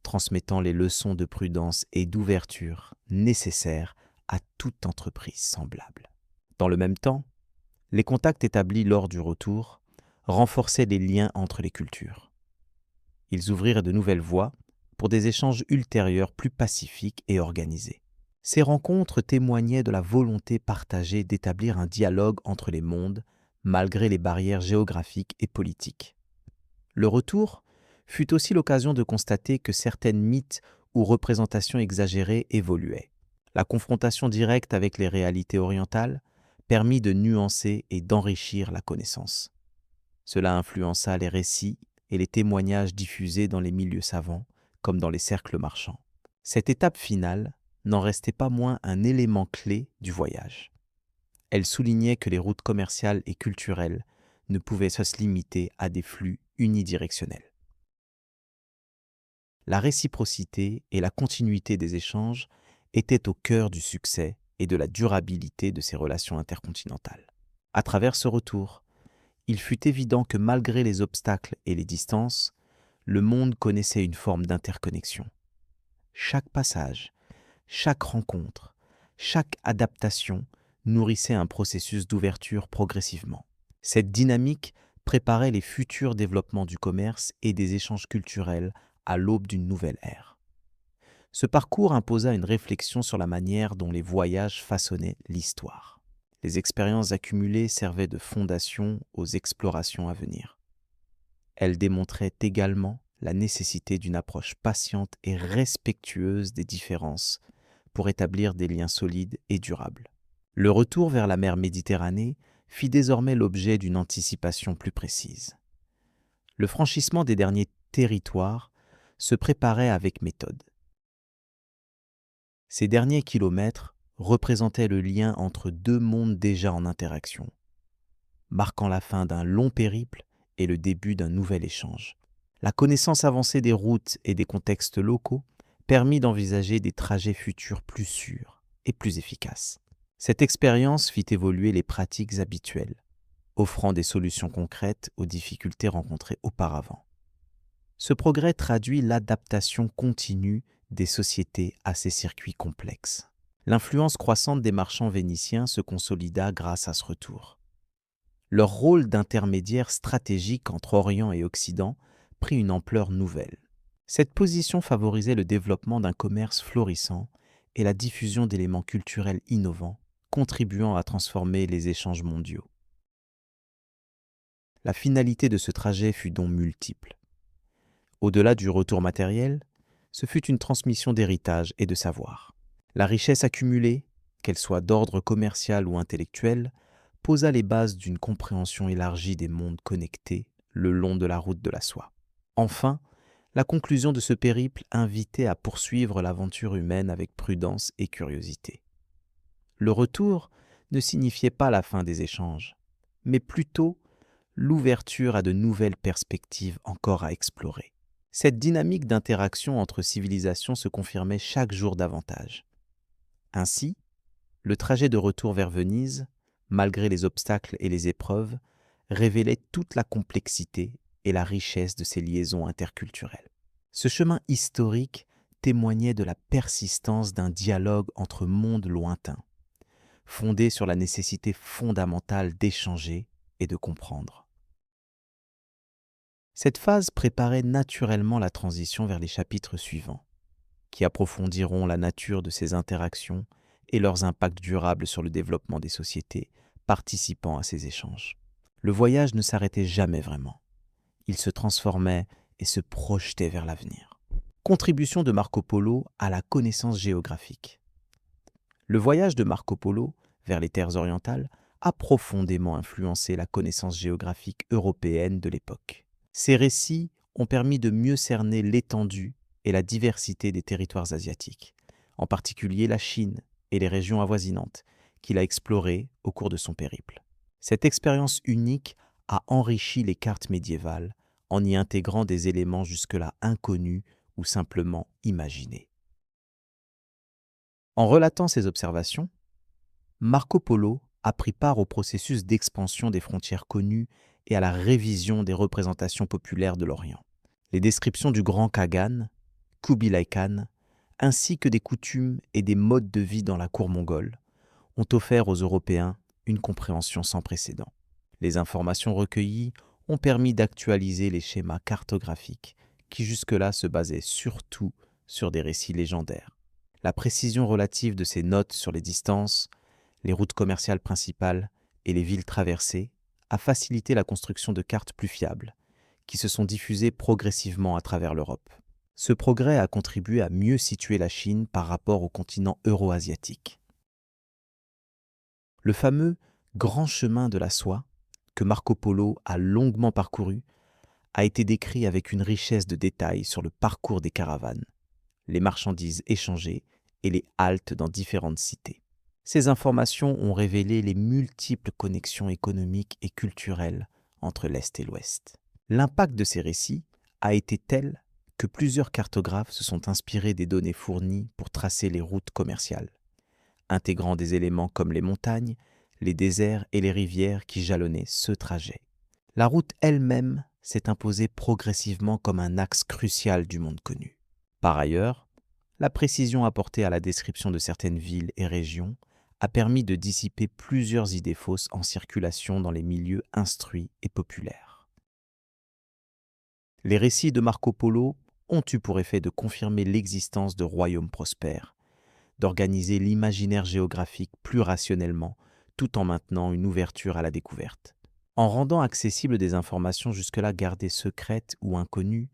transmettant les leçons de prudence et d'ouverture nécessaires à toute entreprise semblable. Dans le même temps, les contacts établis lors du retour renforçaient les liens entre les cultures. Ils ouvrirent de nouvelles voies pour des échanges ultérieurs plus pacifiques et organisés. Ces rencontres témoignaient de la volonté partagée d'établir un dialogue entre les mondes, malgré les barrières géographiques et politiques. Le retour fut aussi l'occasion de constater que certaines mythes ou représentations exagérées évoluaient. La confrontation directe avec les réalités orientales permit de nuancer et d'enrichir la connaissance. Cela influença les récits et les témoignages diffusés dans les milieux savants, comme dans les cercles marchands. Cette étape finale n'en restait pas moins un élément clé du voyage. Elle soulignait que les routes commerciales et culturelles ne pouvaient se limiter à des flux unidirectionnels. La réciprocité et la continuité des échanges étaient au cœur du succès et de la durabilité de ces relations intercontinentales. À travers ce retour, il fut évident que malgré les obstacles et les distances, le monde connaissait une forme d'interconnexion. Chaque passage, chaque rencontre, chaque adaptation nourrissait un processus d'ouverture progressivement. Cette dynamique préparait les futurs développements du commerce et des échanges culturels à l'aube d'une nouvelle ère. Ce parcours imposa une réflexion sur la manière dont les voyages façonnaient l'histoire. Les expériences accumulées servaient de fondation aux explorations à venir. Elles démontraient également la nécessité d'une approche patiente et respectueuse des différences pour établir des liens solides et durables. Le retour vers la mer Méditerranée fit désormais l'objet d'une anticipation plus précise. Le franchissement des derniers territoires se préparait avec méthode. Ces derniers kilomètres représentaient le lien entre deux mondes déjà en interaction, marquant la fin d'un long périple et le début d'un nouvel échange. La connaissance avancée des routes et des contextes locaux permit d'envisager des trajets futurs plus sûrs et plus efficaces. Cette expérience fit évoluer les pratiques habituelles, offrant des solutions concrètes aux difficultés rencontrées auparavant. Ce progrès traduit l'adaptation continue des sociétés à ces circuits complexes. L'influence croissante des marchands vénitiens se consolida grâce à ce retour. Leur rôle d'intermédiaire stratégique entre Orient et Occident prit une ampleur nouvelle. Cette position favorisait le développement d'un commerce florissant et la diffusion d'éléments culturels innovants, contribuant à transformer les échanges mondiaux. La finalité de ce trajet fut donc multiple. Au-delà du retour matériel, ce fut une transmission d'héritage et de savoir. La richesse accumulée, qu'elle soit d'ordre commercial ou intellectuel, posa les bases d'une compréhension élargie des mondes connectés le long de la route de la soie. Enfin, la conclusion de ce périple invitait à poursuivre l'aventure humaine avec prudence et curiosité. Le retour ne signifiait pas la fin des échanges, mais plutôt l'ouverture à de nouvelles perspectives encore à explorer. Cette dynamique d'interaction entre civilisations se confirmait chaque jour davantage. Ainsi, le trajet de retour vers Venise, malgré les obstacles et les épreuves, révélait toute la complexité et la richesse de ces liaisons interculturelles. Ce chemin historique témoignait de la persistance d'un dialogue entre mondes lointains, fondé sur la nécessité fondamentale d'échanger et de comprendre. Cette phase préparait naturellement la transition vers les chapitres suivants, qui approfondiront la nature de ces interactions et leurs impacts durables sur le développement des sociétés participant à ces échanges. Le voyage ne s'arrêtait jamais vraiment. Il se transformait et se projetait vers l'avenir. Contribution de Marco Polo à la connaissance géographique. Le voyage de Marco Polo vers les terres orientales a profondément influencé la connaissance géographique européenne de l'époque. Ces récits ont permis de mieux cerner l'étendue et la diversité des territoires asiatiques, en particulier la Chine et les régions avoisinantes, qu'il a explorées au cours de son périple. Cette expérience unique a enrichi les cartes médiévales en y intégrant des éléments jusque-là inconnus ou simplement imaginés. En relatant ces observations, Marco Polo a pris part au processus d'expansion des frontières connues et à la révision des représentations populaires de l'Orient. Les descriptions du grand Khagan, Kubilai Khan, ainsi que des coutumes et des modes de vie dans la cour mongole, ont offert aux Européens une compréhension sans précédent. Les informations recueillies ont permis d'actualiser les schémas cartographiques qui jusque-là se basaient surtout sur des récits légendaires. La précision relative de ces notes sur les distances, les routes commerciales principales et les villes traversées a facilité la construction de cartes plus fiables, qui se sont diffusées progressivement à travers l'Europe. Ce progrès a contribué à mieux situer la Chine par rapport au continent euro-asiatique. Le fameux Grand chemin de la soie, que Marco Polo a longuement parcouru, a été décrit avec une richesse de détails sur le parcours des caravanes, les marchandises échangées et les haltes dans différentes cités. Ces informations ont révélé les multiples connexions économiques et culturelles entre l'Est et l'Ouest. L'impact de ces récits a été tel que plusieurs cartographes se sont inspirés des données fournies pour tracer les routes commerciales, intégrant des éléments comme les montagnes, les déserts et les rivières qui jalonnaient ce trajet. La route elle-même s'est imposée progressivement comme un axe crucial du monde connu. Par ailleurs, la précision apportée à la description de certaines villes et régions a permis de dissiper plusieurs idées fausses en circulation dans les milieux instruits et populaires. Les récits de Marco Polo ont eu pour effet de confirmer l'existence de royaumes prospères, d'organiser l'imaginaire géographique plus rationnellement, tout en maintenant une ouverture à la découverte. En rendant accessibles des informations jusque-là gardées secrètes ou inconnues,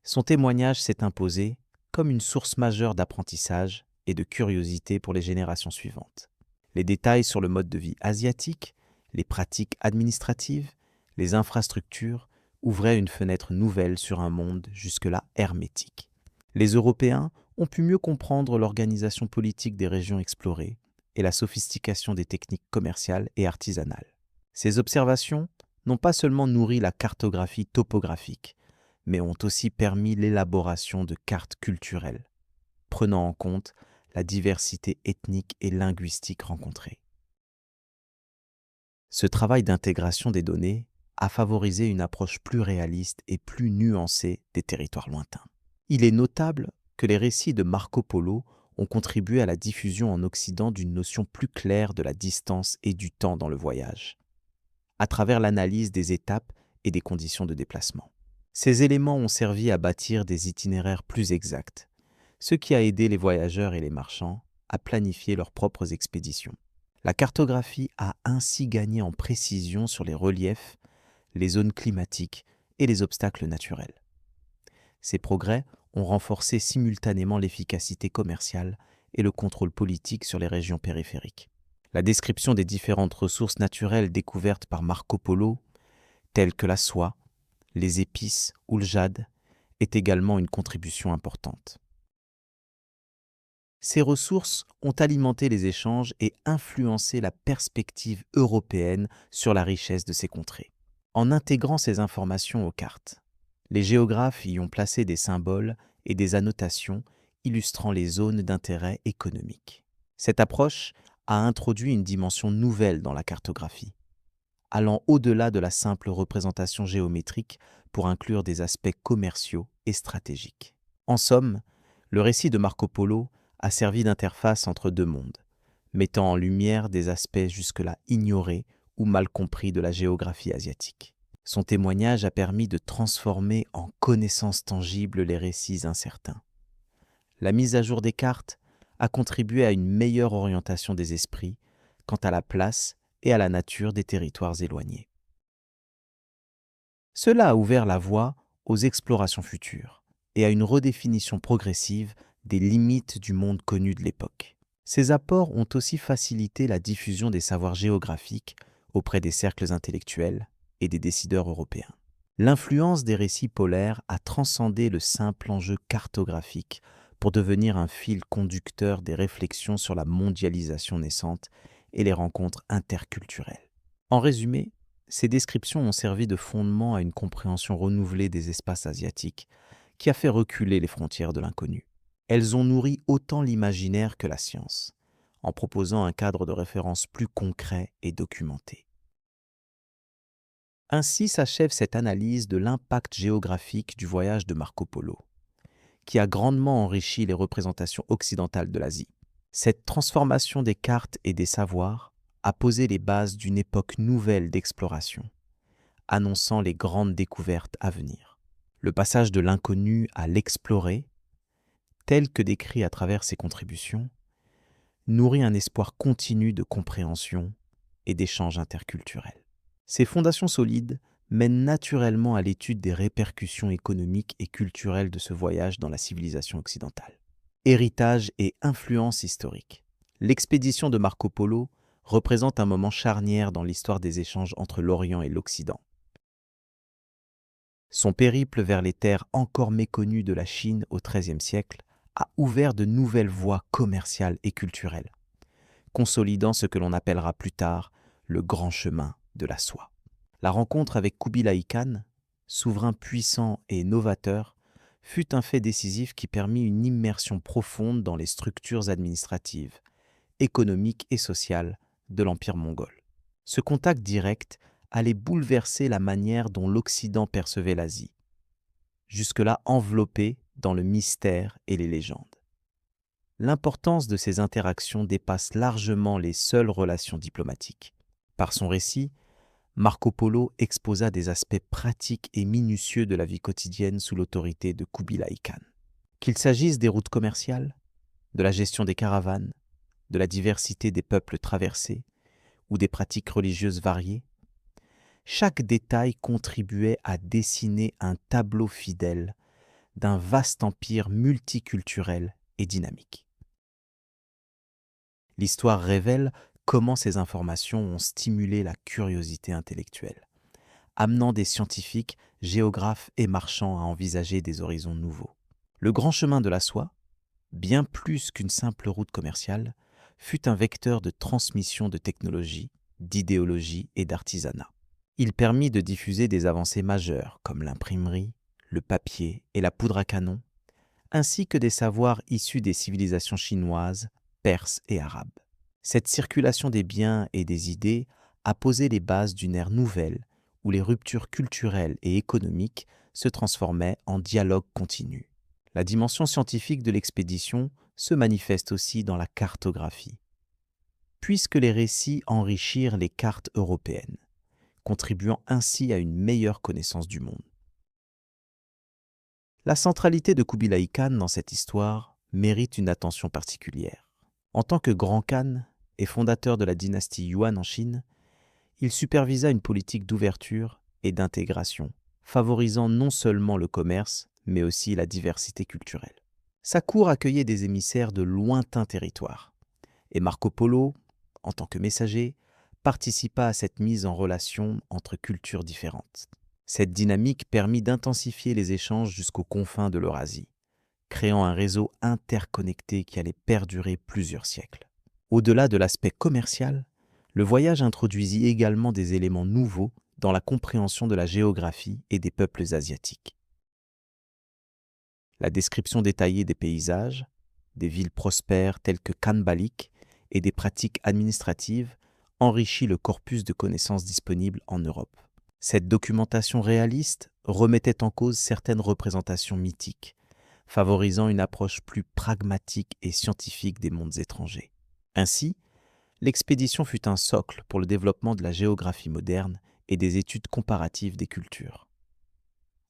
son témoignage s'est imposé comme une source majeure d'apprentissage et de curiosité pour les générations suivantes. Les détails sur le mode de vie asiatique, les pratiques administratives, les infrastructures ouvraient une fenêtre nouvelle sur un monde jusque-là hermétique. Les Européens ont pu mieux comprendre l'organisation politique des régions explorées et la sophistication des techniques commerciales et artisanales. Ces observations n'ont pas seulement nourri la cartographie topographique, mais ont aussi permis l'élaboration de cartes culturelles, prenant en compte la diversité ethnique et linguistique rencontrée. Ce travail d'intégration des données a favorisé une approche plus réaliste et plus nuancée des territoires lointains. Il est notable que les récits de Marco Polo ont contribué à la diffusion en Occident d'une notion plus claire de la distance et du temps dans le voyage, à travers l'analyse des étapes et des conditions de déplacement. Ces éléments ont servi à bâtir des itinéraires plus exacts, ce qui a aidé les voyageurs et les marchands à planifier leurs propres expéditions. La cartographie a ainsi gagné en précision sur les reliefs, les zones climatiques et les obstacles naturels. Ces progrès ont renforcé simultanément l'efficacité commerciale et le contrôle politique sur les régions périphériques. La description des différentes ressources naturelles découvertes par Marco Polo, telles que la soie, les épices ou le jade, est également une contribution importante. Ces ressources ont alimenté les échanges et influencé la perspective européenne sur la richesse de ces contrées. En intégrant ces informations aux cartes, les géographes y ont placé des symboles et des annotations illustrant les zones d'intérêt économique. Cette approche a introduit une dimension nouvelle dans la cartographie, allant au-delà de la simple représentation géométrique pour inclure des aspects commerciaux et stratégiques. En somme, le récit de Marco Polo a servi d'interface entre deux mondes, mettant en lumière des aspects jusque-là ignorés ou mal compris de la géographie asiatique. Son témoignage a permis de transformer en connaissances tangibles les récits incertains. La mise à jour des cartes a contribué à une meilleure orientation des esprits quant à la place et à la nature des territoires éloignés. Cela a ouvert la voie aux explorations futures et à une redéfinition progressive des limites du monde connu de l'époque. Ces apports ont aussi facilité la diffusion des savoirs géographiques auprès des cercles intellectuels et des décideurs européens. L'influence des récits polaires a transcendé le simple enjeu cartographique pour devenir un fil conducteur des réflexions sur la mondialisation naissante et les rencontres interculturelles. En résumé, ces descriptions ont servi de fondement à une compréhension renouvelée des espaces asiatiques qui a fait reculer les frontières de l'inconnu. Elles ont nourri autant l'imaginaire que la science, en proposant un cadre de référence plus concret et documenté. Ainsi s'achève cette analyse de l'impact géographique du voyage de Marco Polo, qui a grandement enrichi les représentations occidentales de l'Asie. Cette transformation des cartes et des savoirs a posé les bases d'une époque nouvelle d'exploration, annonçant les grandes découvertes à venir. Le passage de l'inconnu à l'exploré, tel que décrit à travers ses contributions, nourrit un espoir continu de compréhension et d'échanges interculturels. Ces fondations solides mènent naturellement à l'étude des répercussions économiques et culturelles de ce voyage dans la civilisation occidentale. Héritage et influence historique. L'expédition de Marco Polo représente un moment charnière dans l'histoire des échanges entre l'Orient et l'Occident. Son périple vers les terres encore méconnues de la Chine au XIIIe siècle a ouvert de nouvelles voies commerciales et culturelles, consolidant ce que l'on appellera plus tard le grand chemin de la soie. La rencontre avec Kubilai Khan, souverain puissant et novateur, fut un fait décisif qui permit une immersion profonde dans les structures administratives, économiques et sociales de l'Empire mongol. Ce contact direct allait bouleverser la manière dont l'Occident percevait l'Asie, jusque-là enveloppée dans le mystère et les légendes. L'importance de ces interactions dépasse largement les seules relations diplomatiques. Par son récit, Marco Polo exposa des aspects pratiques et minutieux de la vie quotidienne sous l'autorité de Kubilai Khan. Qu'il s'agisse des routes commerciales, de la gestion des caravanes, de la diversité des peuples traversés ou des pratiques religieuses variées, chaque détail contribuait à dessiner un tableau fidèle d'un vaste empire multiculturel et dynamique. L'histoire révèle comment ces informations ont stimulé la curiosité intellectuelle, amenant des scientifiques, géographes et marchands à envisager des horizons nouveaux. Le grand chemin de la soie, bien plus qu'une simple route commerciale, fut un vecteur de transmission de technologie, d'idéologie et d'artisanat. Il permit de diffuser des avancées majeures comme l'imprimerie, le papier et la poudre à canon, ainsi que des savoirs issus des civilisations chinoises, perses et arabes. Cette circulation des biens et des idées a posé les bases d'une ère nouvelle où les ruptures culturelles et économiques se transformaient en dialogue continu. La dimension scientifique de l'expédition se manifeste aussi dans la cartographie, puisque les récits enrichirent les cartes européennes, contribuant ainsi à une meilleure connaissance du monde. La centralité de Kubilai Khan dans cette histoire mérite une attention particulière. En tant que grand Khan et fondateur de la dynastie Yuan en Chine, il supervisa une politique d'ouverture et d'intégration, favorisant non seulement le commerce, mais aussi la diversité culturelle. Sa cour accueillait des émissaires de lointains territoires, et Marco Polo, en tant que messager, participa à cette mise en relation entre cultures différentes. Cette dynamique permit d'intensifier les échanges jusqu'aux confins de l'Eurasie, créant un réseau interconnecté qui allait perdurer plusieurs siècles. Au-delà de l'aspect commercial, le voyage introduisit également des éléments nouveaux dans la compréhension de la géographie et des peuples asiatiques. La description détaillée des paysages, des villes prospères telles que Khan Balik et des pratiques administratives enrichit le corpus de connaissances disponibles en Europe. Cette documentation réaliste remettait en cause certaines représentations mythiques, favorisant une approche plus pragmatique et scientifique des mondes étrangers. Ainsi, l'expédition fut un socle pour le développement de la géographie moderne et des études comparatives des cultures.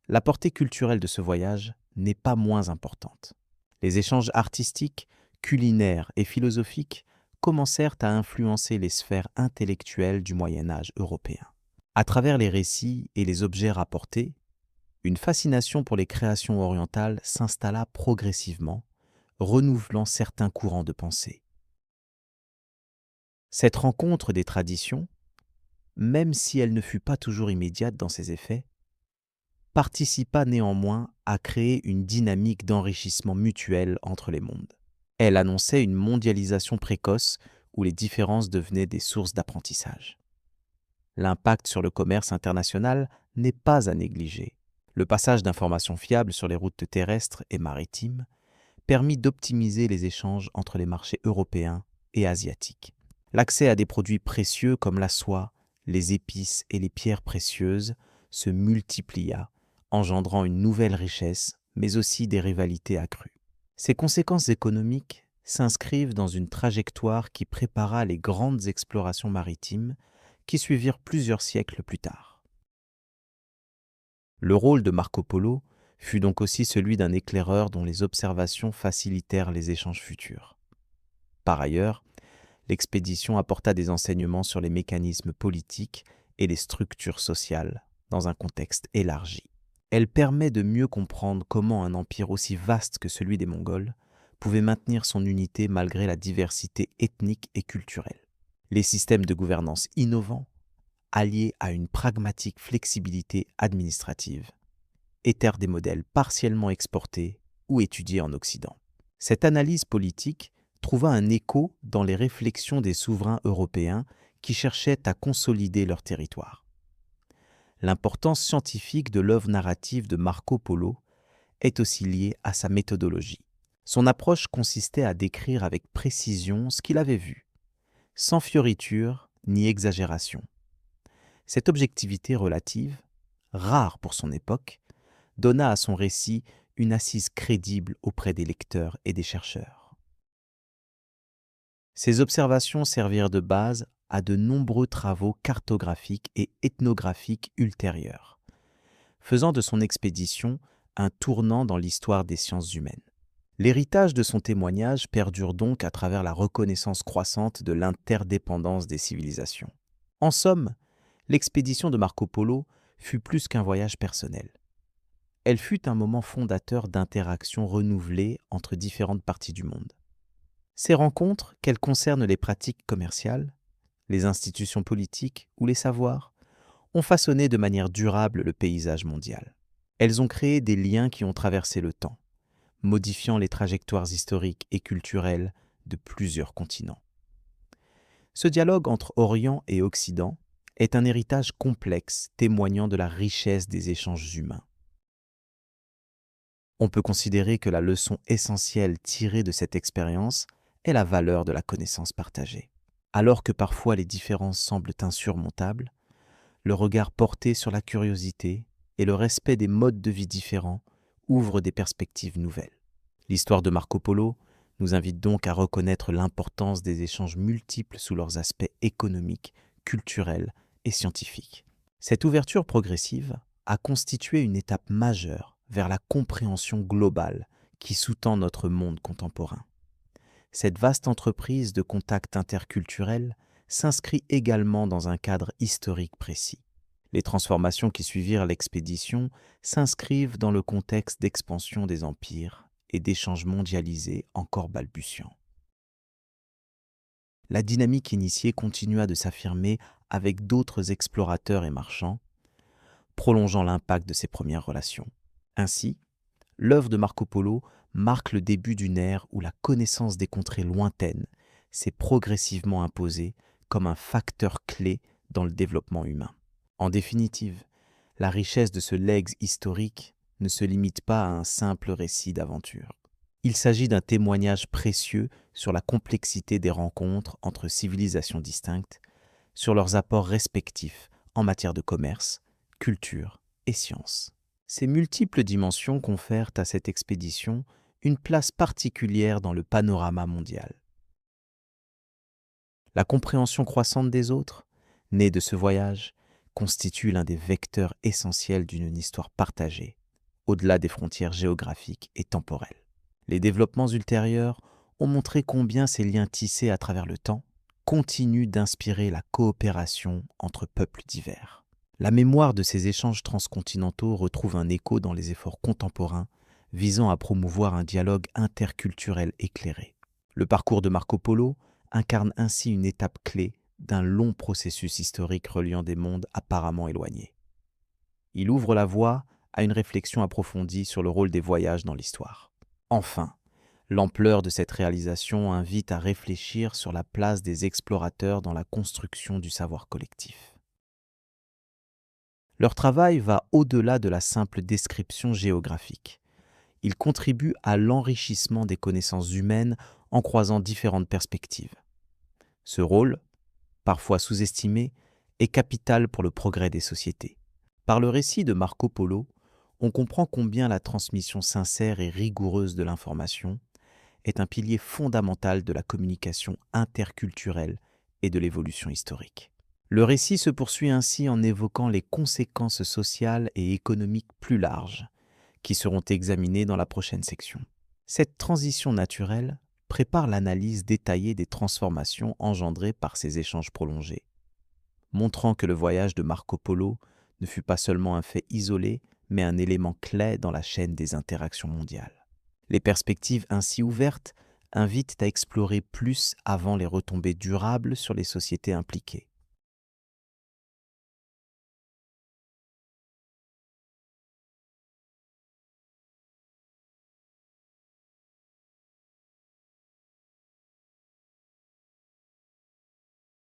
La portée culturelle de ce voyage n'est pas moins importante. Les échanges artistiques, culinaires et philosophiques commencèrent à influencer les sphères intellectuelles du Moyen Âge européen. À travers les récits et les objets rapportés, une fascination pour les créations orientales s'installa progressivement, renouvelant certains courants de pensée. Cette rencontre des traditions, même si elle ne fut pas toujours immédiate dans ses effets, participa néanmoins à créer une dynamique d'enrichissement mutuel entre les mondes. Elle annonçait une mondialisation précoce où les différences devenaient des sources d'apprentissage. L'impact sur le commerce international n'est pas à négliger. Le passage d'informations fiables sur les routes terrestres et maritimes permit d'optimiser les échanges entre les marchés européens et asiatiques. L'accès à des produits précieux comme la soie, les épices et les pierres précieuses se multiplia, engendrant une nouvelle richesse, mais aussi des rivalités accrues. Ces conséquences économiques s'inscrivent dans une trajectoire qui prépara les grandes explorations maritimes qui suivirent plusieurs siècles plus tard. Le rôle de Marco Polo fut donc aussi celui d'un éclaireur dont les observations facilitèrent les échanges futurs. Par ailleurs, l'expédition apporta des enseignements sur les mécanismes politiques et les structures sociales dans un contexte élargi. Elle permet de mieux comprendre comment un empire aussi vaste que celui des Mongols pouvait maintenir son unité malgré la diversité ethnique et culturelle. Les systèmes de gouvernance innovants, alliés à une pragmatique flexibilité administrative, étaient des modèles partiellement exportés ou étudiés en Occident. Cette analyse politique trouva un écho dans les réflexions des souverains européens qui cherchaient à consolider leur territoire. L'importance scientifique de l'œuvre narrative de Marco Polo est aussi liée à sa méthodologie. Son approche consistait à décrire avec précision ce qu'il avait vu, sans fioriture ni exagération. Cette objectivité relative, rare pour son époque, donna à son récit une assise crédible auprès des lecteurs et des chercheurs. Ces observations servirent de base à de nombreux travaux cartographiques et ethnographiques ultérieurs, faisant de son expédition un tournant dans l'histoire des sciences humaines. L'héritage de son témoignage perdure donc à travers la reconnaissance croissante de l'interdépendance des civilisations. En somme, l'expédition de Marco Polo fut plus qu'un voyage personnel. Elle fut un moment fondateur d'interactions renouvelées entre différentes parties du monde. Ces rencontres, qu'elles concernent les pratiques commerciales, les institutions politiques ou les savoirs, ont façonné de manière durable le paysage mondial. Elles ont créé des liens qui ont traversé le temps, modifiant les trajectoires historiques et culturelles de plusieurs continents. Ce dialogue entre Orient et Occident est un héritage complexe témoignant de la richesse des échanges humains. On peut considérer que la leçon essentielle tirée de cette expérience est la valeur de la connaissance partagée. Alors que parfois les différences semblent insurmontables, le regard porté sur la curiosité et le respect des modes de vie différents ouvre des perspectives nouvelles. L'histoire de Marco Polo nous invite donc à reconnaître l'importance des échanges multiples sous leurs aspects économiques, culturels et scientifiques. Cette ouverture progressive a constitué une étape majeure vers la compréhension globale qui sous-tend notre monde contemporain. Cette vaste entreprise de contact interculturel s'inscrit également dans un cadre historique précis. Les transformations qui suivirent l'expédition s'inscrivent dans le contexte d'expansion des empires et d'échanges mondialisés encore balbutiants. La dynamique initiée continua de s'affirmer avec d'autres explorateurs et marchands, prolongeant l'impact de ces premières relations. Ainsi, l'œuvre de Marco Polo marque le début d'une ère où la connaissance des contrées lointaines s'est progressivement imposée comme un facteur clé dans le développement humain. En définitive, la richesse de ce legs historique ne se limite pas à un simple récit d'aventure. Il s'agit d'un témoignage précieux sur la complexité des rencontres entre civilisations distinctes, sur leurs apports respectifs en matière de commerce, culture et sciences. Ces multiples dimensions confèrent à cette expédition une place particulière dans le panorama mondial. La compréhension croissante des autres, née de ce voyage, constitue l'un des vecteurs essentiels d'une histoire partagée, au-delà des frontières géographiques et temporelles. Les développements ultérieurs ont montré combien ces liens tissés à travers le temps continuent d'inspirer la coopération entre peuples divers. La mémoire de ces échanges transcontinentaux retrouve un écho dans les efforts contemporains visant à promouvoir un dialogue interculturel éclairé. Le parcours de Marco Polo incarne ainsi une étape clé d'un long processus historique reliant des mondes apparemment éloignés. Il ouvre la voie à une réflexion approfondie sur le rôle des voyages dans l'histoire. Enfin, l'ampleur de cette réalisation invite à réfléchir sur la place des explorateurs dans la construction du savoir collectif. Leur travail va au-delà de la simple description géographique. Il contribue à l'enrichissement des connaissances humaines en croisant différentes perspectives. Ce rôle, parfois sous-estimé, est capital pour le progrès des sociétés. Par le récit de Marco Polo, on comprend combien la transmission sincère et rigoureuse de l'information est un pilier fondamental de la communication interculturelle et de l'évolution historique. Le récit se poursuit ainsi en évoquant les conséquences sociales et économiques plus larges, qui seront examinées dans la prochaine section. Cette transition naturelle prépare l'analyse détaillée des transformations engendrées par ces échanges prolongés, montrant que le voyage de Marco Polo ne fut pas seulement un fait isolé, mais un élément clé dans la chaîne des interactions mondiales. Les perspectives ainsi ouvertes invitent à explorer plus avant les retombées durables sur les sociétés impliquées.